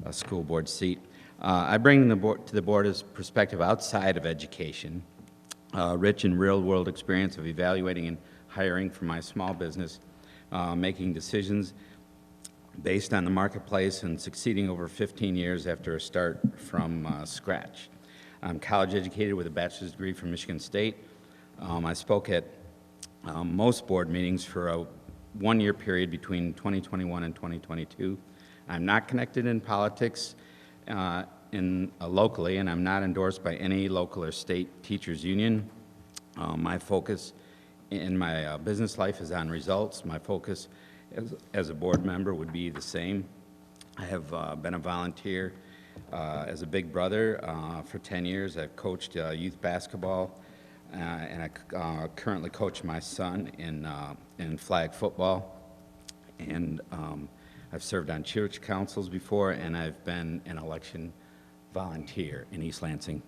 a school board seat. I bring to the board as perspective outside of education, rich in real-world experience of evaluating and hiring for my small business, making decisions based on the marketplace and succeeding over 15 years after a start from scratch. I'm college educated with a bachelor's degree from Michigan State. I spoke at most board meetings for a one-year period between 2021 and 2022. I'm not connected in politics locally, and I'm not endorsed by any local or state teachers union. My focus in my business life is on results. My focus as a board member would be the same. I have been a volunteer as a big brother for 10 years. I've coached youth basketball, and I currently coach my son in flag football. And I've served on church councils before, and I've been an election volunteer in East Lansing.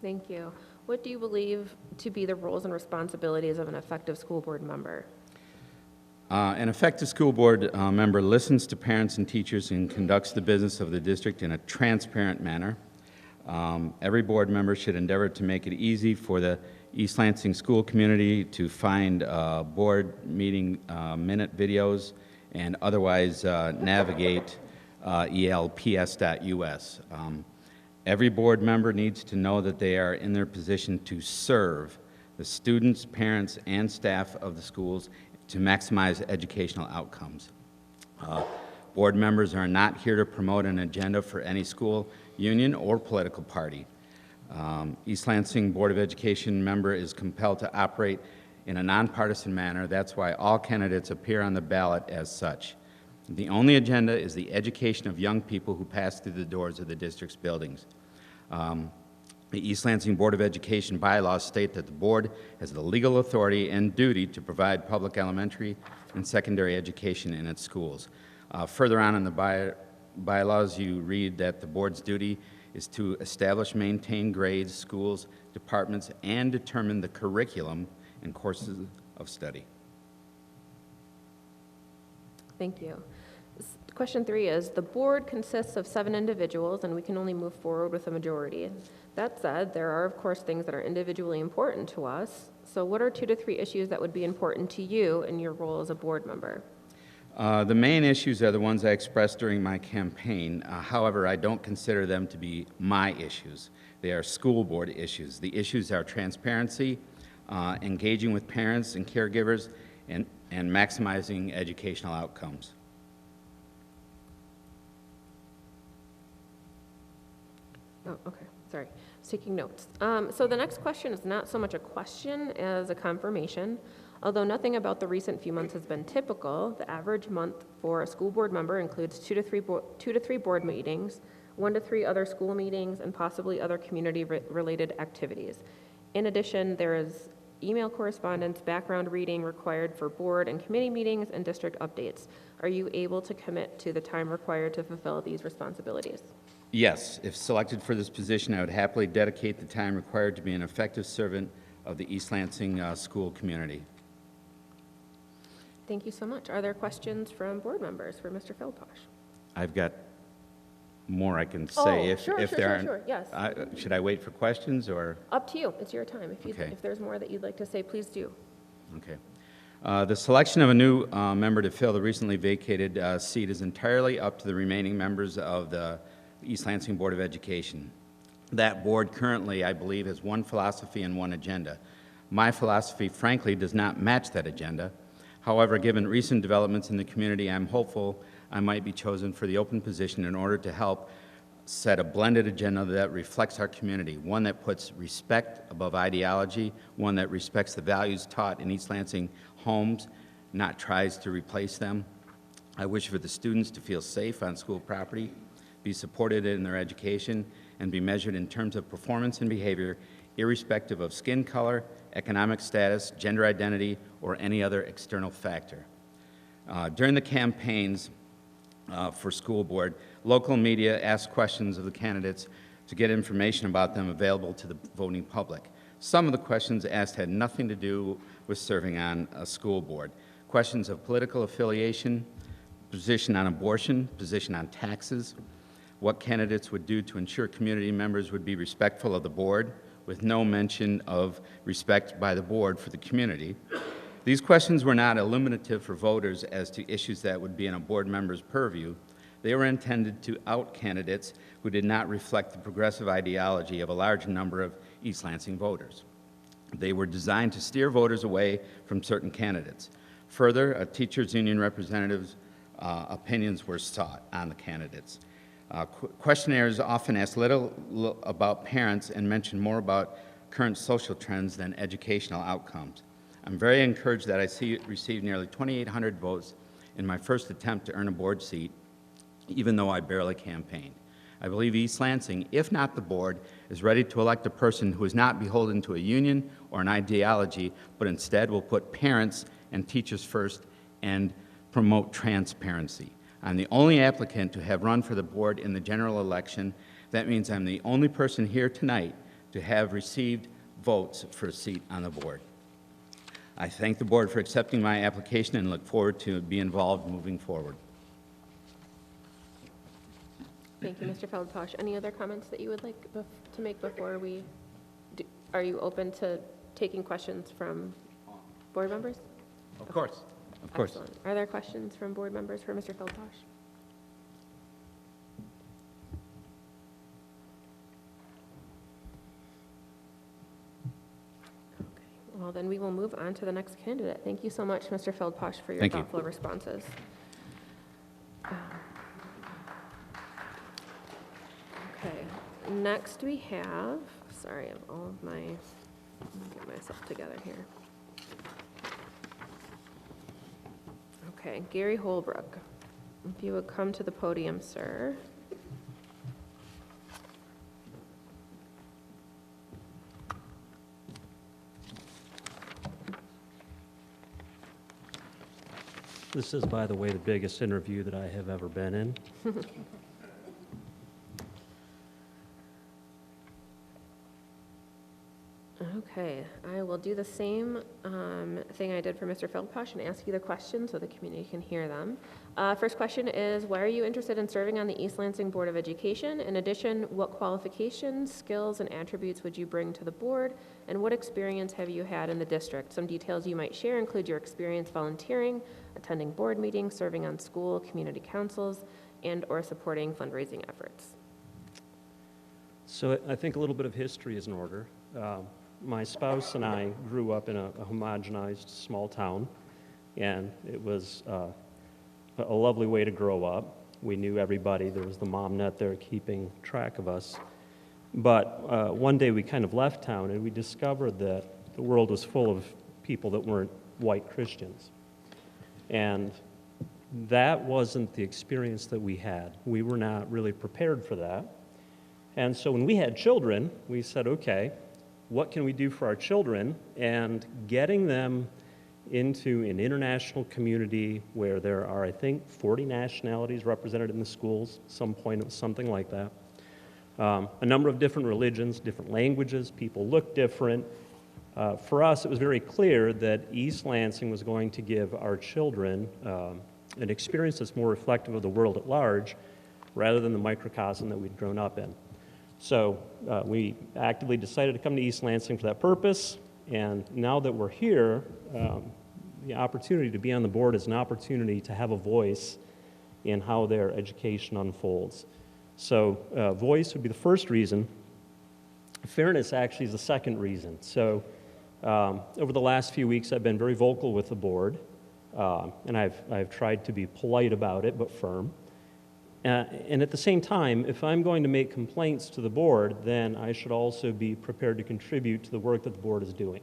Thank you. What do you believe to be the roles and responsibilities of an effective school board member? An effective school board member listens to parents and teachers and conducts the business of the district in a transparent manner. Every board member should endeavor to make it easy for the East Lansing school community to find board meeting minute videos and otherwise navigate elps.us. Every board member needs to know that they are in their position to serve the students, parents, and staff of the schools to maximize educational outcomes. Board members are not here to promote an agenda for any school, union, or political party. East Lansing Board of Education member is compelled to operate in a nonpartisan manner. That's why all candidates appear on the ballot as such. The only agenda is the education of young people who pass through the doors of the district's buildings. The East Lansing Board of Education bylaws state that the board has the legal authority and duty to provide public elementary and secondary education in its schools. Further on in the bylaws, you read that the board's duty is to establish, maintain grades, schools, departments, and determine the curriculum and courses of study. Thank you. Question 3 is, the board consists of 7 individuals, and we can only move forward with a majority. That said, there are, of course, things that are individually important to us. So what are 2 to 3 issues that would be important to you in your role as a board member? The main issues are the ones I expressed during my campaign. However, I don't consider them to be my issues. They are school board issues. The issues are transparency, engaging with parents and caregivers, and maximizing educational outcomes. Oh, okay, sorry. I was taking notes. So the next question is not so much a question as a confirmation. Although nothing about the recent few months has been typical, the average month for a school board member includes 2 to 3 board meetings, 1 to 3 other school meetings, and possibly other community-related activities. In addition, there is email correspondence, background reading required for board and committee meetings, and district updates. Are you able to commit to the time required to fulfill these responsibilities? Yes, if selected for this position, I would happily dedicate the time required to be an effective servant of the East Lansing school community. Thank you so much. Are there questions from board members for Mr. Feldposh? I've got more I can say if there aren't. Sure, yes. Should I wait for questions or? Up to you. It's your time. Okay. If there's more that you'd like to say, please do. Okay. The selection of a new member to fill the recently vacated seat is entirely up to the remaining members of the East Lansing Board of Education. That board currently, I believe, has one philosophy and one agenda. My philosophy, frankly, does not match that agenda. However, given recent developments in the community, I'm hopeful I might be chosen for the open position in order to help set a blended agenda that reflects our community, one that puts respect above ideology, one that respects the values taught in East Lansing homes, not tries to replace them. I wish for the students to feel safe on school property, be supported in their education, and be measured in terms of performance and behavior, irrespective of skin color, economic status, gender identity, or any other external factor. During the campaigns for school board, local media asked questions of the candidates to get information about them available to the voting public. Some of the questions asked had nothing to do with serving on a school board. Questions of political affiliation, position on abortion, position on taxes, what candidates would do to ensure community members would be respectful of the board, with no mention of respect by the board for the community. These questions were not illuminative for voters as to issues that would be in a board member's purview. They were intended to out candidates who did not reflect the progressive ideology of a large number of East Lansing voters. They were designed to steer voters away from certain candidates. Further, a teachers' union representative's opinions were sought on the candidates. Questionnaires often ask little about parents and mention more about current social trends than educational outcomes. I'm very encouraged that I received nearly 2,800 votes in my first attempt to earn a board seat, even though I barely campaigned. I believe East Lansing, if not the board, is ready to elect a person who is not beholden to a union or an ideology, but instead will put parents and teachers first and promote transparency. I'm the only applicant to have run for the board in the general election. That means I'm the only person here tonight to have received votes for a seat on the board. I thank the board for accepting my application and look forward to be involved moving forward. Thank you, Mr. Feldposh. Any other comments that you would like to make before we do? Are you open to taking questions from board members? Of course. Of course. Excellent. Are there questions from board members for Mr. Feldposh? Okay. Well, then we will move on to the next candidate. Thank you so much, Mr. Feldposh, for your thoughtful responses. Okay. Next we have, sorry, I have all of my, let me get myself together here. Okay, Gary Holbrook, if you would come to the podium, sir. This is, by the way, the biggest interview that I have ever been in. Okay, I will do the same thing I did for Mr. Feldposh and ask you the questions so the community can hear them. First question is, why are you interested in serving on the East Lansing Board of Education? In addition, what qualifications, skills, and attributes would you bring to the board? And what experience have you had in the district? Some details you might share include your experience volunteering, attending board meetings, serving on school, community councils, and/or supporting fundraising efforts. So I think a little bit of history is in order. My spouse and I grew up in a homogenized small town, and it was a lovely way to grow up. We knew everybody. There was the mom net there keeping track of us. But one day we kind of left town, and we discovered that the world was full of people that weren't white Christians. And that wasn't the experience that we had. We were not really prepared for that. And so when we had children, we said, okay, what can we do for our children? And getting them into an international community where there are, I think, 40 nationalities represented in the schools, some point it was something like that. A number of different religions, different languages, people look different. For us, it was very clear that East Lansing was going to give our children an experience that's more reflective of the world at large rather than the microcosm that we'd grown up in. So we actively decided to come to East Lansing for that purpose, and now that we're here, the opportunity to be on the board is an opportunity to have a voice in how their education unfolds. So voice would be the first reason. Fairness actually is the second reason. So over the last few weeks, I've been very vocal with the board, and I've tried to be polite about it, but firm. And at the same time, if I'm going to make complaints to the board, then I should also be prepared to contribute to the work that the board is doing.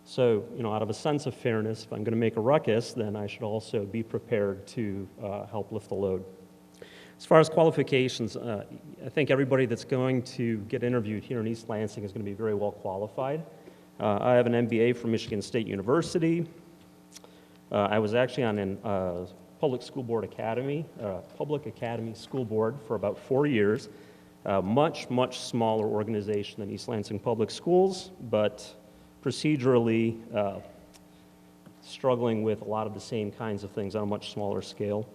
So, out of a sense of fairness, if I'm going to make a ruckus, then I should also be prepared to help lift the load. As far as qualifications, I think everybody that's going to get interviewed here in East Lansing is going to be very well qualified. I have an MBA from Michigan State University. I was actually on an Public School Board Academy, Public Academy School Board for about 4 years. Much, much smaller organization than East Lansing Public Schools, but procedurally struggling with a lot of the same kinds of things on a much smaller scale.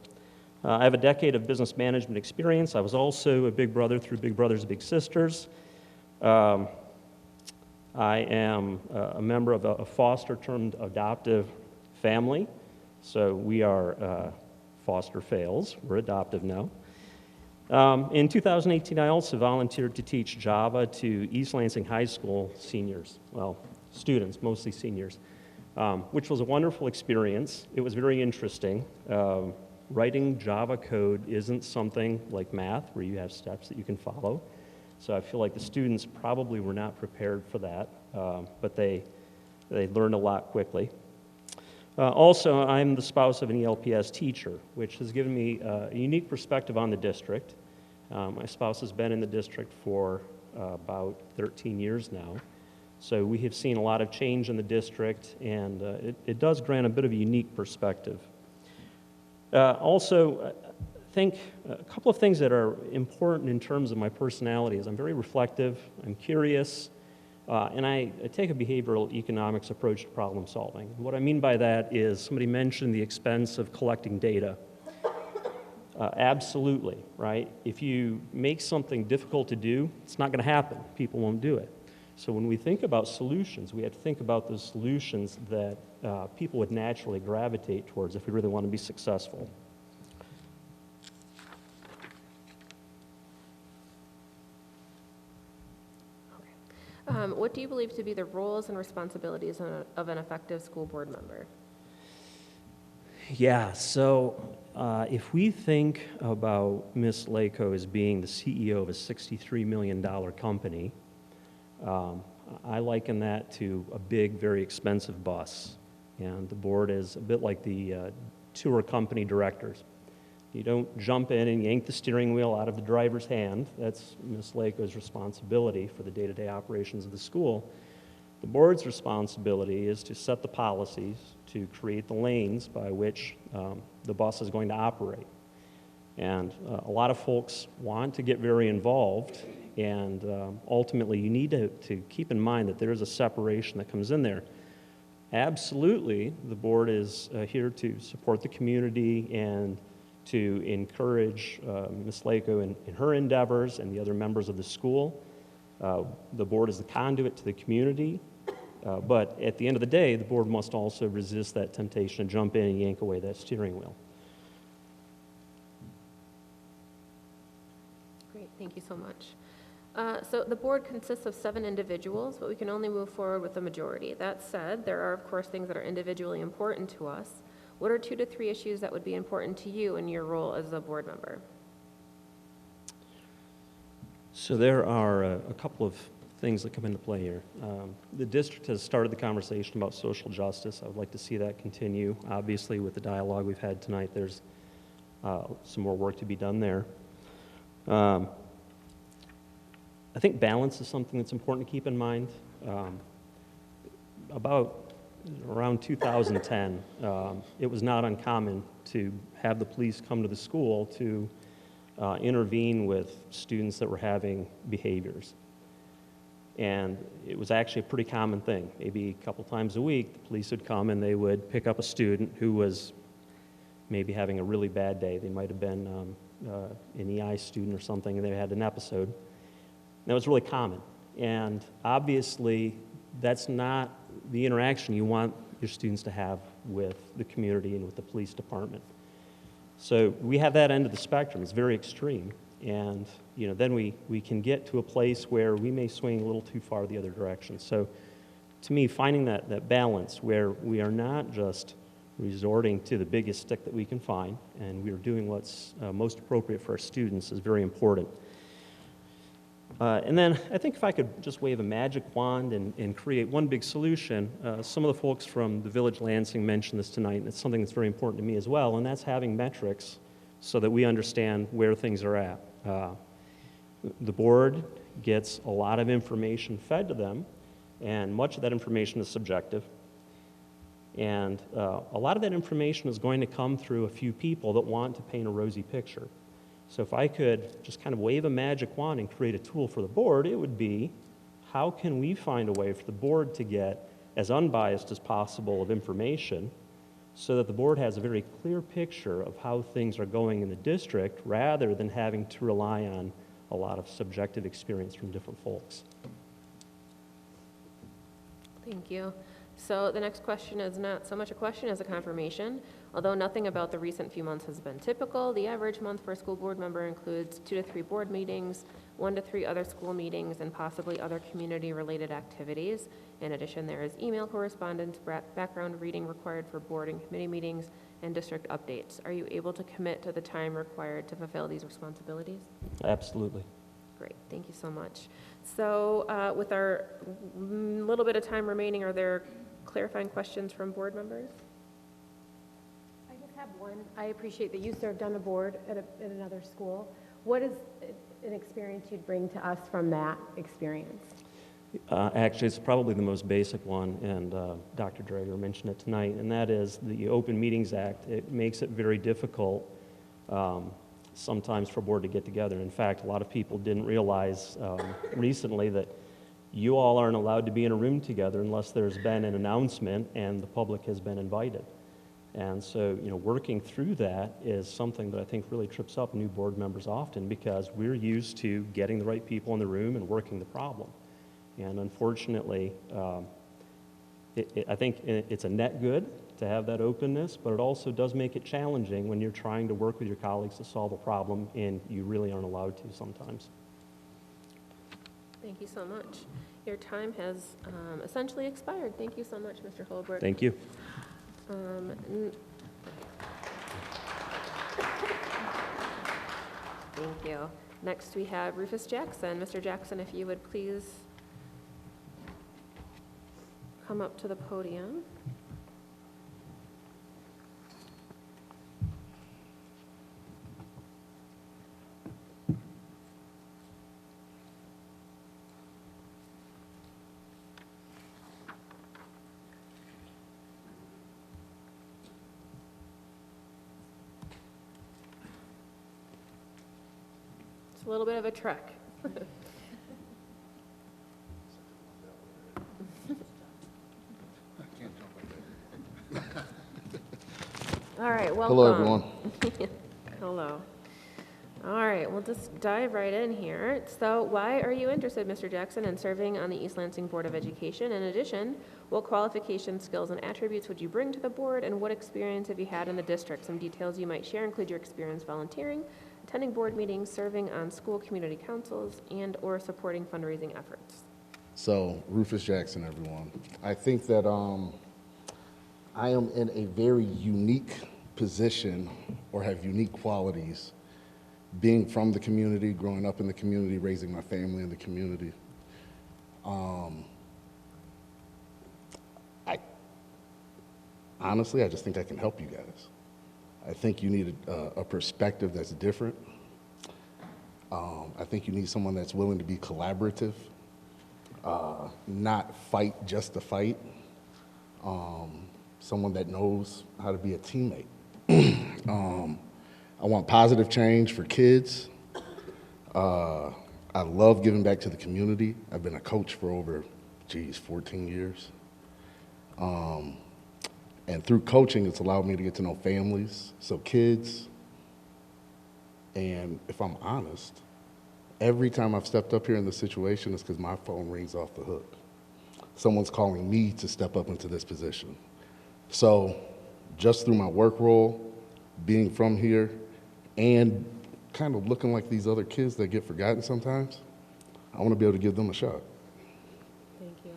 I have a decade of business management experience. I was also a big brother through Big Brothers Big Sisters. I am a member of a foster-termed adoptive family. So we are foster fails. We're adoptive now. In 2018, I also volunteered to teach Java to East Lansing High School seniors, well, students, mostly seniors, which was a wonderful experience. It was very interesting. Writing Java code isn't something like math where you have steps that you can follow. So I feel like the students probably were not prepared for that, but they learned a lot quickly. Also, I'm the spouse of an ELPS teacher, which has given me a unique perspective on the district. My spouse has been in the district for about 13 years now. So we have seen a lot of change in the district, and it does grant a bit of a unique perspective. Also, I think a couple of things that are important in terms of my personality is I'm very reflective, I'm curious, and I take a behavioral economics approach to problem solving. What I mean by that is somebody mentioned the expense of collecting data. Absolutely, right? If you make something difficult to do, it's not going to happen. People won't do it. So when we think about solutions, we have to think about those solutions that people would naturally gravitate towards if we really want to be successful. What do you believe to be the roles and responsibilities of an effective school board member? Yeah, so if we think about Ms. Lako as being the CEO of a $63 million company, I liken that to a big, very expensive bus. And the board is a bit like the tour company directors. You don't jump in and yank the steering wheel out of the driver's hand. That's Ms. Lako's responsibility for the day-to-day operations of the school. The board's responsibility is to set the policies, to create the lanes by which the bus is going to operate. And a lot of folks want to get very involved And ultimately, you need to keep in mind that there is a separation that comes in there. Absolutely, the board is here to support the community and to encourage Ms. Lako in her endeavors and the other members of the school. The board is the conduit to the community, but at the end of the day, the board must also resist that temptation to jump in and yank away that steering wheel. Great, thank you so much. So the board consists of 7 individuals, but we can only move forward with the majority. That said, there are, of course, things that are individually important to us. What are 2 to 3 issues that would be important to you in your role as a board member? So there are a couple of things that come into play here. The district has started the conversation about social justice. I would like to see that continue. Obviously, with the dialogue we've had tonight, there's some more work to be done there. I think balance is something that's important to keep in mind. Around 2010, it was not uncommon to have the police come to the school to intervene with students that were having behaviors. And it was actually a pretty common thing. Maybe a couple times a week, the police would come and they would pick up a student who was maybe having a really bad day. They might have been an EI student or something, and they had an episode. That was really common. And obviously, that's not the interaction you want your students to have with the community and with the police department. So we have that end of the spectrum. It's very extreme. And then we can get to a place where we may swing a little too far the other direction. So to me, finding that balance where we are not just resorting to the biggest stick that we can find, and we are doing what's most appropriate for our students is very important. And then I think if I could just wave a magic wand and create one big solution, some of the folks from the Village Lansing mentioned this tonight, and it's something that's very important to me as well, and that's having metrics so that we understand where things are at. The board gets a lot of information fed to them, and much of that information is subjective. And a lot of that information is going to come through a few people that want to paint a rosy picture. So if I could just kind of wave a magic wand and create a tool for the board, it would be, how can we find a way for the board to get as unbiased as possible of information so that the board has a very clear picture of how things are going in the district rather than having to rely on a lot of subjective experience from different folks. Thank you. So the next question is not so much a question as a confirmation. Although nothing about the recent few months has been typical, the average month for a school board member includes 2 to 3 board meetings, 1 to 3 other school meetings, and possibly other community-related activities. In addition, there is email correspondence, background reading required for board and committee meetings, and district updates. Are you able to commit to the time required to fulfill these responsibilities? Absolutely. Great, thank you so much. So with our little bit of time remaining, are there clarifying questions from board members? I just have one. I appreciate that you served on a board at another school. What is an experience you'd bring to us from that experience? Actually, it's probably the most basic one, and Dr. Drager mentioned it tonight, and that is the Open Meetings Act. It makes it very difficult sometimes for a board to get together. In fact, a lot of people didn't realize recently that you all aren't allowed to be in a room together unless there's been an announcement and the public has been invited. And so, working through that is something that I think really trips up new board members often because we're used to getting the right people in the room and working the problem. And unfortunately, I think it's a net good to have that openness, but it also does make it challenging when you're trying to work with your colleagues to solve a problem and you really aren't allowed to sometimes. Thank you so much. Your time has essentially expired. Thank you so much, Mr. Holbrook. Thank you. Thank you. Next, we have Rufus Jackson. Mr. Jackson, if you would please come up to the podium. It's a little bit of a trek. All right, welcome. Hello, everyone. Hello. All right, we'll just dive right in here. So why are you interested, Mr. Jackson, in serving on the East Lansing Board of Education? In addition, what qualifications, skills, and attributes would you bring to the board, and what experience have you had in the district? Some details you might share include your experience volunteering, attending board meetings, serving on school community councils, and or supporting fundraising efforts. So, Rufus Jackson, everyone. I think that I am in a very unique position, or have unique qualities, being from the community, growing up in the community, raising my family in the community. Honestly, I just think I can help you guys. I think you need a perspective that's different. I think you need someone that's willing to be collaborative, not fight just to fight. Someone that knows how to be a teammate. I want positive change for kids. I love giving back to the community. I've been a coach for over, 14 years. And through coaching, it's allowed me to get to know families, so kids. And if I'm honest, every time I've stepped up here in this situation, it's because my phone rings off the hook. Someone's calling me to step up into this position. So just through my work role, being from here, and kind of looking like these other kids that get forgotten sometimes, I want to be able to give them a shot. Thank you.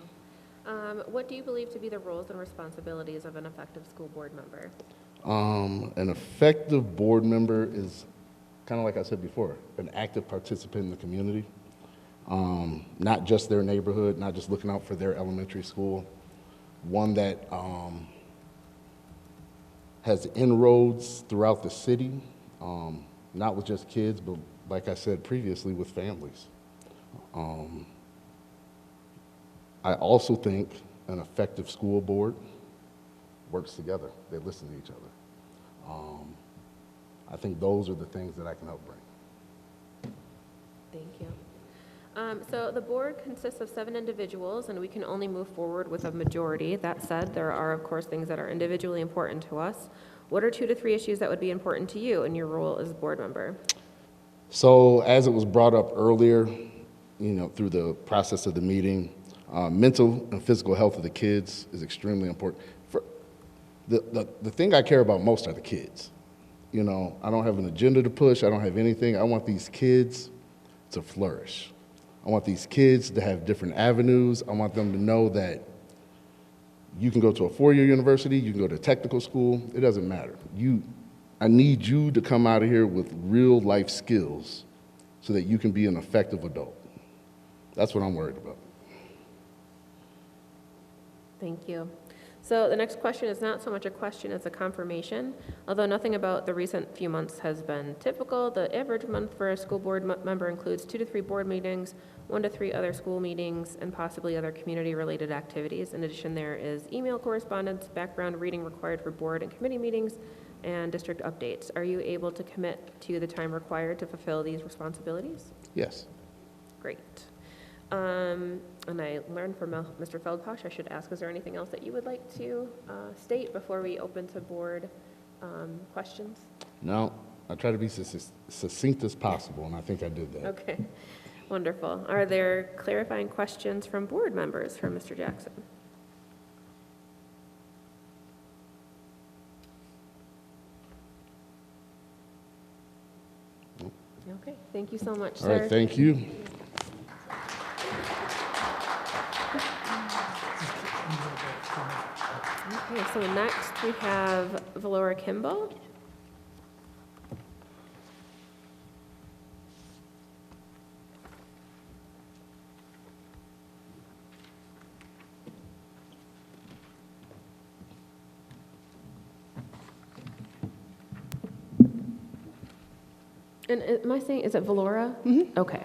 What do you believe to be the roles and responsibilities of an effective school board member? An effective board member is, kind of like I said before, an active participant in the community. Not just their neighborhood, not just looking out for their elementary school. One that has inroads throughout the city, not with just kids, but like I said previously, with families. I also think an effective school board works together. They listen to each other. I think those are the things that I can help bring. Thank you. So the board consists of 7 individuals, and we can only move forward with a majority. That said, there are, of course, things that are individually important to us. What are 2 to 3 issues that would be important to you in your role as a board member? So as it was brought up earlier, through the process of the meeting, mental and physical health of the kids is extremely important. The thing I care about most are the kids. I don't have an agenda to push. I don't have anything. I want these kids to flourish. I want these kids to have different avenues. I want them to know that you can go to a 4-year university, you can go to technical school, it doesn't matter. I need you to come out of here with real life skills so that you can be an effective adult. That's what I'm worried about. Thank you. So the next question is not so much a question as a confirmation. Although nothing about the recent few months has been typical, the average month for a school board member includes 2 to 3 board meetings, 1 to 3 other school meetings, and possibly other community-related activities. In addition, there is email correspondence, background reading required for board and committee meetings, and district updates. Are you able to commit to the time required to fulfill these responsibilities? Yes. Great. And I learned from Mr. Feldposh, I should ask, is there anything else that you would like to state before we open to board questions? No, I try to be succinct as possible, and I think I did that. Okay, wonderful. Are there clarifying questions from board members for Mr. Jackson? Okay, thank you so much, sir. All right, thank you. Okay, so next we have Valora Kimball. And am I saying, is it Valora? Mm-hmm. Okay.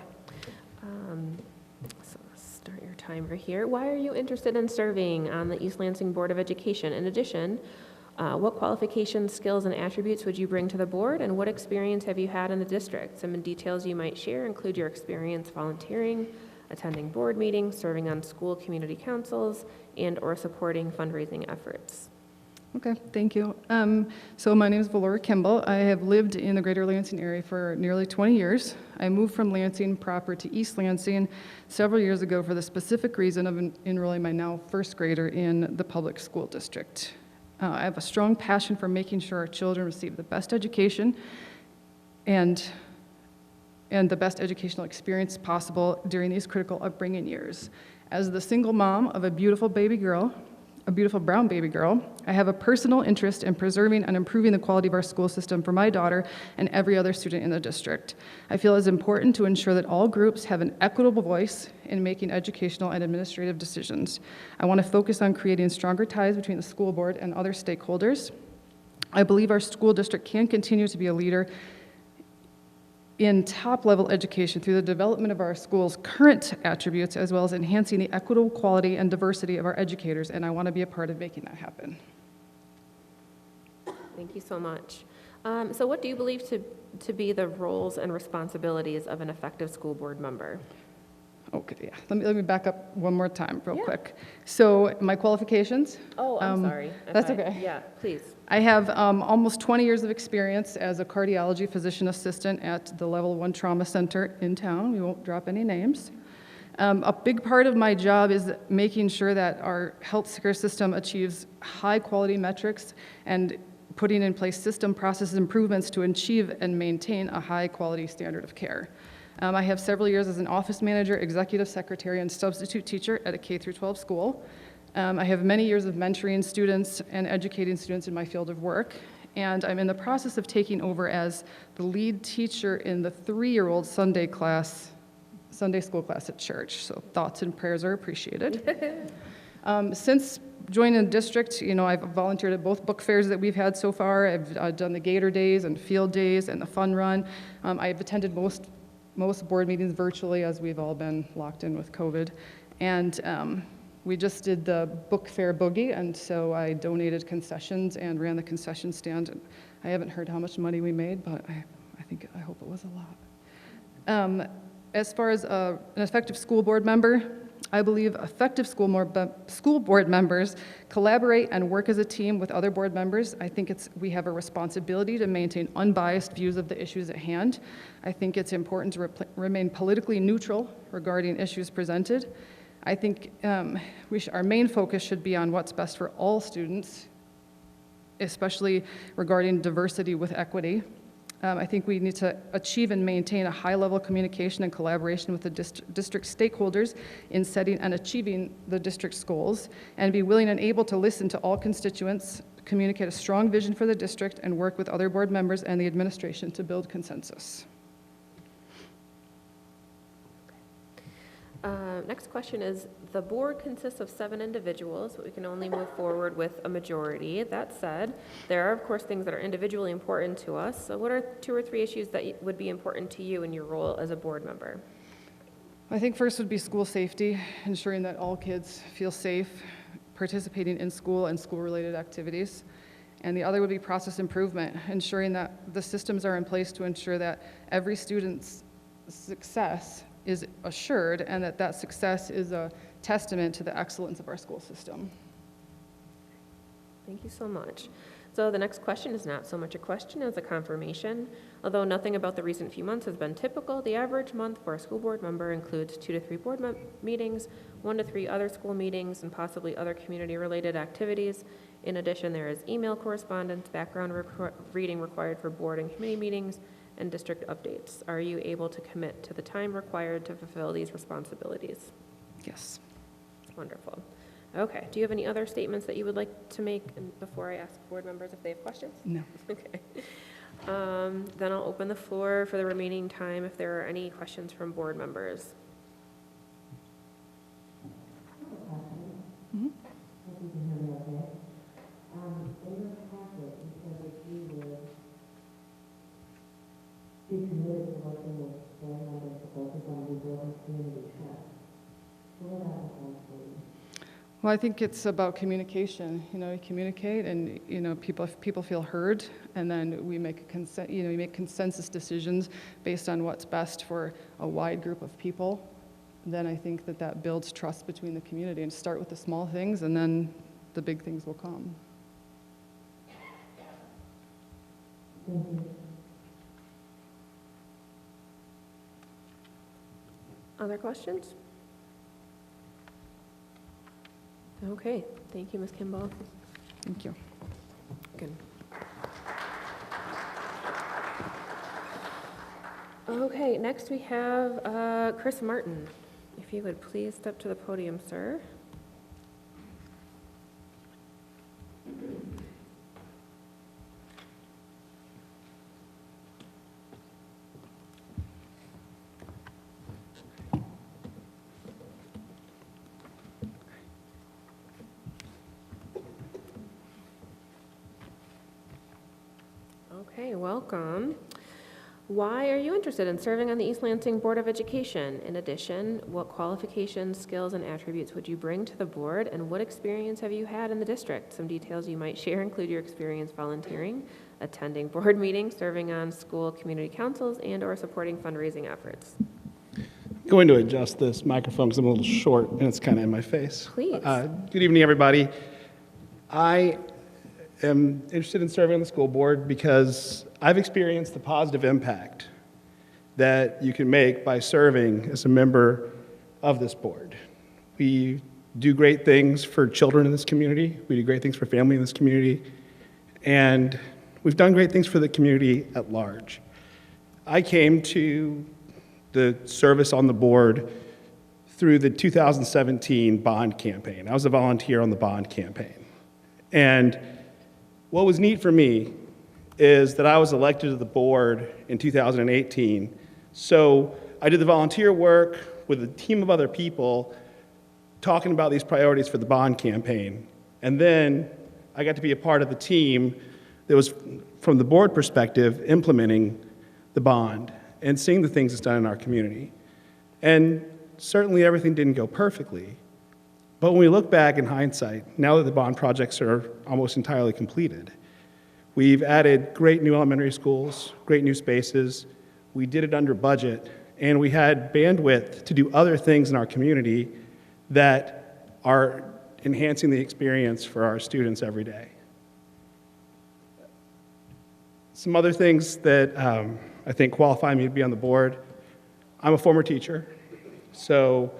So let's start your timer here. Why are you interested in serving on the East Lansing Board of Education? In addition, what qualifications, skills, and attributes would you bring to the board, and what experience have you had in the district? Some details you might share include your experience volunteering, attending board meetings, serving on school community councils, and or supporting fundraising efforts. Okay, thank you. So my name is Valora Kimball. I have lived in the greater Lansing area for nearly 20 years. I moved from Lansing proper to East Lansing several years ago for the specific reason of enrolling my now first grader in the public school district. I have a strong passion for making sure our children receive the best education and the best educational experience possible during these critical upbringing years. As the single mom of a beautiful baby girl, a beautiful brown baby girl, I have a personal interest in preserving and improving the quality of our school system for my daughter and every other student in the district. I feel it's important to ensure that all groups have an equitable voice in making educational and administrative decisions. I want to focus on creating stronger ties between the school board and other stakeholders. I believe our school district can continue to be a leader in top-level education through the development of our school's current attributes, as well as enhancing the equitable quality and diversity of our educators, and I want to be a part of making that happen. Thank you so much. So what do you believe to be the roles and responsibilities of an effective school board member? Okay, yeah. Let me back up one more time real quick. So my qualifications. Oh, I'm sorry. That's okay. Yeah, please. I have almost 20 years of experience as a cardiology physician assistant at the Level 1 Trauma Center in town. We won't drop any names. A big part of my job is making sure that our healthcare system achieves high-quality metrics and putting in place system process improvements to achieve and maintain a high-quality standard of care. I have several years as an office manager, executive secretary, and substitute teacher at a K-12 school. I have many years of mentoring students and educating students in my field of work, and I'm in the process of taking over as the lead teacher in the 3-year-old Sunday school class at church, so thoughts and prayers are appreciated. Since joining the district, I've volunteered at both book fairs that we've had so far. I've done the Gator Days and Field Days and the Fun Run. I've attended most board meetings virtually, as we've all been locked in with COVID. And we just did the book fair boogie, and so I donated concessions and ran the concession stand. And I haven't heard how much money we made, but I hope it was a lot. As far as an effective school board member, I believe effective school board members collaborate and work as a team with other board members. I think we have a responsibility to maintain unbiased views of the issues at hand. I think it's important to remain politically neutral regarding issues presented. I think our main focus should be on what's best for all students, especially regarding diversity with equity. I think we need to achieve and maintain a high level of communication and collaboration with the district stakeholders in setting and achieving the district's goals, and be willing and able to listen to all constituents, communicate a strong vision for the district, and work with other board members and the administration to build consensus. Next question is, the board consists of 7 individuals, but we can only move forward with a majority. That said, there are, of course, things that are individually important to us. So what are 2 or 3 issues that would be important to you in your role as a board member? I think first would be school safety, ensuring that all kids feel safe participating in school and school-related activities. And the other would be process improvement, ensuring that the systems are in place to ensure that every student's success is assured, and that success is a testament to the excellence of our school system. Thank you so much. So the next question is not so much a question as a confirmation. Although nothing about the recent few months has been typical, the average month for a school board member includes 2 to 3 board meetings, 1 to 3 other school meetings, and possibly other community-related activities. In addition, there is email correspondence, background reading required for board and committee meetings, and district updates. Are you able to commit to the time required to fulfill these responsibilities? Yes. Wonderful. Okay, do you have any other statements that you would like to make before I ask board members if they have questions? No. Okay. Then I'll open the floor for the remaining time if there are any questions from board members. Mm-hmm. Be committed to working with board members to focus on rebuilding community trust. What would that look like for you? Well, I think it's about communication. You communicate, and people feel heard, and then we make you make consensus decisions based on what's best for a wide group of people. Then I think that builds trust between the community. And start with the small things, and then the big things will come. Thank you. Other questions? Okay, thank you, Ms. Kimball. Thank you. Good. Okay, next we have Chris Martin. If you would please step to the podium, sir. Okay, welcome. Why are you interested in serving on the East Lansing Board of Education? In addition, what qualifications, skills, and attributes would you bring to the board, and what experience have you had in the district? Some details you might share include your experience volunteering, attending board meetings, serving on school community councils, and/or supporting fundraising efforts. I'm going to adjust this microphone because I'm a little short and it's kind of in my face. Please. Good evening, everybody. I am interested in serving on the school board because I've experienced the positive impact that you can make by serving as a member of this board. We do great things for children in this community. We do great things for family in this community. And we've done great things for the community at large. I came to the service on the board through the 2017 bond campaign. I was a volunteer on the bond campaign. And what was neat for me is that I was elected to the board in 2018. So I did the volunteer work with a team of other people talking about these priorities for the bond campaign. And then I got to be a part of the team that was, from the board perspective, implementing the bond and seeing the things it's done in our community. And certainly everything didn't go perfectly. But when we look back in hindsight, now that the bond projects are almost entirely completed, we've added great new elementary schools, great new spaces. We did it under budget, and we had bandwidth to do other things in our community that are enhancing the experience for our students every day. Some other things that I think qualify me to be on the board. I'm a former teacher, so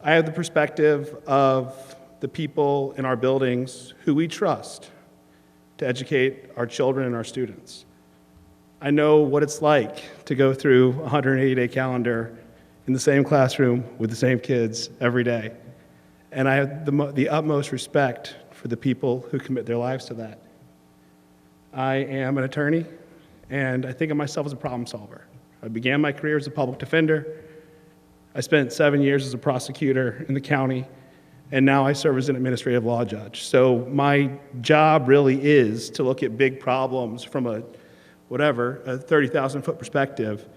I have the perspective of the people in our buildings who we trust to educate our children and our students. I know what it's like to go through a 180-day calendar in the same classroom with the same kids every day. And I have the utmost respect for the people who commit their lives to that. I am an attorney, and I think of myself as a problem solver. I began my career as a public defender. I spent 7 years as a prosecutor in the county, and now I serve as an administrative law judge. So my job really is to look at big problems from a 30,000-foot perspective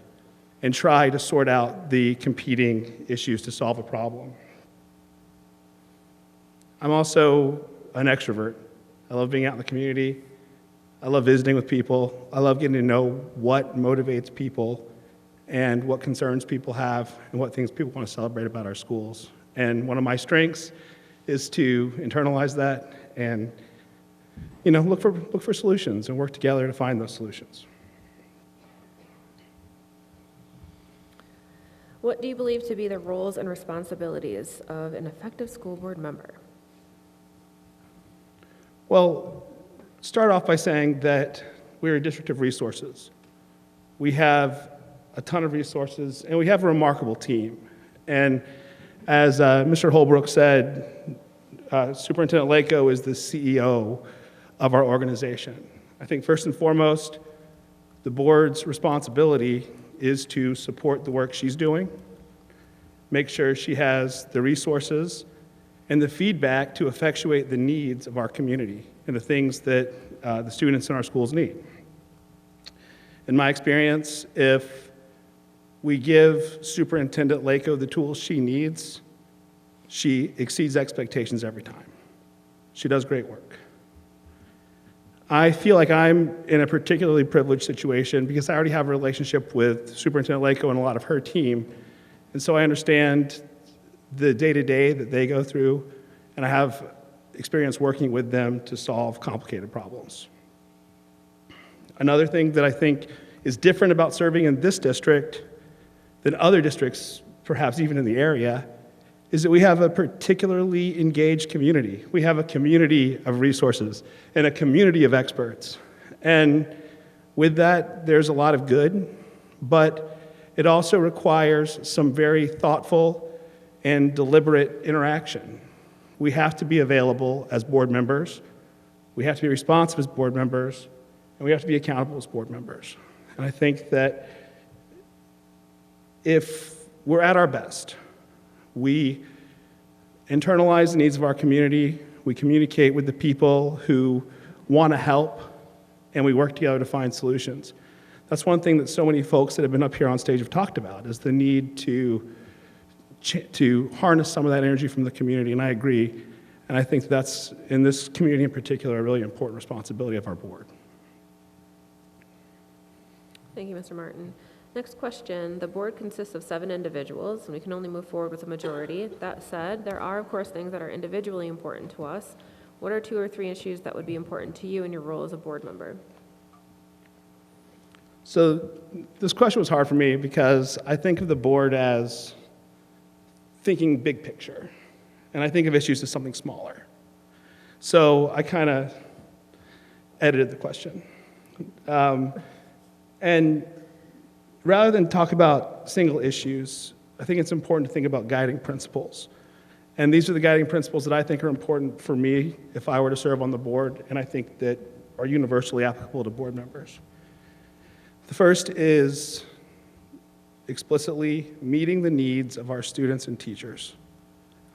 and try to sort out the competing issues to solve a problem. I'm also an extrovert. I love being out in the community. I love visiting with people. I love getting to know what motivates people and what concerns people have and what things people want to celebrate about our schools. And one of my strengths is to internalize that and look for solutions and work together to find those solutions. What do you believe to be the roles and responsibilities of an effective school board member? Well, start off by saying that we're a district of resources. We have a ton of resources, and we have a remarkable team. And as Mr. Holbrook said, Superintendent Lako is the CEO of our organization. I think first and foremost, the board's responsibility is to support the work she's doing, make sure she has the resources and the feedback to effectuate the needs of our community and the things that the students in our schools need. In my experience, if we give Superintendent Lako the tools she needs, she exceeds expectations every time. She does great work. I feel like I'm in a particularly privileged situation because I already have a relationship with Superintendent Lako and a lot of her team, and so I understand the day-to-day that they go through, and I have experience working with them to solve complicated problems. Another thing that I think is different about serving in this district than other districts, perhaps even in the area, is that we have a particularly engaged community. We have a community of resources and a community of experts. And with that, there's a lot of good, but it also requires some very thoughtful and deliberate interaction. We have to be available as board members, we have to be responsive as board members, and we have to be accountable as board members. And I think that if we're at our best, we internalize the needs of our community, we communicate with the people who want to help, and we work together to find solutions. That's one thing that so many folks that have been up here on stage have talked about, is the need to harness some of that energy from the community, and I agree. And I think that's, in this community in particular, a really important responsibility of our board. Thank you, Mr. Martin. Next question. The board consists of 7 individuals, and we can only move forward with a majority. That said, there are, of course, things that are individually important to us. What are 2 or 3 issues that would be important to you in your role as a board member? So this question was hard for me because I think of the board as thinking big picture, and I think of issues as something smaller. So I kind of edited the question. And rather than talk about single issues, I think it's important to think about guiding principles. And these are the guiding principles that I think are important for me if I were to serve on the board, and I think that are universally applicable to board members. The first is explicitly meeting the needs of our students and teachers.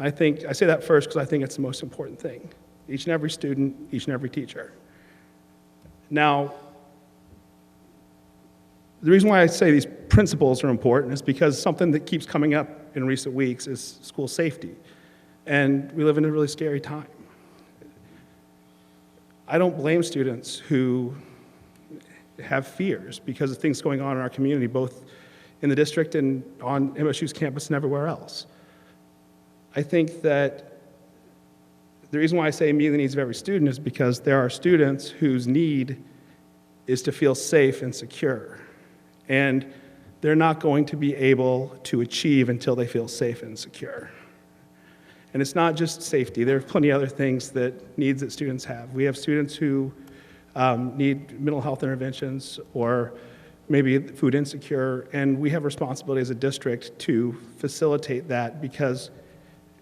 I say that first because I think it's the most important thing. Each and every student, each and every teacher. Now, the reason why I say these principles are important is because something that keeps coming up in recent weeks is school safety. And we live in a really scary time. I don't blame students who have fears because of things going on in our community, both in the district and on MSU's campus and everywhere else. I think that the reason why I say meet the needs of every student is because there are students whose need is to feel safe and secure. And they're not going to be able to achieve until they feel safe and secure. And it's not just safety. There are plenty of other things needs that students have. We have students who need mental health interventions or maybe food insecure, and we have responsibility as a district to facilitate that, because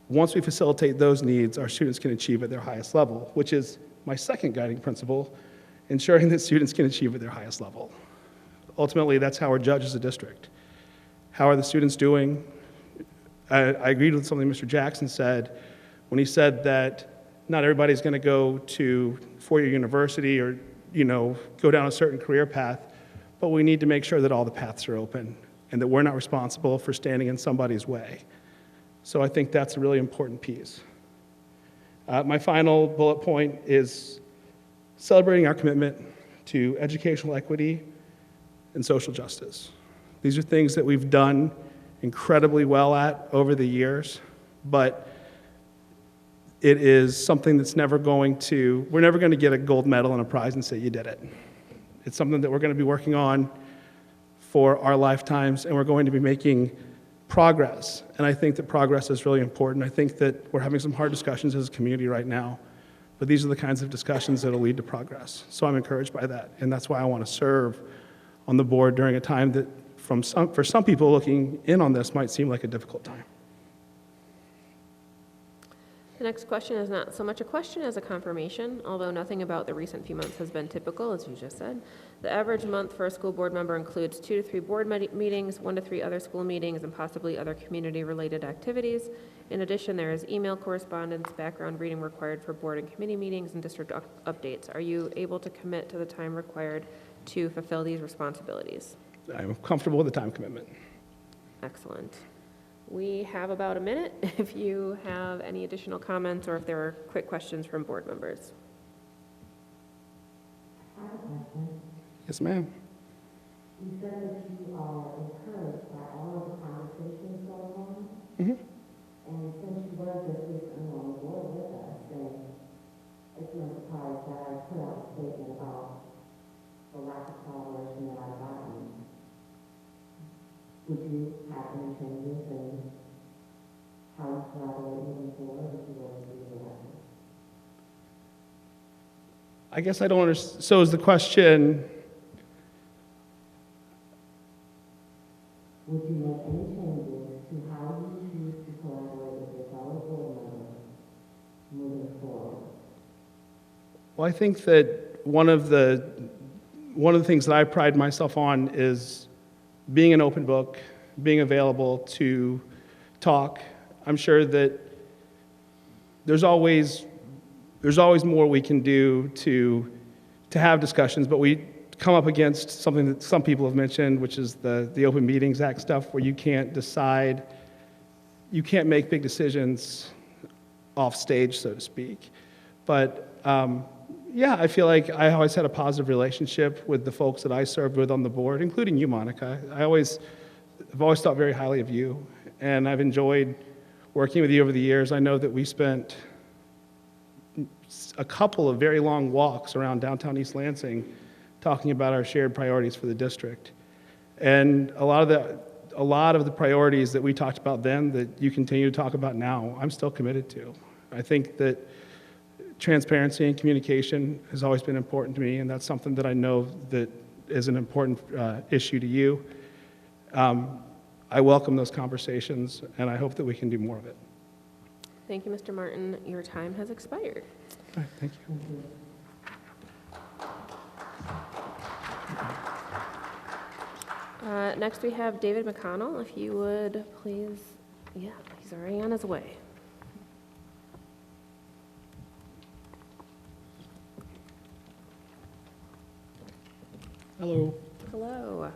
once we facilitate those needs, our students can achieve at their highest level, which is my second guiding principle, ensuring that students can achieve at their highest level. Ultimately, that's how we're judged as a district. How are the students doing? I agreed with something Mr. Jackson said when he said that not everybody's going to go to four-year university or, go down a certain career path, but we need to make sure that all the paths are open and that we're not responsible for standing in somebody's way. So I think that's a really important piece. My final bullet point is celebrating our commitment to educational equity and social justice. These are things that we've done incredibly well at over the years, but it is something that's we're never going to get a gold medal and a prize and say you did it. It's something that we're going to be working on for our lifetimes, and we're going to be making progress. And I think that progress is really important. I think that we're having some hard discussions as a community right now, but these are the kinds of discussions that will lead to progress. So I'm encouraged by that, and that's why I want to serve on the board during a time that for some people looking in on this might seem like a difficult time. The next question is not so much a question as a confirmation, although nothing about the recent few months has been typical, as you just said. The average month for a school board member includes 2 to 3 board meetings, 1 to 3 other school meetings, and possibly other community-related activities. In addition, there is email correspondence, background reading required for board and committee meetings, and district updates. Are you able to commit to the time required to fulfill these responsibilities? I'm comfortable with the time commitment. Excellent. We have about a minute if you have any additional comments or if there are quick questions from board members. Yes, ma'am. You said that you are encouraged by all of the conversations going on. Mm-hmm. And since you were just recently on the board with us, then it's no surprise that I put out a statement about the lack of collaboration that I've gotten. Would you have any changes in how to collaborate moving forward if you were to be elected? I guess I don't understand. So is the question, would you make any changes to how you choose to collaborate with your fellow board members moving forward? well, I think that one of the things that I pride myself on is being an open book, being available to talk. I'm sure that there's always more we can do to have discussions, but we come up against something that some people have mentioned, which is the Open Meetings Act stuff, where you can't decide, you can't make big decisions off stage, so to speak. But yeah, I feel like I always had a positive relationship with the folks that I served with on the board, including you, Monica. I've always thought very highly of you, and I've enjoyed working with you over the years. I know that we spent a couple of very long walks around downtown East Lansing talking about our shared priorities for the district. And a lot of the priorities that we talked about then that you continue to talk about now, I'm still committed to. I think that transparency and communication has always been important to me, and that's something that I know that is an important issue to you. I welcome those conversations, and I hope that we can do more of it. Thank you, Mr. Martin. Your time has expired. All right, thank you. Next, we have David McConnell. If you would please, yeah, he's already on his way. Hello. Hello.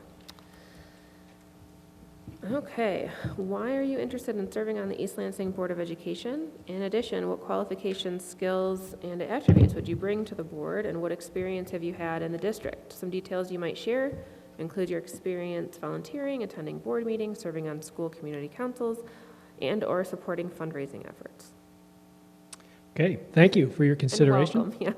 Okay, why are you interested in serving on the East Lansing Board of Education? In addition, what qualifications, skills, and attributes would you bring to the board, and what experience have you had in the district? Some details you might share include your experience volunteering, attending board meetings, serving on school community councils, and/or supporting fundraising efforts. Okay, thank you for your consideration. And welcome,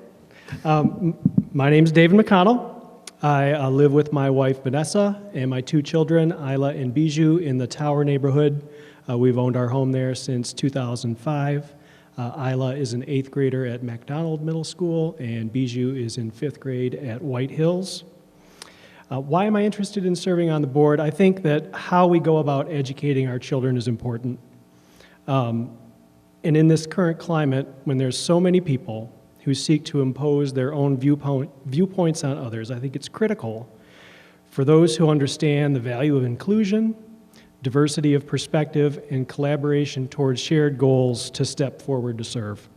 yeah. My name's David McConnell. I live with my wife Vanessa and my two children, Isla and Bijou, in the Tower neighborhood. We've owned our home there since 2005. Isla is an 8th grader at MacDonald Middle School, and Bijou is in 5th grade at White Hills. Why am I interested in serving on the board? I think that how we go about educating our children is important. And in this current climate, when there's so many people who seek to impose their own viewpoints on others, I think it's critical for those who understand the value of inclusion, diversity of perspective, and collaboration towards shared goals to step forward to serve.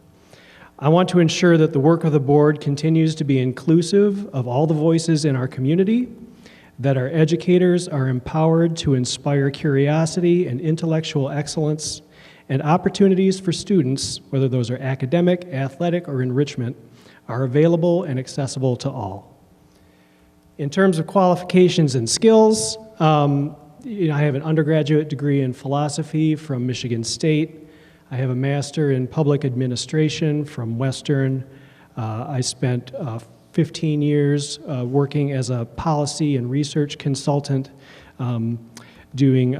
I want to ensure that the work of the board continues to be inclusive of all the voices in our community, that our educators are empowered to inspire curiosity and intellectual excellence, and opportunities for students, whether those are academic, athletic, or enrichment, are available and accessible to all. In terms of qualifications and skills, I have an undergraduate degree in philosophy from Michigan State. I have a master in public administration from Western. I spent 15 years working as a policy and research consultant, doing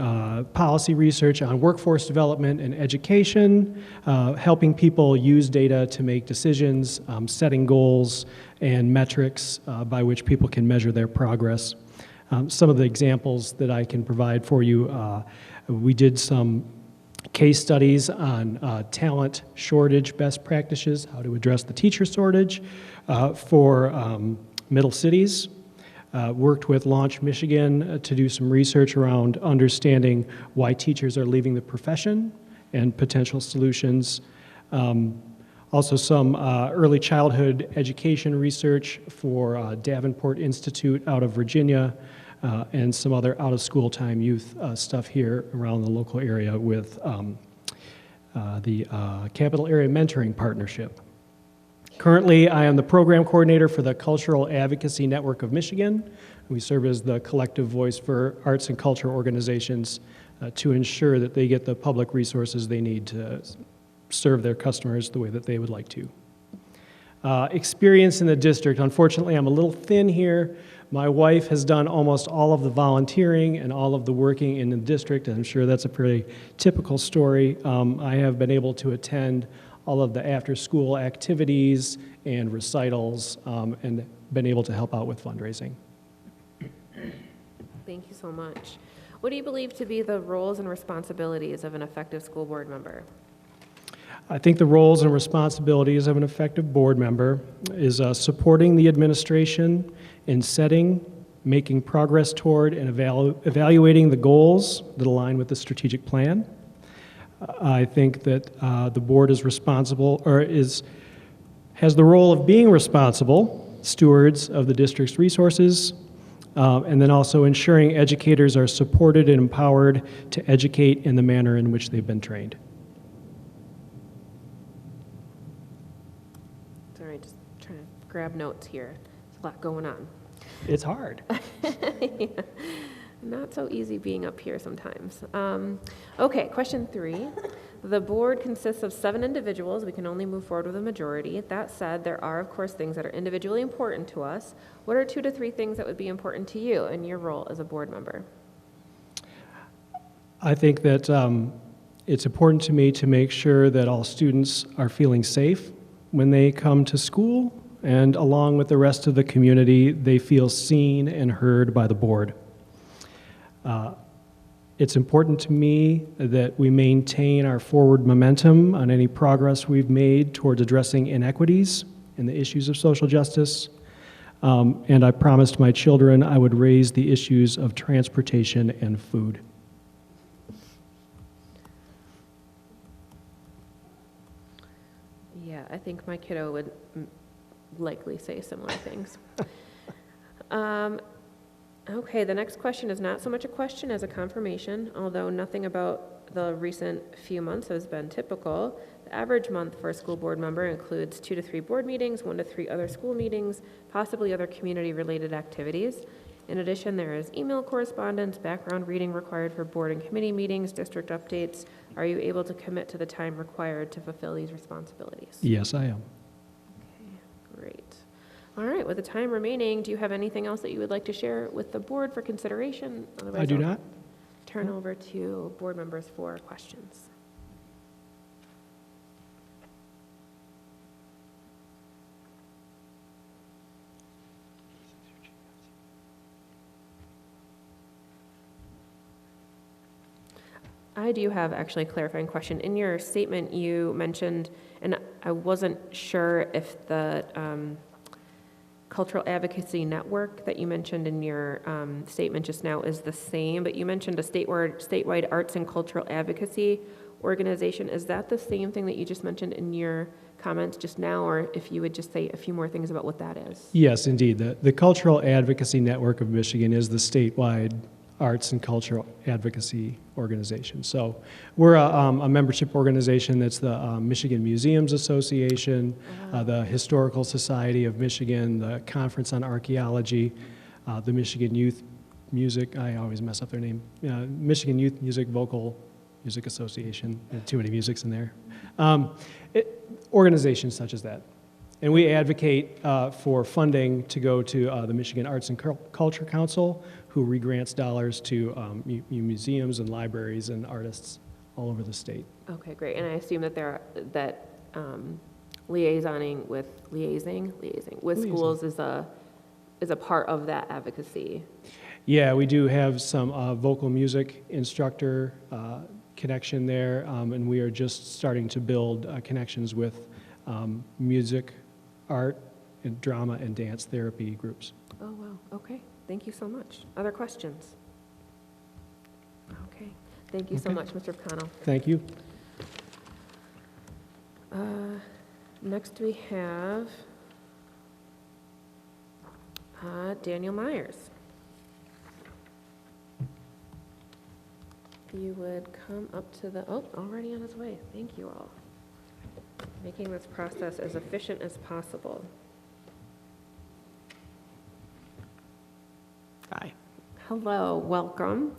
policy research on workforce development and education, helping people use data to make decisions, setting goals and metrics by which people can measure their progress. Some of the examples that I can provide for you, we did some case studies on talent shortage best practices, how to address the teacher shortage for middle cities. Worked with Launch Michigan to do some research around understanding why teachers are leaving the profession and potential solutions. Also some early childhood education research for Davenport Institute out of Virginia, and some other out-of-school time youth stuff here around the local area with the Capital Area Mentoring Partnership. Currently, I am the program coordinator for the Cultural Advocacy Network of Michigan. We serve as the collective voice for arts and culture organizations to ensure that they get the public resources they need to serve their customers the way that they would like to. Experience in the district, unfortunately, I'm a little thin here. My wife has done almost all of the volunteering and all of the working in the district, and I'm sure that's a pretty typical story. I have been able to attend all of the after-school activities and recitals, and been able to help out with fundraising. Thank you so much. What do you believe to be the roles and responsibilities of an effective school board member? I think the roles and responsibilities of an effective board member is supporting the administration in setting, making progress toward, and evaluating the goals that align with the strategic plan. I think that the board is responsible, or has the role of being responsible stewards of the district's resources, and then also ensuring educators are supported and empowered to educate in the manner in which they've been trained. Sorry, just trying to grab notes here. There's a lot going on. It's hard. Yeah. Not so easy being up here sometimes. Okay, question 3. The board consists of 7 individuals. We can only move forward with a majority. That said, there are, of course, things that are individually important to us. What are 2 to 3 things that would be important to you in your role as a board member? I think that it's important to me to make sure that all students are feeling safe when they come to school, and along with the rest of the community, they feel seen and heard by the board. It's important to me that we maintain our forward momentum on any progress we've made towards addressing inequities and the issues of social justice. And I promised my children I would raise the issues of transportation and food. Yeah, I think my kiddo would likely say similar things. Okay, the next question is not so much a question as a confirmation, although nothing about the recent few months has been typical. The average month for a school board member includes 2 to 3 board meetings, 1 to 3 other school meetings, possibly other community-related activities. In addition, there is email correspondence, background reading required for board and committee meetings, district updates. Are you able to commit to the time required to fulfill these responsibilities? Yes, I am. Okay, great. All right, with the time remaining, do you have anything else that you would like to share with the board for consideration? Otherwise, I do I'll not. Turn over to board members for questions. I do have actually a clarifying question. In your statement, you mentioned, and I wasn't sure if the cultural advocacy network that you mentioned in your statement just now is the same, but you mentioned a statewide arts and cultural advocacy organization. Is that the same thing that you just mentioned in your comments just now, or if you would just say a few more things about what that is? Yes, indeed. The Cultural Advocacy Network of Michigan is the statewide arts and cultural advocacy organization. So we're a membership organization that's the Michigan Museums Association, the Historical Society of Michigan, the Conference on Archaeology, the Michigan Youth Music, I always mess up their name, Michigan Youth Music Vocal Music Association. Too many musics in there. Organizations such as that. And we advocate for funding to go to the Michigan Arts and Culture Council, who regrants dollars to museums and libraries and artists all over the state. Okay, great. And I assume that liaising with schools is a part of that advocacy. Yeah, we do have some vocal music instructor connection there, and we are just starting to build connections with music, art, and drama and dance therapy groups. Oh, wow. Okay. Thank you so much. Other questions? Okay. Thank you so much, Mr. O'Connell. Thank you. Next we have Daniel Myers. If you would come up to the, already on his way. Thank you all. Making this process as efficient as possible. Hi. Hello, welcome.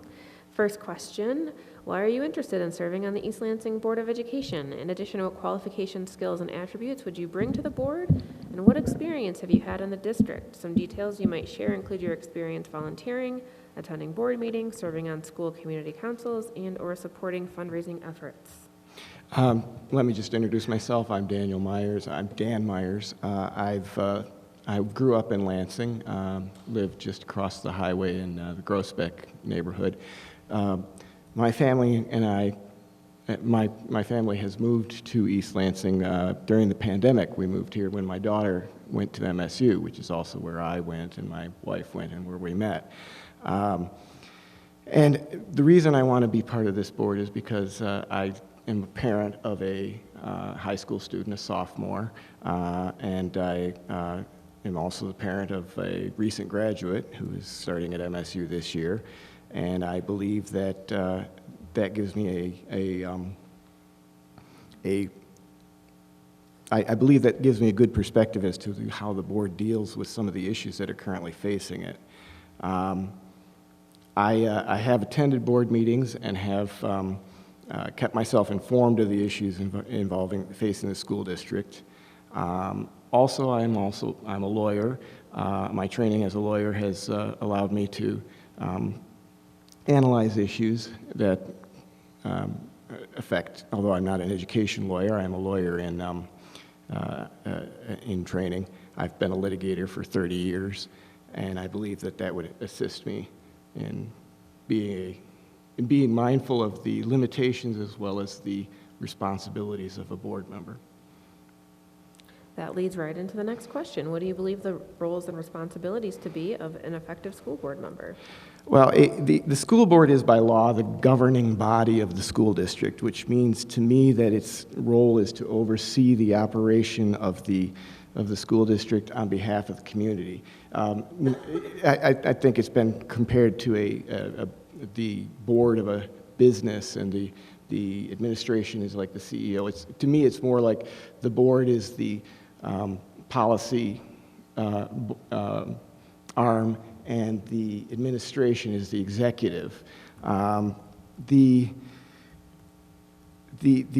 First question, why are you interested in serving on the East Lansing Board of Education? In addition to what qualifications, skills, and attributes would you bring to the board? And what experience have you had in the district? Some details you might share include your experience volunteering, attending board meetings, serving on school community councils, and/or supporting fundraising efforts. Let me just introduce myself. I'm Daniel Myers. I'm Dan Myers. I grew up in Lansing, lived just across the highway in the Groesbeck neighborhood. My family and I, my family has moved to East Lansing during the pandemic. We moved here when my daughter went to MSU, which is also where I went and my wife went and where we met. And the reason I want to be part of this board is because I am a parent of a high school student, a sophomore, and I am also the parent of a recent graduate who is starting at MSU this year. And I believe that that gives me I believe that gives me a good perspective as to how the board deals with some of the issues that are currently facing it. I have attended board meetings and have kept myself informed of the issues facing the school district. Also, I'm a lawyer. My training as a lawyer has allowed me to analyze issues that affect, although I'm not an education lawyer, I'm a lawyer in training. I've been a litigator for 30 years, and I believe that that would assist me in being mindful of the limitations as well as the responsibilities of a board member. That leads right into the next question. What do you believe the roles and responsibilities to be of an effective school board member? Well, the school board is by law the governing body of the school district, which means to me that its role is to oversee the operation of the school district on behalf of the community. I think it's been compared to the board of a business, and the administration is like the CEO. To me, it's more like the board is the policy arm, and the administration is the executive. The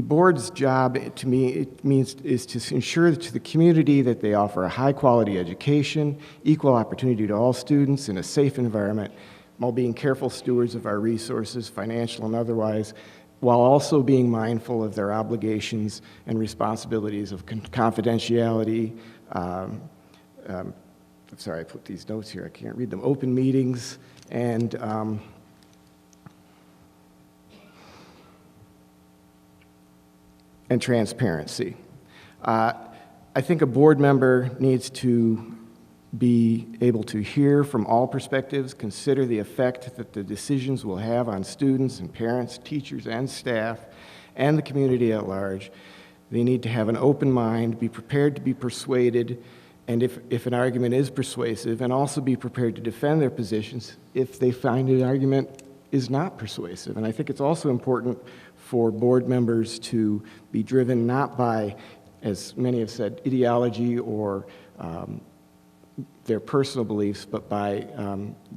board's job, to me, is to ensure to the community that they offer a high-quality education, equal opportunity to all students in a safe environment, while being careful stewards of our resources, financial and otherwise, while also being mindful of their obligations and responsibilities of confidentiality. Sorry, I put these notes here, I can't read them. Open meetings and transparency. I think a board member needs to be able to hear from all perspectives, consider the effect that the decisions will have on students and parents, teachers and staff, and the community at large. They need to have an open mind, be prepared to be persuaded, and if an argument is persuasive, and also be prepared to defend their positions if they find an argument is not persuasive. And I think it's also important for board members to be driven not by, as many have said, ideology or their personal beliefs, but by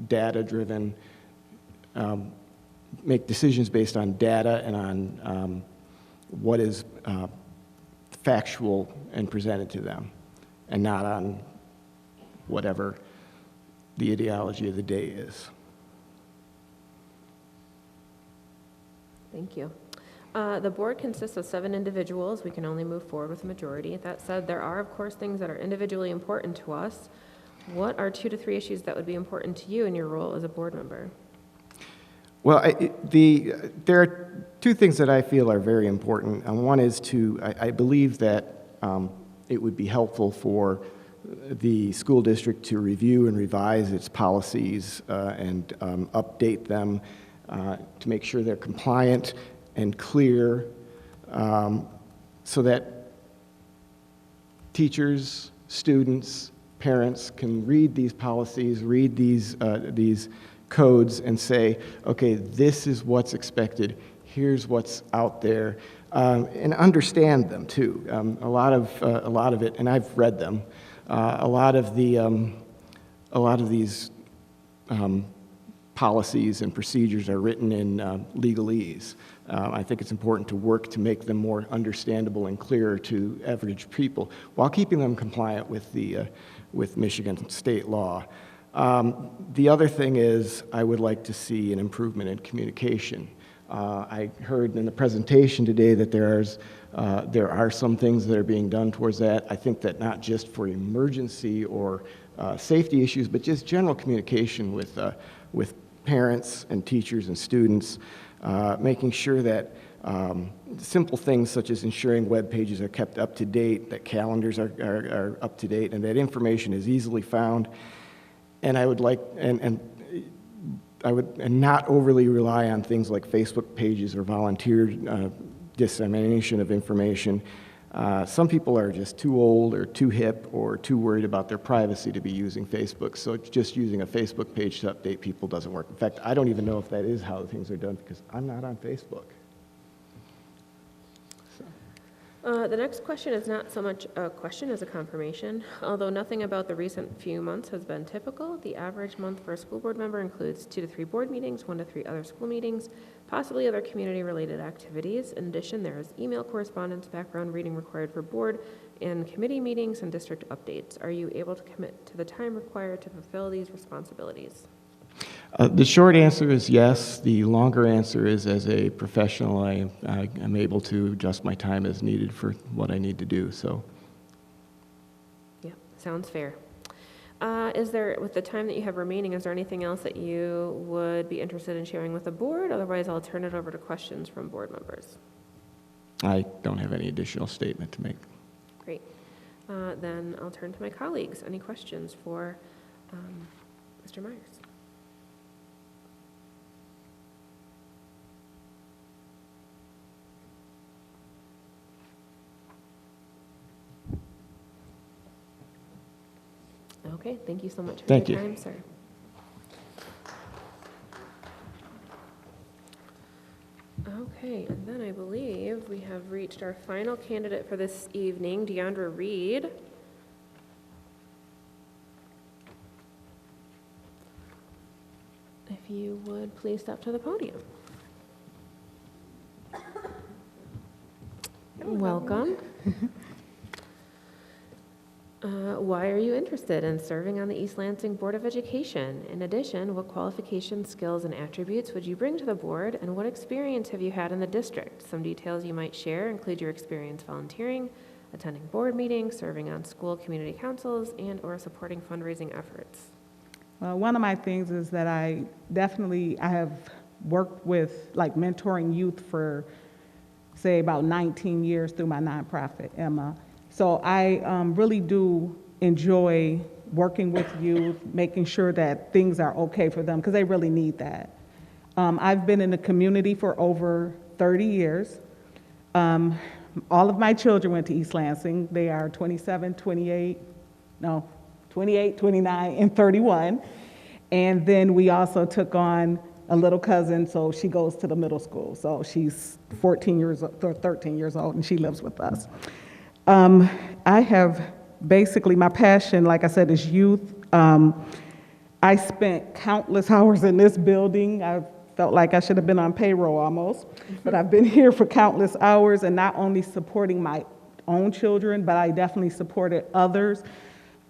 data-driven, make decisions based on data and on what is factual and presented to them, and not on whatever the ideology of the day is. Thank you. The board consists of 7 individuals. We can only move forward with a majority. That said, there are, of course, things that are individually important to us. What are 2 to 3 issues that would be important to you in your role as a board member? Well, there are 2 things that I feel are very important. One is I believe that it would be helpful for the school district to review and revise its policies and update them to make sure they're compliant and clear, so that teachers, students, parents can read these policies, read these codes and say, okay, this is what's expected, here's what's out there, and understand them too. A lot of it, and I've read them, a lot of these policies and procedures are written in legalese. I think it's important to work to make them more understandable and clearer to average people while keeping them compliant with Michigan state law. The other thing is I would like to see an improvement in communication. I heard in the presentation today that there are some things that are being done towards that. I think that not just for emergency or safety issues, but just general communication with parents and teachers and students, making sure that simple things such as ensuring web pages are kept up to date, that calendars are up to date, and that information is easily found. And I would like, and not overly rely on things like Facebook pages or volunteer dissemination of information. Some people are just too old or too hip or too worried about their privacy to be using Facebook, so just using a Facebook page to update people doesn't work. In fact, I don't even know if that is how things are done because I'm not on Facebook. The next question is not so much a question as a confirmation. Although nothing about the recent few months has been typical, the average month for a school board member includes 2 to 3 board meetings, 1 to 3 other school meetings, possibly other community-related activities. In addition, there is email correspondence, background reading required for board and committee meetings, and district updates. Are you able to commit to the time required to fulfill these responsibilities? The short answer is yes. The longer answer is, as a professional, I am able to adjust my time as needed for what I need to do. So, yeah, sounds fair. Is there, with the time that you have remaining, is there anything else that you would be interested in sharing with the board? Otherwise, I'll turn it over to questions from board members. I don't have any additional statement to make. Great. Then I'll turn to my colleagues. Any questions for Mr. Myers? Okay, thank you so much for your time, sir. Okay, and then I believe we have reached our final candidate for this evening, Deandra Reed. If you would please step to the podium. Welcome. Why are you interested in serving on the East Lansing Board of Education? In addition, what qualifications, skills, and attributes would you bring to the board, and what experience have you had in the district? Some details you might share include your experience volunteering, attending board meetings, serving on school community councils, and/or supporting fundraising efforts. Well, one of my things is that I have worked with, like, mentoring youth for, say, about 19 years through my nonprofit, Emma. So I really do enjoy working with youth, making sure that things are okay for them, because they really need that. I've been in the community for over 30 years. All of my children went to East Lansing. They are 28, 29, and 31. And then we also took on a little cousin, so she goes to the middle school. So she's 13 years old, and she lives with us. I have basically, my passion, like I said, is youth. I spent countless hours in this building. I felt like I should have been on payroll almost, but I've been here for countless hours, and not only supporting my own children, but I definitely supported others.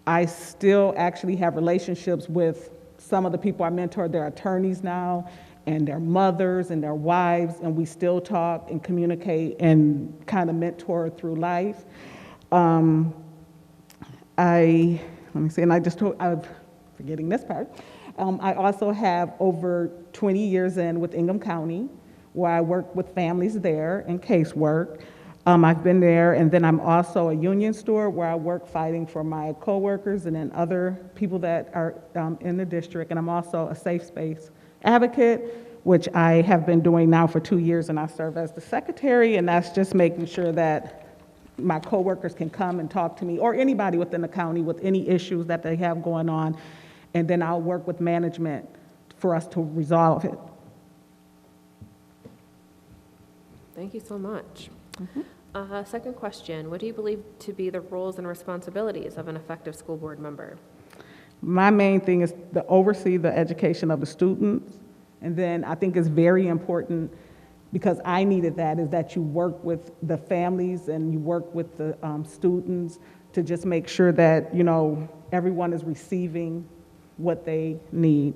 I still actually have relationships with some of the people I mentored. They're attorneys now, and their mothers and their wives, and we still talk and communicate and kind of mentor through life. I'm forgetting this part. I also have over 20 years in with Ingham County, where I work with families there and casework. I've been there, and then I'm also a union steward where I work fighting for my coworkers and then other people that are in the district, and I'm also a safe space advocate, which I have been doing now for 2 years, and I serve as the secretary, and that's just making sure that my coworkers can come and talk to me, or anybody within the county with any issues that they have going on, and then I'll work with management for us to resolve it. Thank you so much. Second question, what do you believe to be the roles and responsibilities of an effective school board member? My main thing is to oversee the education of the students And then I think it's very important, because I needed that, is that you work with the families and you work with the students to just make sure that, you know, everyone is receiving what they need.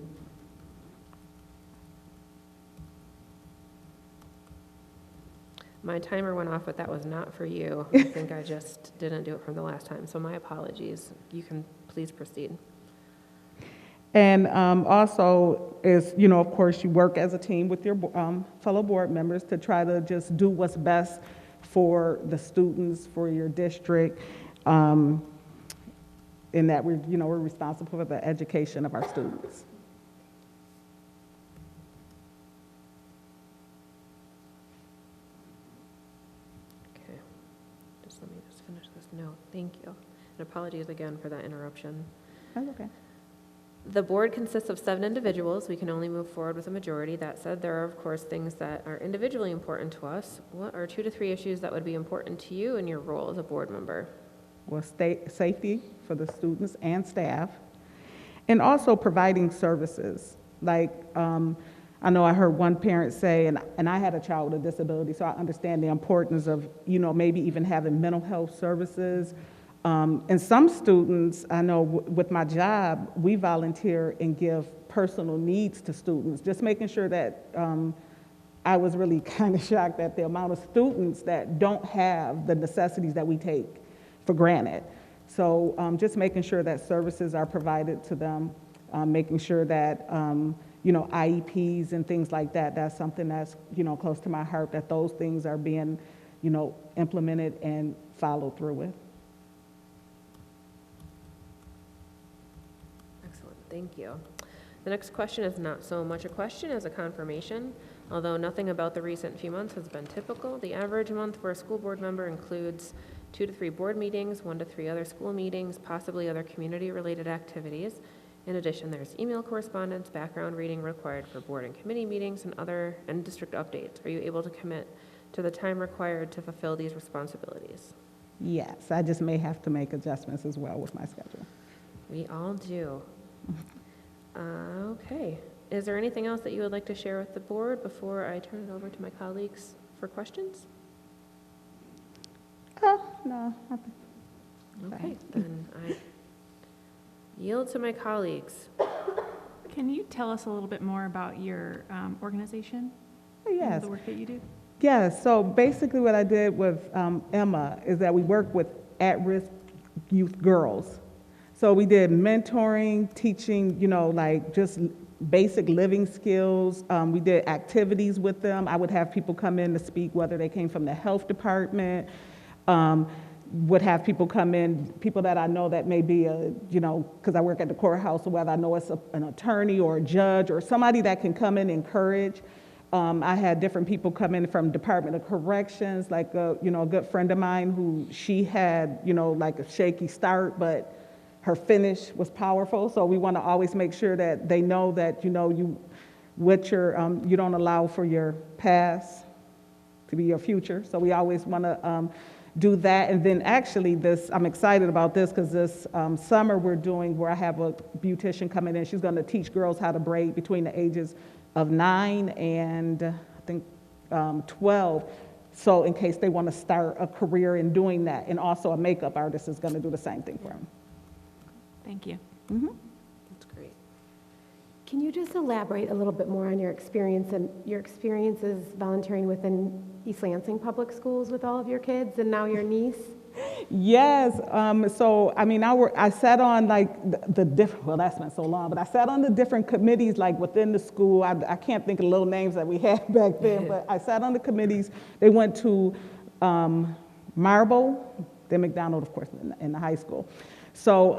My timer went off, but that was not for you. I think I just didn't do it from the last time, so my apologies. You can please proceed. And also is, you know, of course, you work as a team with your fellow board members to try to just do what's best for the students, for your district, in that we're responsible for the education of our students. Okay, let me just finish this note. Thank you. And apologies again for that interruption. That's okay. The board consists of 7 individuals. We can only move forward with a majority. That said, there are, of course, things that are individually important to us. What are 2 to 3 issues that would be important to you in your role as a board member? Well, safety for the students and staff, and also providing services. Like, I know I heard one parent say, and I had a child with a disability, so I understand the importance of, you know, maybe even having mental health services. And some students, I know with my job, we volunteer and give personal needs to students, just making sure that I was really kind of shocked at the amount of students that don't have the necessities that we take for granted. So just making sure that services are provided to them, making sure that, you know, IEPs and things like that, that's something that's, you know, close to my heart, that those things are being, you know, implemented and followed through with. Thank you. The next question is not so much a question as a confirmation. Although nothing about the recent few months has been typical, the average month for a school board member includes 2 to 3 board meetings, 1 to 3 other school meetings, possibly other community-related activities. In addition, there's email correspondence, background reading required for board and committee meetings, and district updates. Are you able to commit to the time required to fulfill these responsibilities? Yes, I just may have to make adjustments as well with my schedule. We all do. Okay. Is there anything else that you would like to share with the board before I turn it over to my colleagues for questions? No. Okay, then I yield to my colleagues. Can you tell us a little bit more about your organization? Yes. And the work that you do? Yes, so basically what I did with Emma is that we work with at-risk youth girls. So we did mentoring, teaching, you know, like just basic living skills. We did activities with them. I would have people come in to speak, whether they came from the health department, would have people come in, people that I know that may be a, you know, because I work at the courthouse, so whether I know it's an attorney or a judge or somebody that can come in and encourage. I had different people come in from Department of Corrections, like a, you know, a good friend of mine who she had, you know, like a shaky start, but her finish was powerful. So we want to always make sure that they know that, you know, you don't allow for your past to be your future. So we always want to do that. And then actually I'm excited about this because this summer we're doing where I have a beautician coming in. She's going to teach girls how to braid between the ages of 9 and I think 12. So in case they want to start a career in doing that. And also a makeup artist is going to do the same thing for them. Thank you. Mm-hmm. That's great. Can you just elaborate a little bit more on your experience and your experiences volunteering within East Lansing Public Schools with all of your kids and now your niece? Yes, so I mean, I sat on like the different, well that's been so long, but I sat on the different committees like within the school. I can't think of the little names that we had back then, but I sat on the committees. They went to Marble, then McDonald, of course, in the high school. So,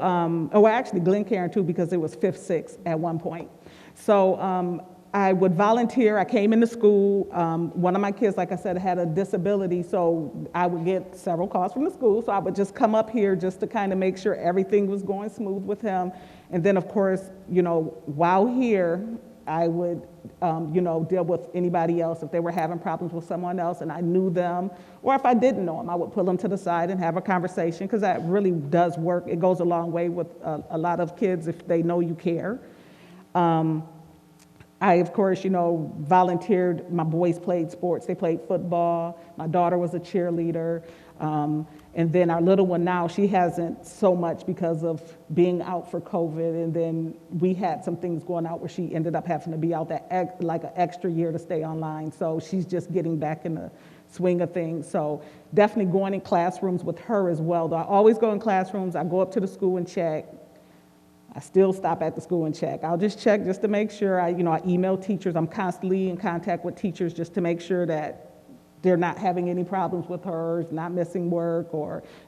actually Glencairn too, because it was 5th, 6th at one point. So I would volunteer. I came into school. One of my kids, like I said, had a disability, so I would get several calls from the school. So I would just come up here just to kind of make sure everything was going smooth with him. And then, of course, you know, while here, I would, you know, deal with anybody else if they were having problems with someone else and I knew them, or if I didn't know them, I would pull them to the side and have a conversation because that really does work. It goes a long way with a lot of kids if they know you care. I, of course, volunteered. My boys played sports. They played football. My daughter was a cheerleader. And then our little one now, she hasn't so much because of being out for COVID. And then we had some things going out where she ended up having to be out like an extra year to stay online. So she's just getting back in the swing of things. So definitely going in classrooms with her as well. Though I always go in classrooms. I go up to the school and check. I still stop at the school and check. I'll just check just to make sure. I email teachers. I'm constantly in contact with teachers just to make sure that they're not having any problems with her, not missing work,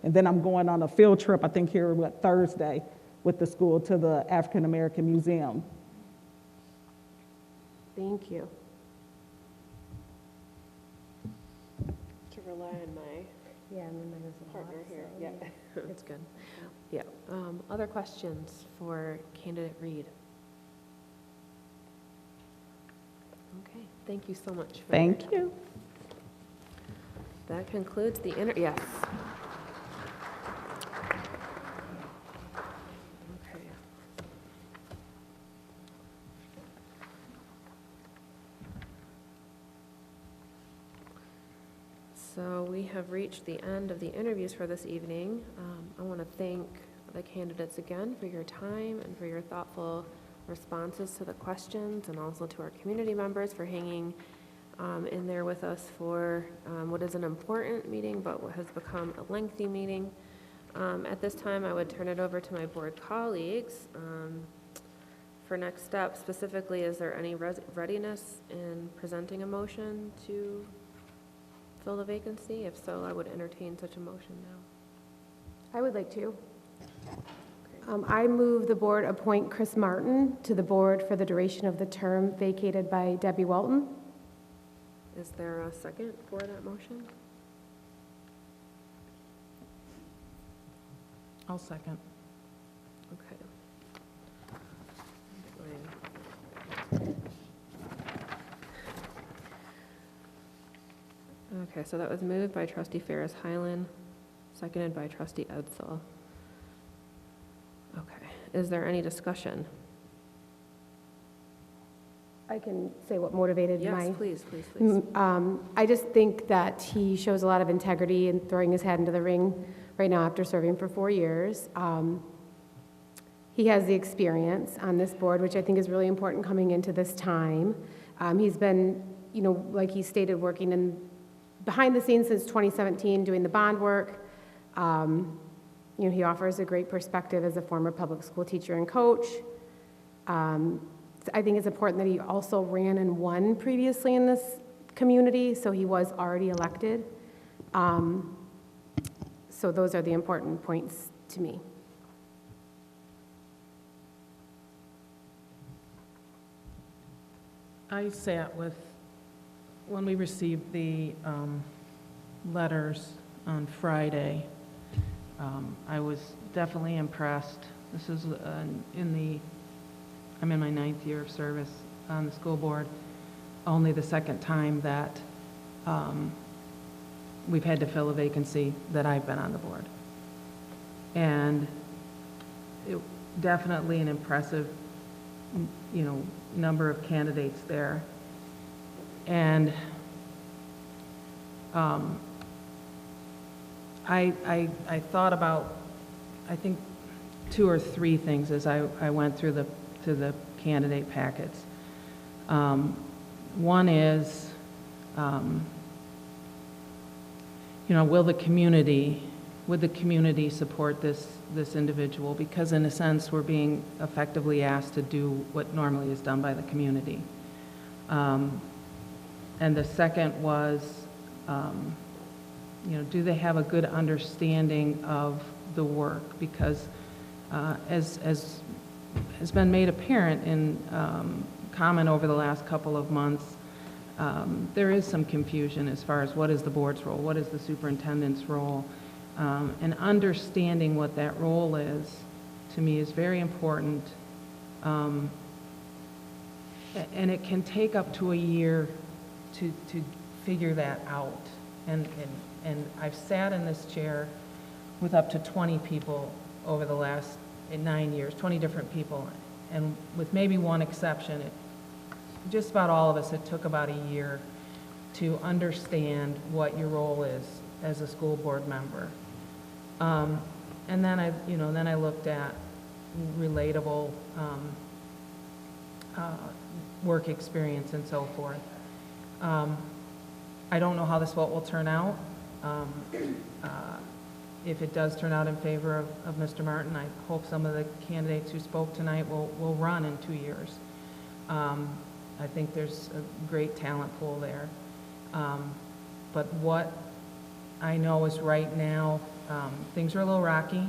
and then I'm going on a field trip, I think here, Thursday with the school to the African American Museum. Thank you. To rely on my partner here. Yeah, it's good. Yeah. Other questions for candidate Reed? Okay. Thank you so much. Thank you. That concludes the yes. Okay. So we have reached the end of the interviews for this evening. I want to thank the candidates again for your time and for your thoughtful responses to the questions, and also to our community members for hanging in there with us for what is an important meeting, but what has become a lengthy meeting. At this time, I would turn it over to my board colleagues for next steps. Specifically, is there any readiness in presenting a motion to fill the vacancy? If so, I would entertain such a motion now. I would like to. I move the board appoint Chris Martin to the board for the duration of the term vacated by Debbie Walton. Is there a second for that motion? I'll second. Okay. Okay, so that was moved by trustee Ferris Highland, seconded by trustee Edsall. Okay, is there any discussion? I can say what motivated my... Yes, please. I just think that he shows a lot of integrity in throwing his hat into the ring right now after serving for 4 years. He has the experience on this board, which I think is really important coming into this time. He's been, like he stated, working behind the scenes since 2017, doing the bond work. He offers a great perspective as a former public school teacher and coach. I think it's important that he also ran and won previously in this community, so he was already elected. So those are the important points to me. I sat when we received the letters on Friday, I was definitely impressed. This is I'm in my 9th year of service on the school board, only the second time that we've had to fill a vacancy that I've been on the board. And definitely an impressive, number of candidates there. And I thought about, I think, 2 or 3 things as I went through the candidate packets. One is, would the community support this individual? Because in a sense, we're being effectively asked to do what normally is done by the community. And the second was, do they have a good understanding of the work? Because as has been made apparent in comment over the last couple of months, there is some confusion as far as what is the board's role, what is the superintendent's role, and understanding what that role is, to me, is very important. And it can take up to a year to figure that out. And I've sat in this chair with up to 20 people over the last 9 years, 20 different people, and with maybe one exception, just about all of us, it took about a year to understand what your role is as a school board member. And then I looked at relatable work experience and so forth. I don't know how this vote will turn out. If it does turn out in favor of Mr. Martin, I hope some of the candidates who spoke tonight will run in 2 years. I think there's a great talent pool there. But what I know is right now, things are a little rocky,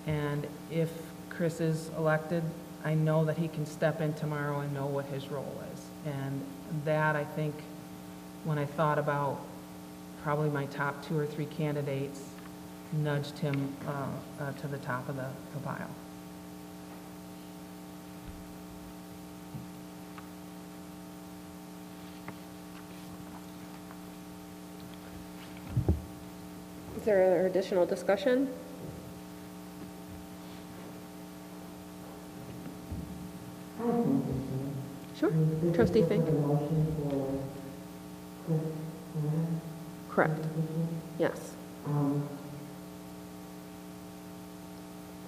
and if Chris is elected, I know that he can step in tomorrow and know what his role is. And that, I think, when I thought about probably my top 2 or 3 candidates, nudged him to the top of the pile. Is there additional discussion? Sure. Trustee Fink? Correct. Yes.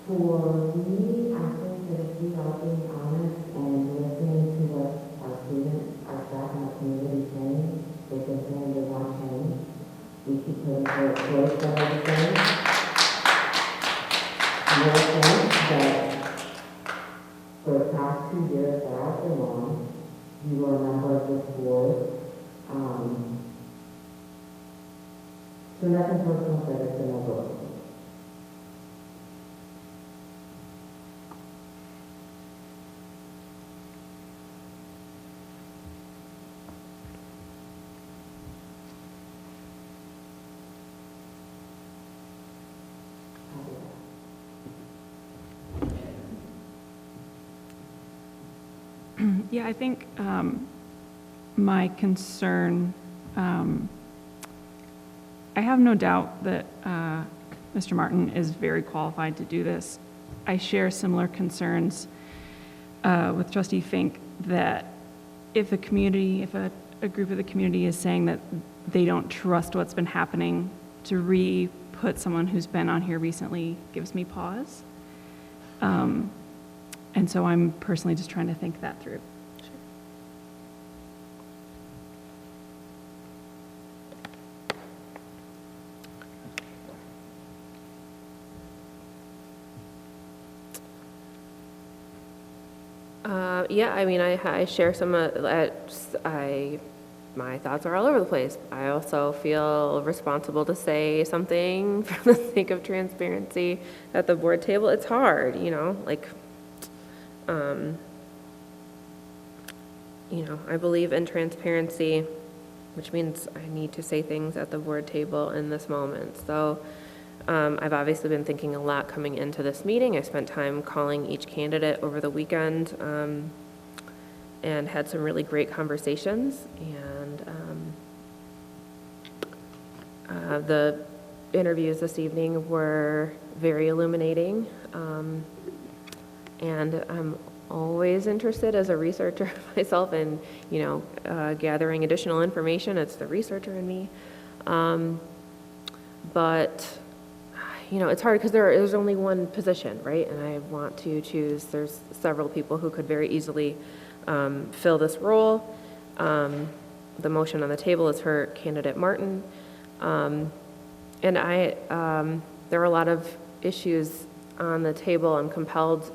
For me, I think that if we are being honest and listening to what our students, our staff, and our community is saying, if they're saying they want change, we should put a voice that are the same. No sense that for the past 2 years that I've been on, you were a member of this board. So nothing personal, but it's in a book. Yeah, I think my concern, I have no doubt that Mr. Martin is very qualified to do this. I share similar concerns with Trustee Fink that if a community, if a group of the community is saying that they don't trust what's been happening, to re-put someone who's been on here recently gives me pause. And so I'm personally just trying to think that through. Yeah, I mean, I share some my thoughts are all over the place. I also feel responsible to say something for the sake of transparency at the board table. It's hard, like, I believe in transparency, which means I need to say things at the board table in this moment. So I've obviously been thinking a lot coming into this meeting. I spent time calling each candidate over the weekend and had some really great conversations. And the interviews this evening were very illuminating. And I'm always interested as a researcher myself in, gathering additional information. It's the researcher in me. But it's hard because there's only one position, right? And I want to choose, there's several people who could very easily fill this role. The motion on the table is for candidate Martin. And there are a lot of issues on the table. I'm compelled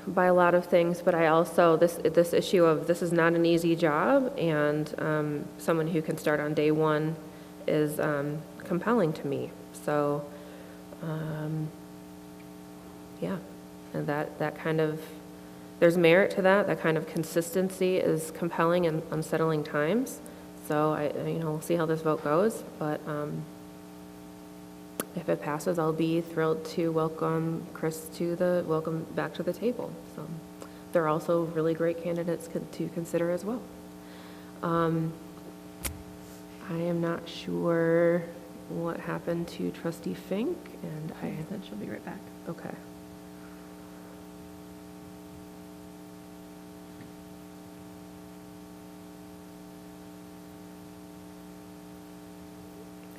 by a lot of things, but I also, this issue of this is not an easy job, and someone who can start on day one is compelling to me. So, yeah, and that kind of, there's merit to that. That kind of consistency is compelling in unsettling times. So we'll see how this vote goes, but if it passes, I'll be thrilled to welcome Chris welcome back to the table. So there are also really great candidates to consider as well. I am not sure what happened to Trustee Fink, and I said she'll be right back. Okay.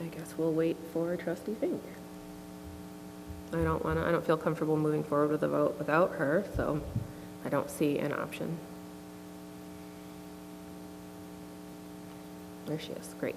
I guess we'll wait for trustee Fink. I don't feel comfortable moving forward with the vote without her, so I don't see an option. There she is, great.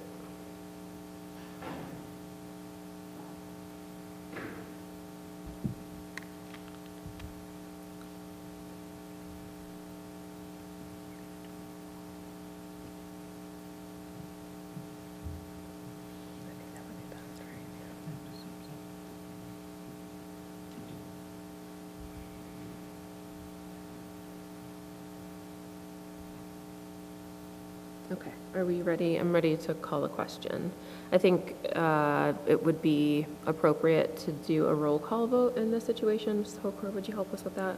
Okay, are we ready? I'm ready to call the question. I think it would be appropriate to do a roll call vote in this situation. Ms. Hoker, would you help us with that?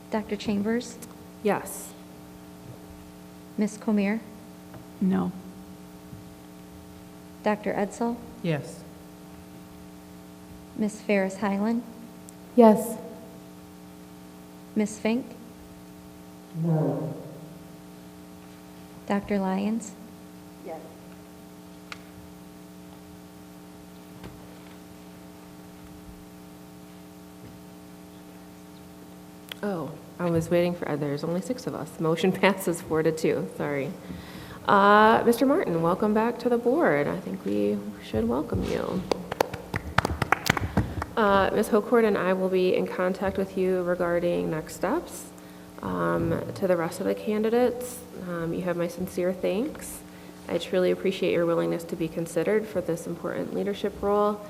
Dr. Chambers? Yes. Ms. Comier? No. Dr. Edsel? Yes. Ms. Ferris Highland? Yes. Ms. Fink? No. Dr. Lyons? Yes. Oh, I was waiting for, there's only 6 of us. Motion passes 4-2, sorry. Mr. Martin, welcome back to the board. I think we should welcome you. Ms. Hocourt and I will be in contact with you regarding next steps. To the rest of the candidates, you have my sincere thanks. I truly appreciate your willingness to be considered for this important leadership role.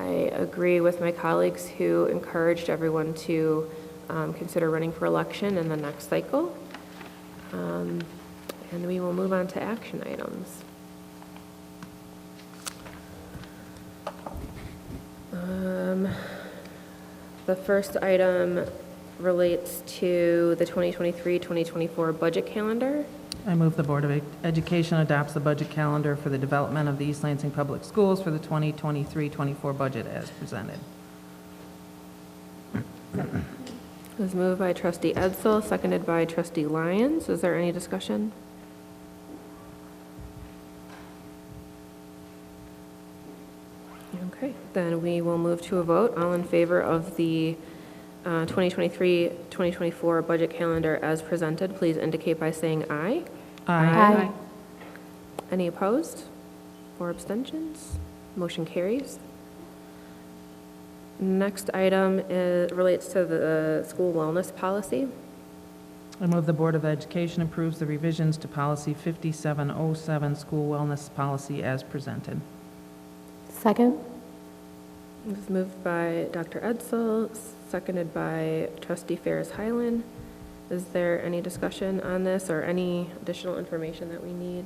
I agree with my colleagues who encouraged everyone to consider running for election in the next cycle. And we will move on to action items. The first item relates to the 2023-2024 budget calendar. I move the Board of Education adopts the budget calendar for the development of the East Lansing Public Schools for the 2023-24 budget as presented. It was moved by trustee Edsel, seconded by trustee Lyons. Is there any discussion? Okay, then we will move to a vote. All in favor of the 2023-2024 budget calendar as presented, please indicate by saying aye. Aye. Any opposed or abstentions? Motion carries. Next item relates to the school wellness policy. I move the Board of Education approves the revisions to Policy 5707, School Wellness Policy as presented. Second? It was moved by Dr. Edsel, seconded by trustee Ferris Highland. Is there any discussion on this or any additional information that we need?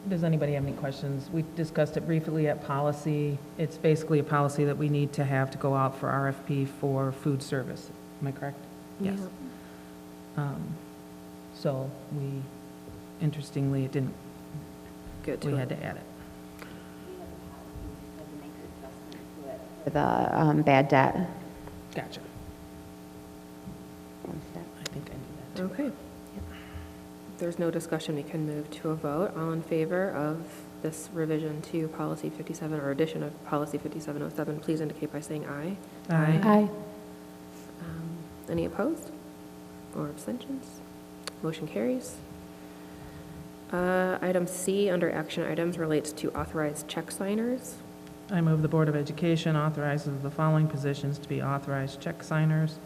Does anybody have any questions? We discussed it briefly at policy. It's basically a policy that we need to have to go out for RFP for food service. Am I correct? Yes. So interestingly, it didn't, we had to add it. The bad debt. Gotcha. I think I knew that too. Okay. If there's no discussion, we can move to a vote. All in favor of this revision to policy 57 or addition of policy 5707, please indicate by saying aye. Aye. Any opposed or abstentions? Motion carries. Item C under action items relates to authorized check signers. I move the Board of Education authorizes the following positions to be authorized check signers: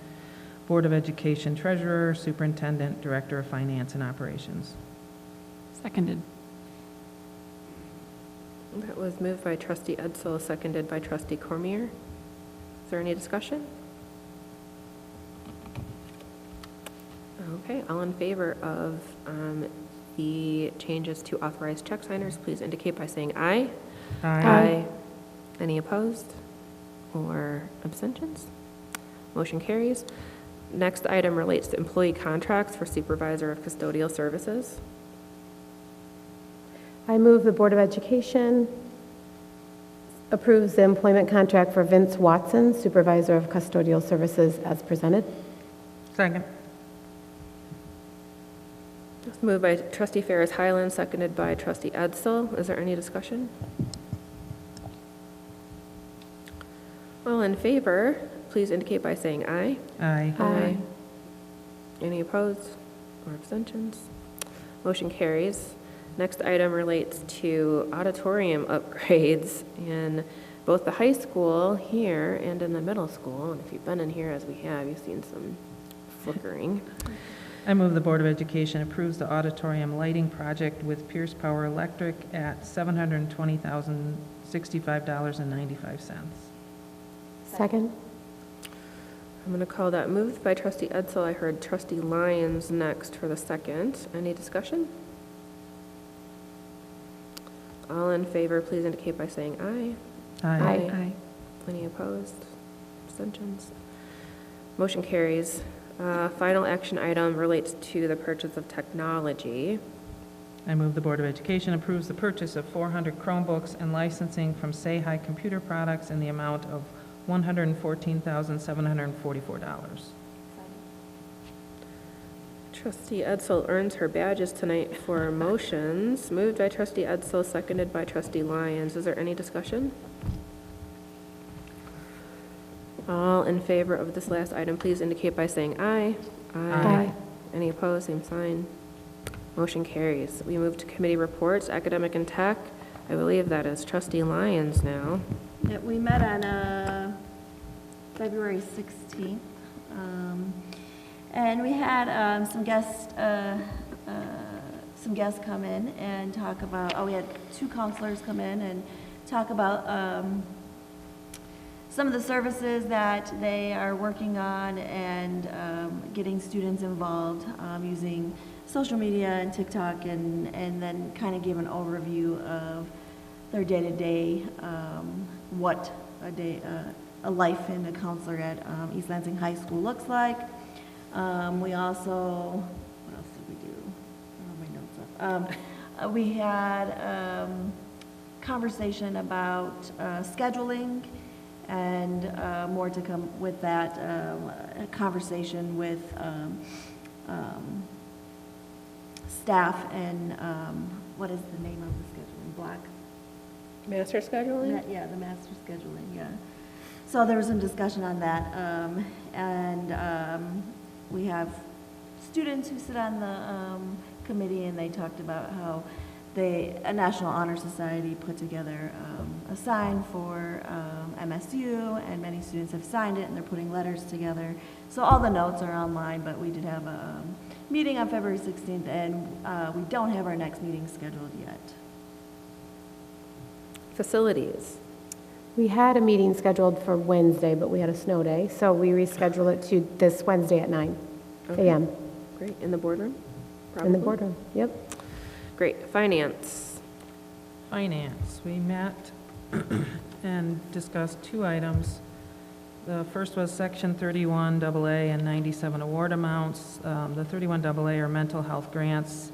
Board of Education Treasurer, Superintendent, Director of Finance and Operations. Seconded. That was moved by trustee Edsel, seconded by trustee Cormier. Is there any discussion? Okay, all in favor of the changes to authorized check signers, please indicate by saying aye. Aye. Any opposed or abstentions? Motion carries. Next item relates to employee contracts for supervisor of custodial services. I move the Board of Education approves the employment contract for Vince Watson, Supervisor of Custodial Services, as presented. Second. Moved by trustee Ferris Highland, seconded by trustee Edsel. Is there any discussion? All in favor, please indicate by saying aye. Aye. Aye. Any opposed or abstentions? Motion carries. Next item relates to auditorium upgrades in both the high school here and in the middle school. And if you've been in here as we have, you've seen some flickering. I move the Board of Education approves the auditorium lighting project with Pierce Power Electric at $720,065.95. Second. I'm going to call that moved by trustee Edsel. I heard trustee Lyons next for the second. Any discussion? All in favor, please indicate by saying aye. Aye. Any opposed? Abstentions? Motion carries. Final action item relates to the purchase of technology. I move the Board of Education approves the purchase of 400 Chromebooks and licensing from Say Hi Computer Products in the amount of $114,744. Trustee Edsel earns her badges tonight for motions. Moved by trustee Edsel, seconded by trustee Lyons. Is there any discussion? All in favor of this last item, please indicate by saying aye. Aye. Any opposed, same sign. Motion carries. We move to committee reports, academic and tech. I believe that is trustee Lyons now. Yeah, we met on February 16th, and we had some guests come in and talk about, we had 2 counselors come in and talk about some of the services that they are working on and getting students involved using social media and TikTok, and then kind of give an overview of their day-to-day, what a life in a counselor at East Lansing High School looks like. We also, what else did we do? I don't have my notes up. We had conversation about scheduling, and more to come with that, a conversation with staff and what is the name of the scheduling block? Master scheduling? Yeah, the master scheduling, yeah. So there was some discussion on that, and we have students who sit on the committee, and they talked about how a National Honor Society put together a sign for MSU, and many students have signed it, and they're putting letters together. So all the notes are online, but we did have a meeting on February 16th, and we don't have our next meeting scheduled yet. Facilities. We had a meeting scheduled for Wednesday, but we had a snow day, so we rescheduled it to this Wednesday at 9 a.m. Great. In the boardroom? In the Probably? boardroom, yep. Great. Finance. Finance, we met and discussed 2 items. The first was Section 31 AA and 97 award amounts. The 31 AA are mental health grants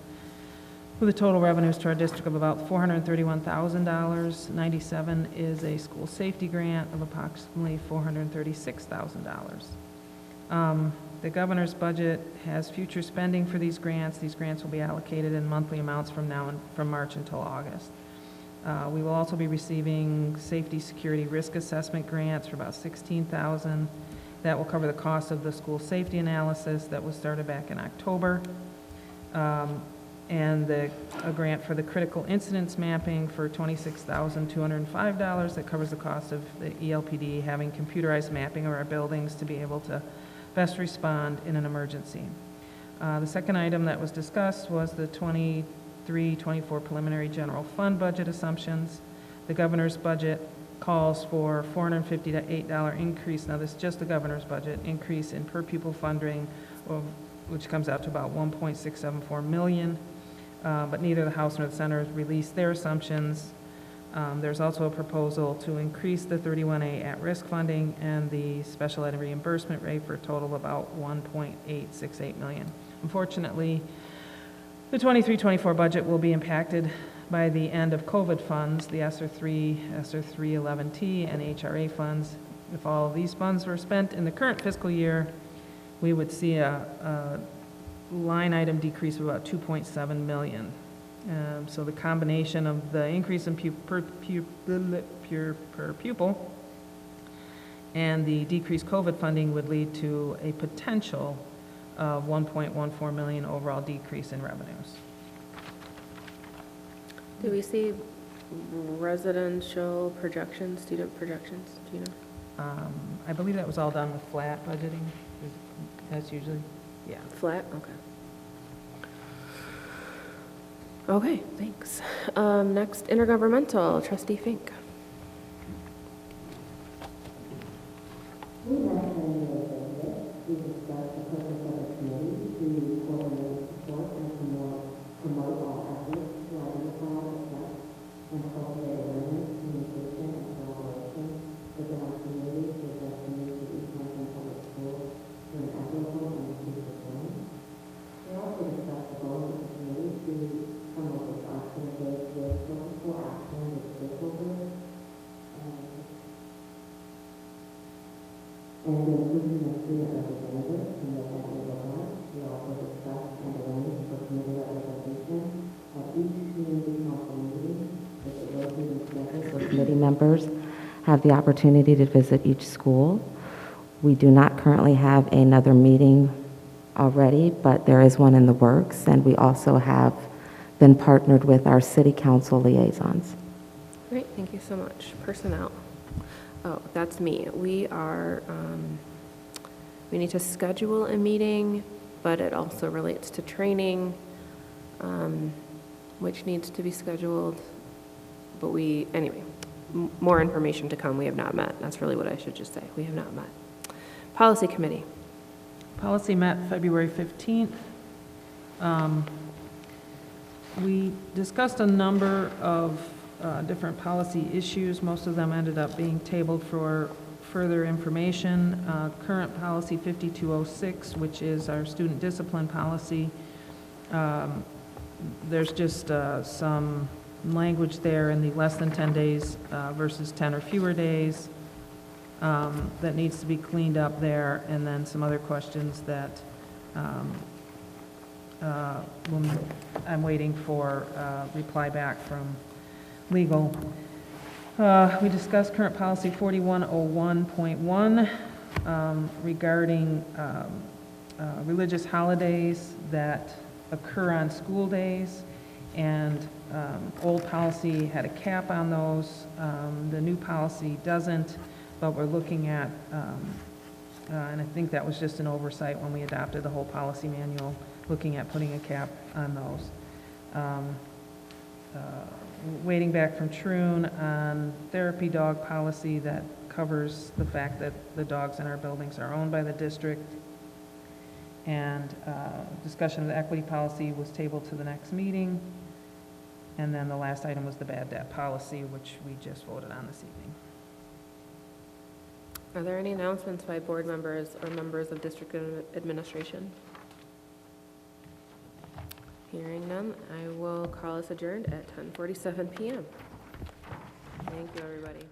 with a total revenues to our district of about $431,000. 97 is a school safety grant of approximately $436,000. The governor's budget has future spending for these grants. These grants will be allocated in monthly amounts from March until August. We will also be receiving safety, security, risk assessment grants for about $16,000. That will cover the cost of the school safety analysis that was started back in October. And a grant for the critical incidents mapping for $26,205 that covers the cost of the ELPD having computerized mapping of our buildings to be able to best respond in an emergency. The second item that was discussed was the 23-24 preliminary general fund budget assumptions. The governor's budget calls for $450 to $8 increase. Now, this is just the governor's budget increase in per pupil funding, which comes out to about $1.674 million. But neither the House nor the Senate has released their assumptions. There's also a proposal to increase the 31A at-risk funding and the special ed reimbursement rate for a total of about $1.868 million. Unfortunately, the 23-24 budget will be impacted by the end of COVID funds, the ESSER 3, ESSER 311T, and HRA funds. If all of these funds were spent in the current fiscal year, we would see a line item decrease of about 2.7 million. So the combination of the increase in per pupil and the decreased COVID funding would lead to a potential of 1.14 million overall decrease in revenues. Do we see residential projections, student projections, do you know? I believe that was all done with flat budgeting. That's usually, yeah. Flat, okay. Okay, thanks. Next, intergovernmental, trustee Fink. We have been we discussed the purpose of the committee to coordinate support and promote all efforts to identify, assess, and cultivate awareness, communication, and collaboration within our community to address the needs of East Lansing Public Schools through an equitable and inclusive way. We also discussed the goals of the committee to come up with our engage with purposeful action with stakeholders and including the student representatives to make that neighborhood. We also discussed and arranged for committee representation at each community council meeting with the rotating schedule so committee members have the opportunity to visit each school. We do not currently have another meeting already, but there is one in the works, and we also have been partnered with our city council liaisons. Great, thank you so much. Personnel. Oh, that's me. We are, we need to schedule a meeting, but it also relates to training, which needs to be scheduled. But anyway, more information to come. We have not met. That's really what I should just say. We have not met. Policy committee. Policy met February 15th. We discussed a number of different policy issues. Most of them ended up being tabled for further information. Current policy 5206, which is our student discipline policy. There's just some language there in the less than 10 days versus 10 or fewer days that needs to be cleaned up there, and then some other questions that I'm waiting for reply back from legal. We discussed current policy 4101.1 regarding religious holidays that occur on school days, and old policy had a cap on those. The new policy doesn't, but we're looking at, and I think that was just an oversight when we adopted the whole policy manual, looking at putting a cap on those. Waiting back from Troon on therapy dog policy that covers the fact that the dogs in our buildings are owned by the district. And discussion of the equity policy was tabled to the next meeting. And then the last item was the bad debt policy, which we just voted on this evening. Are there any announcements by board members or members of district administration? Hearing none, I will call us adjourned at 10:47 p.m. Thank you, everybody.